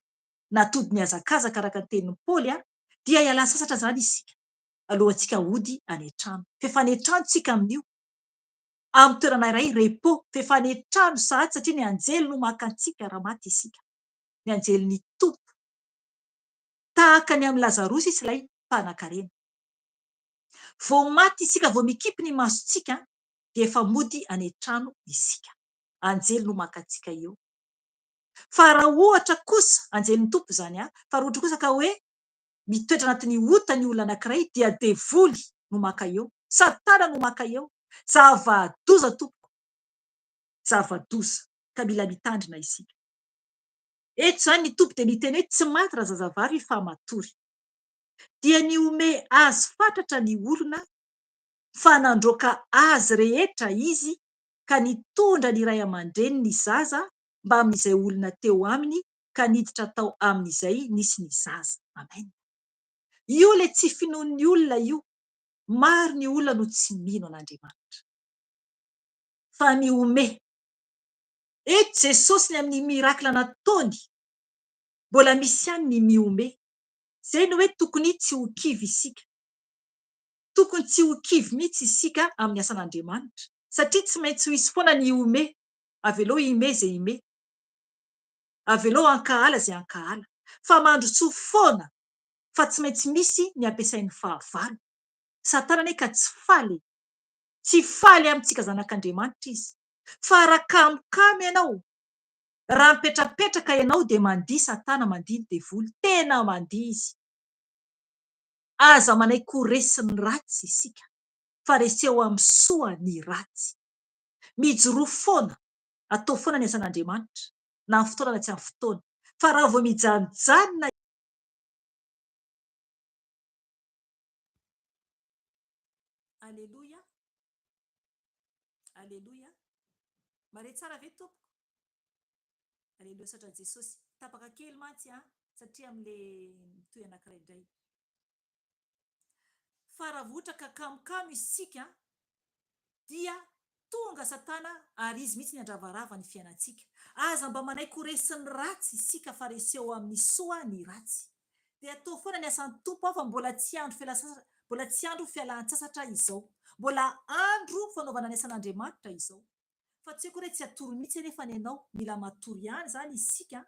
natody ny hazakazaka araka ny tenin'ny Paoly dia hiala sasatra zany isika alohantsika hody any an-trano. Fefa any an-trano tsika amin'io. Amin'ny toerana iray repos, fefa any an-trano sahady satria ny anjely no maka antsika raha maty isika. Ny anjelin'ny Tompo. Tahaka ny amin'ny Lazarosy sy ilay mpanan-karena. Vao maty isika, vao mikipy ny masontsika dia efa mody any an-trano isika. Anjely no maka antsika eo. Fa raha ohatra kosa, anjelin'ny Tompo zany fa raha ohatra kosa ka hoe mitoetra anatin'ny ota ny olona anankiray dia devoly no maka eo, Satana no maka eo. Zava-doza Tompo. Zava-doza. Ka mila mitandrina isika. Eto zany ny Tompo dia niteny hoe tsy maty raha zazavavy fa matory. Dia ny ome azy fantatra ny olona fa nandroaka azy rehetra izy ka nitondra ny ray aman-dreny ny zaza mba amin'izay olona teo aminy ka niditra tao amin'izay nisy ny zaza. Amen. Io le tsy finoan'ny olona io. Maro ny olona no tsy mino an'Andriamanitra. Fa ny ome. Eto Jesosy ny amin'ny mirakla nataony. Mbola misy ihany ny miome. Zay no hoe tokony tsy ho kivy isika. Tokony tsy ho kivy mihitsy isika amin'ny asan'Andriamanitra. Satria tsy maintsy ho isy foana ny ome. Avelao ime zay ime. Avelao ankahala zay ankahala. Fa mandroso foana. Fa tsy maintsy misy ny ampiasain'ny fahavalo. Satana anie ka tsy faly. Tsy faly amintsika zanak'Andriamanitra izy. Fa raha kamokamo ianao, raha mipetrapetraka ianao dia mandihy Satana, mandihy ny devoly. Tena mandihy izy. Aza manaiky ho resiny ratsy isika. Fa reseho amin'ny soa ny ratsy. Mijoro foana. Atao foana ny asan'Andriamanitra. Na amin'ny fotoana na tsy amin'ny fotoana. Fa raha vao mijanonjanona. Aleluia. aleloia mare tsara ve tompoko aleloia satra jesosy tapaka kely mantsy satria am'le mitoy anankiray indray fa raha vohatra ka kamokamo isika dia tonga satana ary izy mihitsy ny andravarava ny fiainantsika aza mba manaiky horesin'ny ratsy isika fa reseo amin'ny soa ny ratsy dia atao foana ny asan'ny tompo fa mbola tsy andro fialan-tsasatra izao mbola andro fanaovana ny asan'andriamanitra izao fa tsy haiko hoe tsy atoro mihitsy nefa ny ianao mila matory ihany zany isika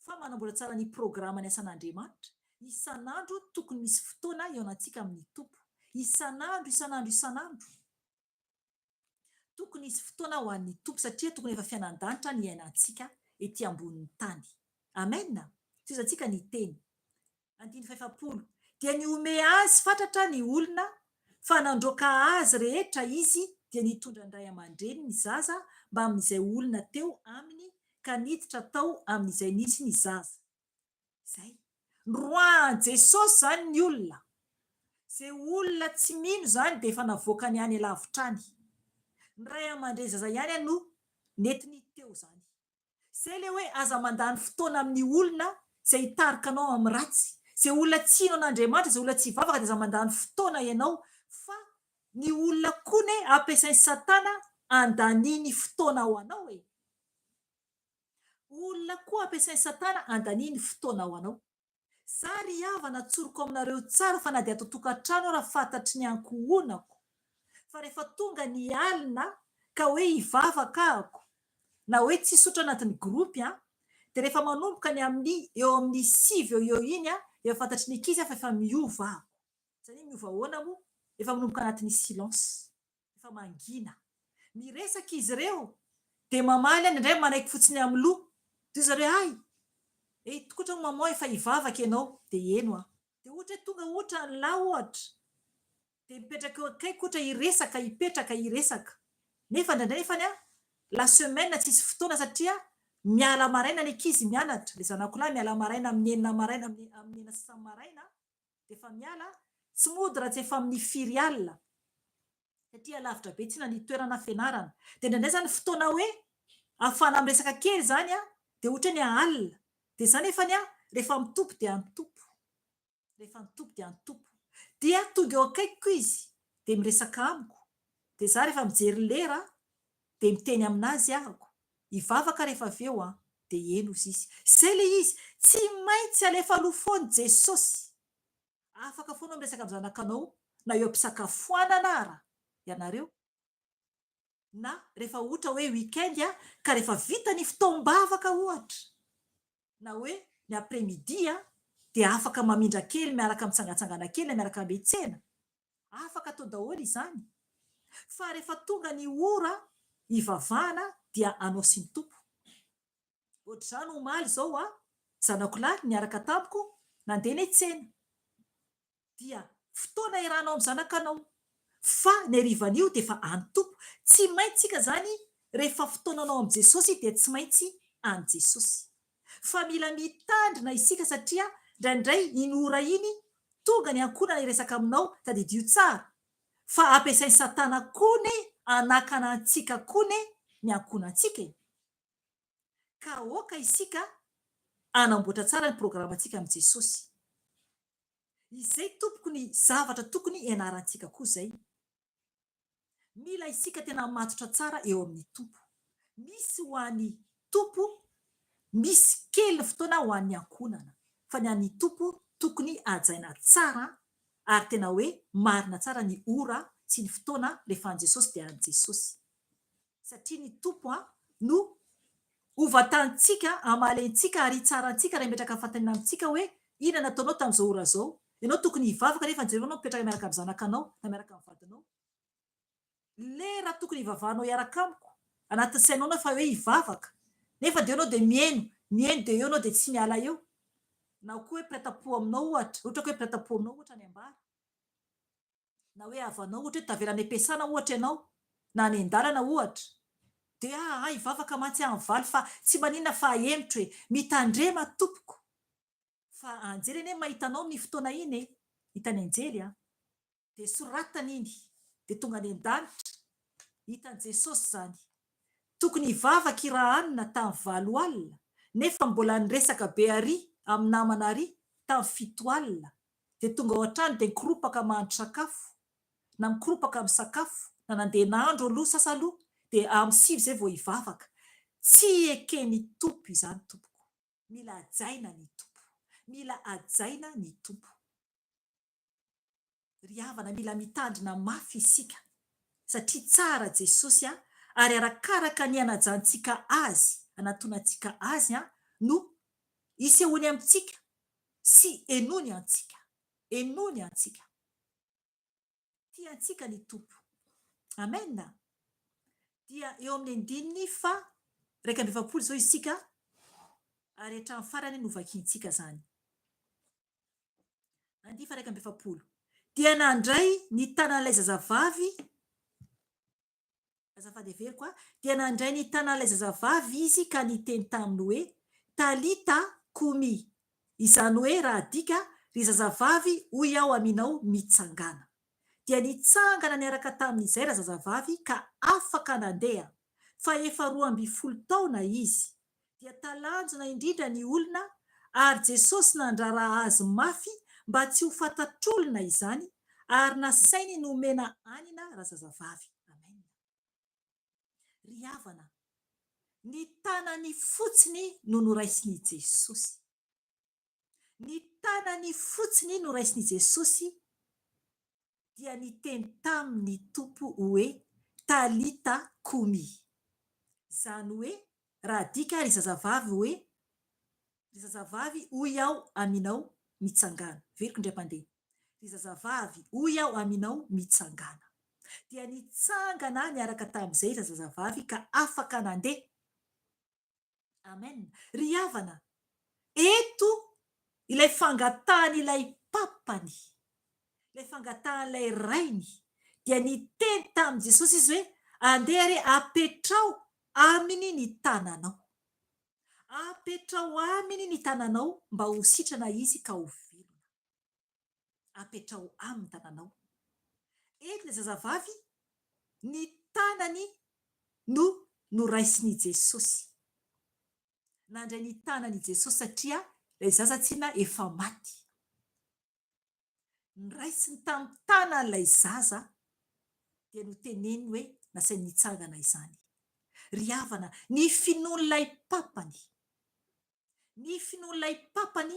fa manambola tsara ny programa ny asan'andriamanitra isan'andro tokony misy fotoana eo anantsika amin'ny tompo isan'andro tokony isy fotoana ho an'ny tompo satria tokony efa fianan-danitra ny ainantsika ety ambonin'ny tany amena tizantsika ny teny 5 dia ny ome azy fatratra ny olona fa nandroaka azy rehetra izy dia nitondra ndray aman-dreny ny zaza mba amin'izay olona teo aminy ka niditra tao amin'izay nisy ny zaza zay roan jesosy zany ny olona zay olona tsy mino zany dia efa navoaka ny any lavitra ny ray aman-dreny zaza ihany no netiny teo zany zay le hoe aza mandany fotoana amin'ny olona zay hitarikanao amin'ny ratsy zay olona tsy hino an'andriamanitra zay olona tsy vavaka dia aza mandany fotoana ianao fa ny olona kone ampiasain'ny satana andaniny fotoana ho anao olona koa ampiasain'ny satana andaniny fotoana ho anao zary havana tsoroko aminareo tsara fa na dia atao tokantrano raha fantatry ny ankohonako fa rehefa tonga ny alina ka hoe hivavaka ahako na hoe tsy sotra anatin'ny gropy dia rehefa manomboka ny amin'ny eo amin'ny 5 eo iny efa fantatry ny ankizy fa efa miova ahako zany miova ahoana mo efa manomboka anatin'ny silence efa mangina miresaka izy ireo dia mamaly any indray manaiky fotsiny amin'ny loha dia zareo ay tokotra mamao efa hivavaka ianao dia eno dia ohatra hoe tonga ohatra ny lahy ohatra dia mipetraka akaiky ohatra hipetraka hiresaka nefa ndraindray nefany la semaine tsisy fotoana satria miala maraina ny ankizy mianatra le zanakolahy miala maraina amin'ny 9 maraina amin'ny 9 sasany maraina dia efa miala tsy mody raha tsy efa amin'ny firy alina satria lavitra be tsy na ny toerana fianarana dia ndraindray zany fotoana hoe ahafana miresaka kely zany dia ohatra ny alina dia zany efany rehefa mitompo dia mitompo dia tonga eo akaikiko izy dia miresaka amiko dia za rehefa mijery lera dia miteny aminazy ahako hivavaka rehefa aveo dia eno izy zay le izy tsy maintsy alefa alofoany jesosy afaka foana miresaka amin'ny zanakanao na eo ampisakafoanana ara ianareo na rehefa ohatra hoe weekend ka rehefa vita ny fotoam-bavaka ohatra na hoe ny après-midi dia afaka mamindra kely miaraka mitsangatsangana kely na miaraka metsena afaka atao daholo izany fa rehefa tonga ny ora hivavahana dia anao sy ny tompo ohatr'izany omaly zao zanakolahy niaraka tamiko nandeha ny tsena dia fotoana iranao amin'ny zanakanao fa ny arivan'io dia efa any tompo tsy maintsika zany rehefa fotoananao amin'ny jesosy dia tsy maintsy any jesosy fa mila mitandrina isika satria ndraindray iny ora iny tonga ny ankonana iresaka aminao tadidio tsara fa ampiasain'ny satana kone anakana antsika kone ny ankonantsika ka oka isika anamboatra tsara ny programantsika amin'ny jesosy izay tompoko ny zavatra tokony ianarantsika koa zay mila isika tena matotra tsara eo amin'ny tompo misy ho an'ny tompo misy kely ny fotoana ho an'ny ankonana fa ny an'ny tompo tokony ajaina tsara ary tena hoe marina tsara ny ora sy ny fotoana rehefa an' jesosy dia an' jesosy satria ny tompo no ovatantsika amalentsika ary tsara antsika raha mipetraka fantanina amintsika hoe ina nataonao tamin'izao ora zao ianao tokony hivavaka nefa jerenao mipetraka miaraka amin'ny zanakanao na miaraka amin'ny vadinao lera tokony hivavahanao iaraka amiko anatin'ny sainao na fa hoe hivavaka nefa dia ianao dia mieno dia eo anao dia tsy miala eo na koa hoe pirata-po aminao ohatra ka hoe pirata-po aminao ohatra ny ambara na hoe avanao ohatra hoe tavela any am-piasana ohatra ianao na any an-dalana ohatra dia hivavaka mantsy amin'ny valy fa tsy maninona fa ahemitra hoe mitandrema tompoko fa anjely anie mahitanao ny fotoana iny hitany anjely dia soratana iny dia tonga any an-danitra hitan' Jesosy zany tokony hivavaka irahanina tamin'ny 8 alina nefa mbola niresaka be ary amin'ny namana ary tamin'ny 7 alina dia tonga ao an-trano dia nikoropaka mahandro sakafo na mikoropaka amin'ny sakafo na nandeha nandro aloha sasaloha dia amin'ny 6 zay vao hivavaka. Tsy ekeny tompo izany tompoko, mila ajaina ny tompo, mila ajaina ny tompo. Ry havana, mila mitandrina mafy isika satria tsara Jesosy ary arakaraka ny anajantsika azy, anatonantsika azy no isehoany amintsika sy enony antsika, enony antsika. Tiantsika ny tompo. Amen. Dia eo amin'ny 9:20 zao isika ary hatramin'ny farany no vakiantsika zany. 9:20 dia nandray ny tanan'ilay zazavavy, azafady heveriko dia nandray ny tanan'ilay zazavavy izy ka niteny taminy hoe talita kumi, izany hoe raha dika ry zazavavy hoy aho aminao mitsangana. Dia nitsangana niaraka tamin'izay razazavavy ka afaka nandeha fa efa 12 taona izy. Dia talanjona indrindra ny olona ary Jesosy nandraraha azy mafy mba tsy ho fantatr'olona izany ary nasainy nomena anina razazavavy. Amen. Ry havana, ny tanany fotsiny no noraisin'i Jesosy. Ny tanany fotsiny no raisin'i Jesosy dia niteny tamin'ny tompo hoe talita kumi, izany hoe raha dika ry zazavavy hoe ry zazavavy hoy aho aminao mitsangana. Veriko indray mpandeha, ry zazavavy hoy aho aminao mitsangana. Dia nitsangana niaraka tamin'izay ry zazavavy ka afaka nandeha. Amen. Ry havana, eto ilay fangatahanyilay papany, ilay fangatahan'ilay rainy dia niteny tamin'i Jesosy izy hoe andeha re apetrao aminy ny tananao, apetrao aminy ny tananao mba ho sitrana izy ka ho velona. Apetrao amin'ny tananao. Eto ilay zazavavy, ny tanany no noraisin'i Jesosy. Nandray ny tanany Jesosy satria ilay zaza tsinona efa maty. Niraisiny tamin'ny tanan'ilay zaza dia noteneny hoe nasainy nitsangana izany. Ry havana, ny finoan'ilay papany, ny finoan'ilay papany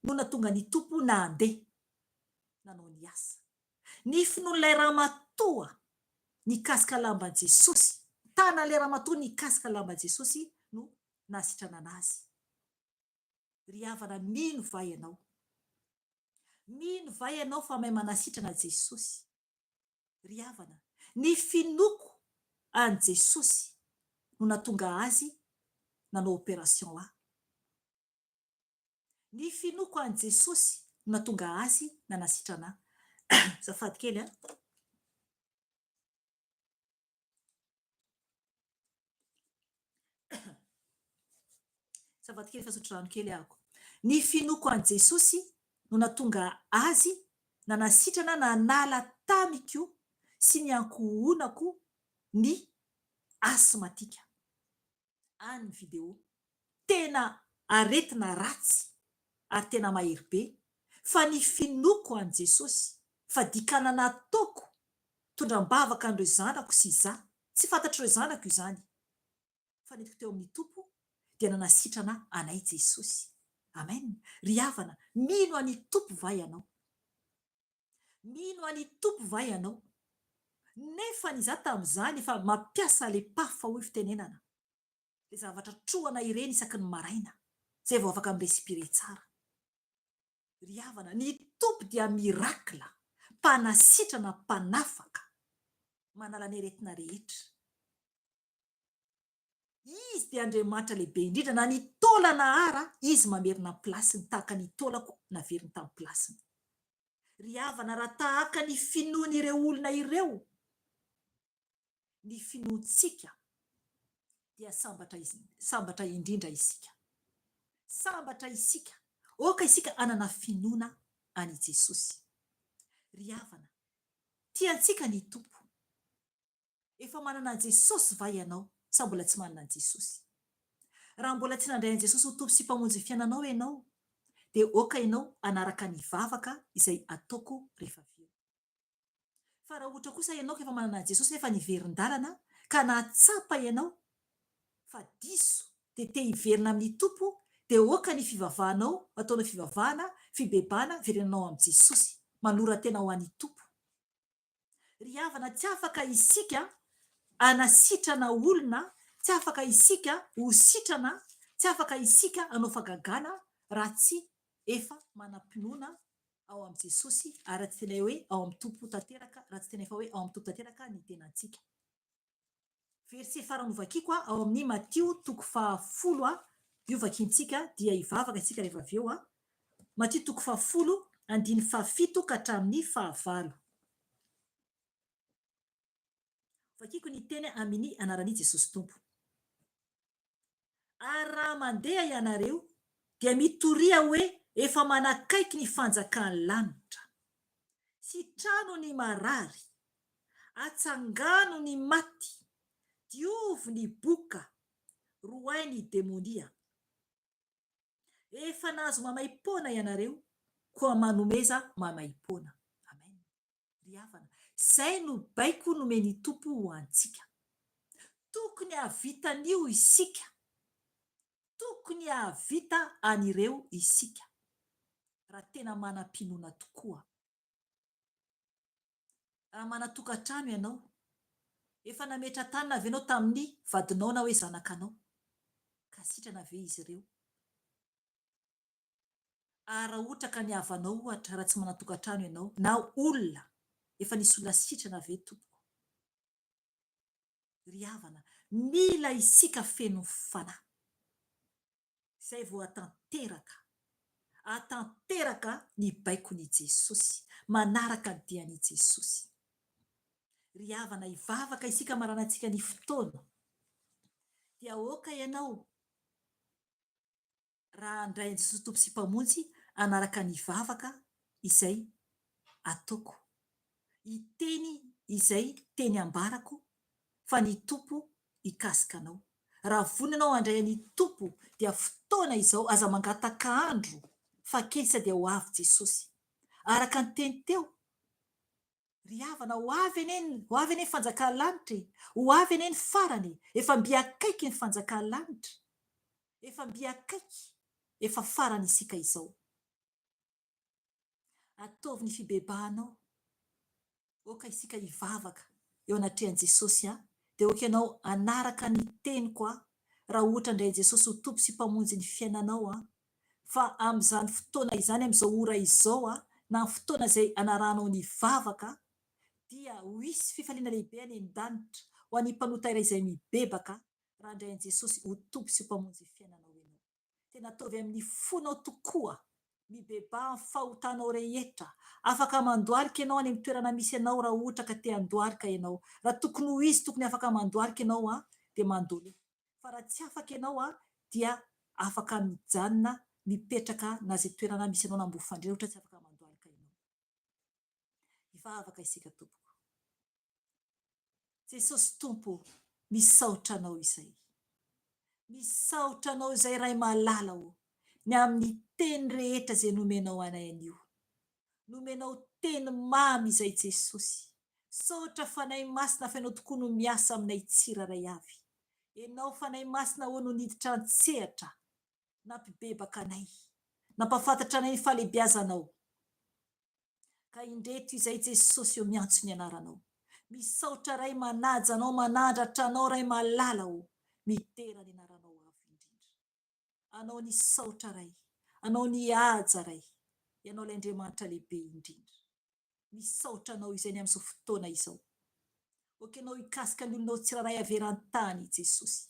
no nahatonga ny tompo nandeha nanao ny asa. Ny finoan'ilay ramatoa nikasika lamban' Jesosy, tanan'ilay ramatoa nikasika lamban' Jesosy no nasitrana anazy. Ry havana, mino va ianao? Mino va ianao fa mahay manasitrana Jesosy? Ry havana, ny finoko an' Jesosy no nahatonga azy nanao opération aho. Ny finoko an' Jesosy no nahatonga azy nanasitrana. Zafady kely zafady kely fahasotra rano kely ahako. Ny finoko an' Jesosy no nahatonga azy nanasitrana nanala tamiko sy ny ankohonako ny asmatika. Any video tena aretina ratsy ary tena mahery be fa ny finoko an' Jesosy fa dikana nataoko tondram-bavaka an'ireo zanako sy izaho tsy fantatr'ireo zanako izany fa nentiko teo amin'ny tompo dia nanasitrana anay Jesosy. Amen. Ry havana, mino an'ny tompo va ianao? Mino an'ny tompo va ianao? Nefa ny izaho tamin'izany efa mampiasa le pafa hoy fitenenana, le zavatra trohana ireny isaky ny maraina zay vao afaka miresipire tsara. Ry havana, ny tompo dia mirakla, mpanasitrana, mpanafaka, manala ny aretina rehetra. Izy dia Andriamanitra lehibe indrindra, na ny taolana ara izy mamerina plasiny tahaka ny taolako naveriny tamin'ny plasiny. Ry havana, raha tahaka ny finoan'ireo olona ireo ny finoantsika dia sambatra indrindra isika. Sambatra isika. Oka isika anana finoana any Jesosy. Ry havana, tiantsika ny tompo. efa manana an Jesosy va ianao sa mbola tsy manana an Jesosy? Raha mbola tsy nandray an Jesosy ho tompo sy mpamonjy ny fiainanao ianao dia oka ianao anaraka ny vavaka izay ataoko rehefa avy eo. Fa raha ohatra kosa ianao efa manana an Jesosy nefa niverin-dalana ka nahatsapa ianao fa diso dia te hiverina amin'ny tompo dia oka ny fivavahanao ataonao fivavahana fibebana verenanao amin'ny Jesosy manora tena ho an'ny tompo. Ry havana, tsy afaka isika anasitrana olona, tsy afaka isika ho sitrana, tsy afaka isika hanao fagagana raha tsy efa manam-pinoana ao amin'i Jesosy ary tsy tena hoe ao amin'ny tompo tanteraka, raha tsy tena efa hoe ao amin'ny tompo tanteraka ny tenantsika. Verset farany vakiako ao amin'ny Matio 10 io vakiantsika dia hivavaka isika rehefa avy eo. Matio 10 andiny 7 ka hatramin'ny 9. Vakiako ny teny amin'ny anaran'i Jesosy Tompo. Ary raha mandeha ianareo dia mitoria hoe efa manakaiky ny fanjakan'ny lanitra. Sitrano ny marary, atsangano ny maty, diovy ny boka, roay ny demonia. Efa nahazo mamaim-poana ianareo, koa manomeza mamaim-poana. Amen. Ry havana, izay no baiko nomeny Tompo ho antsika. Tokony havitan'io isika. Tokony havita an'ireo isika. Raha tena manam-pinoana tokoa. Raha manatokantrano ianao, efa nametra tanana ve ianao tamin'ny vadinao na hoe zanakanao? Ka sitrana ve izy ireo? Ary raha ohatra ka ny havanao ohatra raha tsy manatokantrano ianao na olona, efa nisy olona sitrana ve tompoko? Ry havana, mila isika feno fanahy. Izay vao atanteraka ny baikon'i Jesosy, manaraka ny dian'i Jesosy. Ry havana, hivavaka isika maranantsika ny fotoana. Dia aoka ianao raha andray an Jesosy tompo sy mpamonjy anaraka ny vavaka izay ataoko. Iteny izay teny ambarako fa ny tompo hikasika anao. Raha vonona ianao andray ny tompo dia fotoana izao aza mangataka andro fa kely sady ho avy Jesosy. Araka ny teny teo, ry havana, ho avy anie ny fanjakan'ny lanitra, ho avy anie ny farany, efa mby akaiky ny fanjakan'ny lanitra, efa mby akaiky, efa farany isika izao. Ataovy ny fibebahanao, oka isika hivavaka eo anatrehan'i Jesosy, dia oka ianao anaraka ny teniko raha ohatra indray Jesosy ho tompo sy mpamonjy ny fiainanao, fa amin'izany fotoana izany, amin'izao ora izao, na amin'ny fotoana izay anaranao ny vavaka, dia ho hisy fifaliana lehibe any an-danitra ho an'ny mpanota iray izay mibebaka raha indray an Jesosy ho tompo sy mpamonjy ny fiainanao ianao. Tena ataovy amin'ny fonao tokoa, mibeba amin'ny fahotanao rehetra, afaka mandoalika ianao any amin'ny toerana misy ianao raha ohatra ka te handoalika ianao. Raha tokony ho izy tokony afaka mandoalika ianao dia mandoly. Fa raha tsy afaka ianao dia afaka mijanona mipetraka na izay toerana misy ianao nambofandrina ohatra tsy afaka mandoalika ianao. Hivavaka isika tompoko. Jesosy Tompo, misaotra anao izay. Misaotra anao izay Ray malala ny amin'ny teny rehetra izay nomenao anay anio. Nomenao teny mamy izay Jesosy. Saotra fanahy masina fa ianao tokoa no miasa aminay tsiraray avy. Ianao fanahy masina ho no niditra an-tsehatra, nampibebaka anay, nampafantatra anay ny fahalehibiazanao. Ka indreto izay Jesosy eo miantso ny anaranao. Misaotra Ray manaja anao, manandratra anao Ray malala mitera ny anaranao avy indrindra. Anao ny saotra Ray, anao ny haja Ray, ianao l'Andriamanitra lehibe indrindra. Misaotra anao izay ny amin'izao fotoana izao. Oka ianao hikasika ny olonao tsiraray averan-tany Jesosy.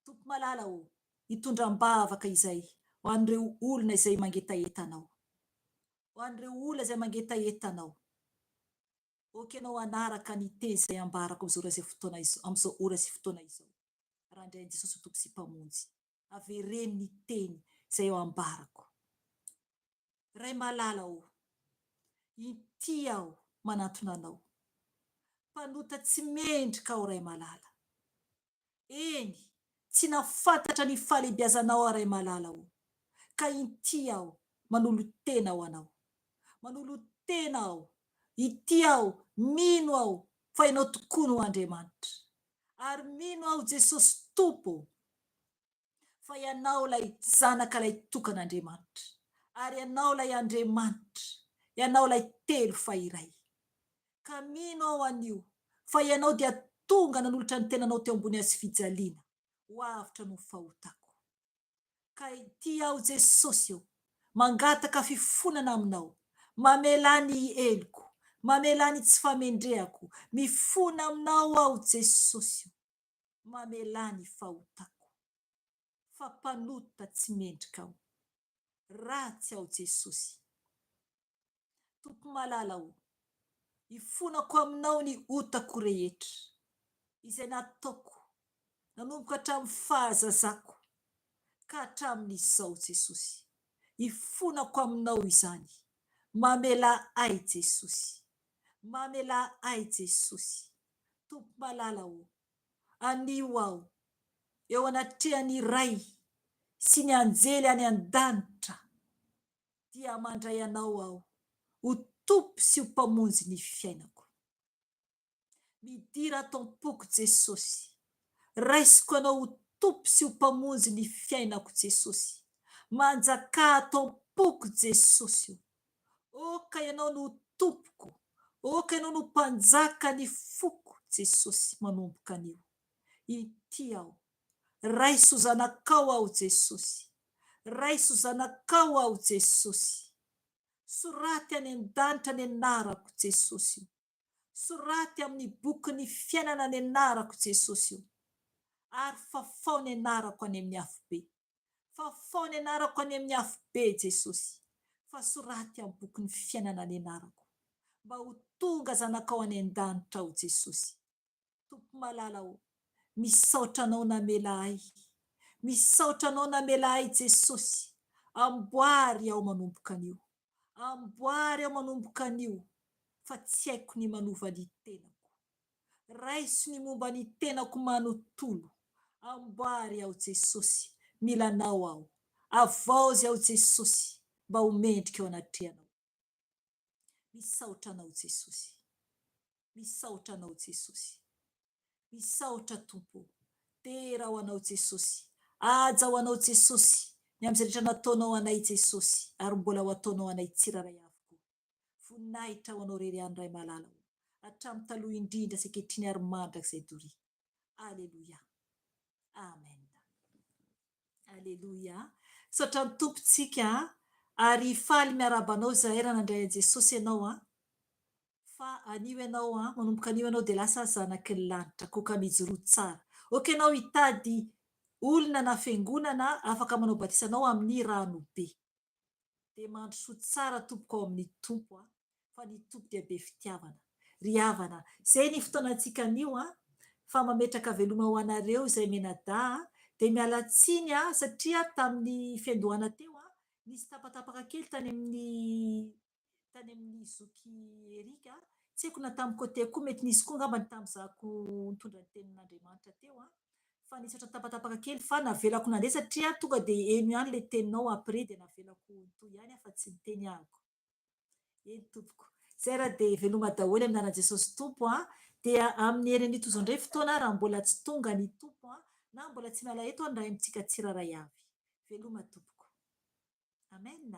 Tompo malala hitondram-bavaka izay ho an'ireo olona izay mangetahetanao, ho an'ireo olona izay mangetahetanao. Oka ianao anaraka ny teny izay ambarako amin'izao ora sy fotoana izao. Raha indray an Jesosy tompo sy mpamonjy, avereny ny teny izay eo ambarako. Ray malala ity aho manantona anao. Mpanota tsy mendrika aho Ray malala. Eny, tsy nafantatra ny fahalebiazanao aho Ray malala o. Ka inty aho manolo tena ho anao. Manolo tena aho. Ity aho, mino aho fa ianao tokoa no Andriamanitra. Ary mino aho Jesosy Tompo fa ianao lay zanaka lay tokan'Andriamanitra. Ary ianao lay Andriamanitra. Ianao lay telo fahiray. Ka mino aho anio fa ianao dia tonga nanolotra ny tenanao teo ambony hazo fijaliana ho avitra no fahotako. Ka ity aho Jesosy eo mangataka fifonana aminao, mamela ny eloko, mamela ny tsy famendrehako, mifona aminao aho Jesosy eo, mamela ny fahotako. Fa mpanota tsy mendrika aho, ratsy aho Jesosy. Tompo malala o, ifonako aminao ny otako rehetra izay nataoko nanomboka hatramin'ny fahazazako ka hatramin'izao Jesosy. Ifonako aminao izany. Mamela ahy Jesosy. Mamela ahy Jesosy. Tompo malala o, anio aho eo anatrehan'ny Ray sy ny anjely any an-danitra dia mandray anao aho ho tompo sy ho mpamonjy ny fiainako. Midira tompoko Jesosy. Raisiko anao ho tompo sy ho mpamonjy ny fiainako Jesosy. Manjaka tompoko Jesosy. Oka ianao no tompoko. Oka ianao no mpanjaka ny foko Jesosy manomboka anio. Ity aho. Raiso zanakao aho Jesosy. Raiso zanakao aho Jesosy. Soraty any an-danitra ny anarako Jesosy. Soraty amin'ny boky ny fiainana ny anarako Jesosy. Ary fafao ny anarako any amin'ny hafobe. Fafao ny anarako any amin'ny hafobe Jesosy. Fa soraty amin'ny boky ny fiainana ny anarako. Mba ho tonga zanakao any an-danitra aho Jesosy. Tompo malala o, misaotra anao namela ahy. Misaotra anao namela ahy Jesosy. Amboary aho manomboka anio. Amboary aho manomboka anio. Fa tsy haiko ny manova ny tenako. Raiso ny momba ny tenako manontolo. Amboary aho Jesosy. Milanao aho. Avaozy aho Jesosy. Mba ho mendrika eo anatrehanao. Misaotra anao Jesosy. Misaotra anao Jesosy. Misaotra Tompo. Tera ho anao Jesosy. Aja ho anao Jesosy. Ny amin'izay rehetra nataonao anay Jesosy. Ary mbola ho ataonao anay tsiraray avokoa. Voninahitra ho anao rery any Ray malala o. Hatramin'ny taloha indrindra sy ankehitriny ary mandrakizay doria. Aleluia. Amen. Aleluia. Misaotra ny tompontsika ary faly miarabanao zahay raha nandray an'i Jesosy ianao fa anio ianao manomboka anio ianao dia lasa zanaky ny lanitra koka mijoro tsara. Oka ianao hitady olona na fiangonana afaka manao batisanao amin'ny ranobe. Dia mandrosoa tsara tompoko ao amin'ny tompo fa ny tompo dia be fitiavana. Ry havana, izay ny fotoanantsika anio fa mametraka veloma ho anareo izay menada dia miala tsiny satria tamin'ny fiandohana teo nisy tapatapaka kely tany amin'ny zoky Erika. Tsy haiko na tamin'ny côté koa mety nisy koa ngamba tamin'izako nitondra ny tenin'Andriamanitra teo fa nisy ohatran'ny tapatapaka kely fa navelako nandeha satria tonga dia eno ihany ilay teninao après dia navelako toy ihany fa tsy niteny ahako. Eny tompoko. Zay raha dia veloma daholo amin'ny anaran'i Jesosy Tompo dia amin'ny herin'ny tozo indray fotoana raha mbola tsy tonga ny tompo na mbola tsy miala eto andray amintsika tsiraray avy. Veloma tompoko. Amen.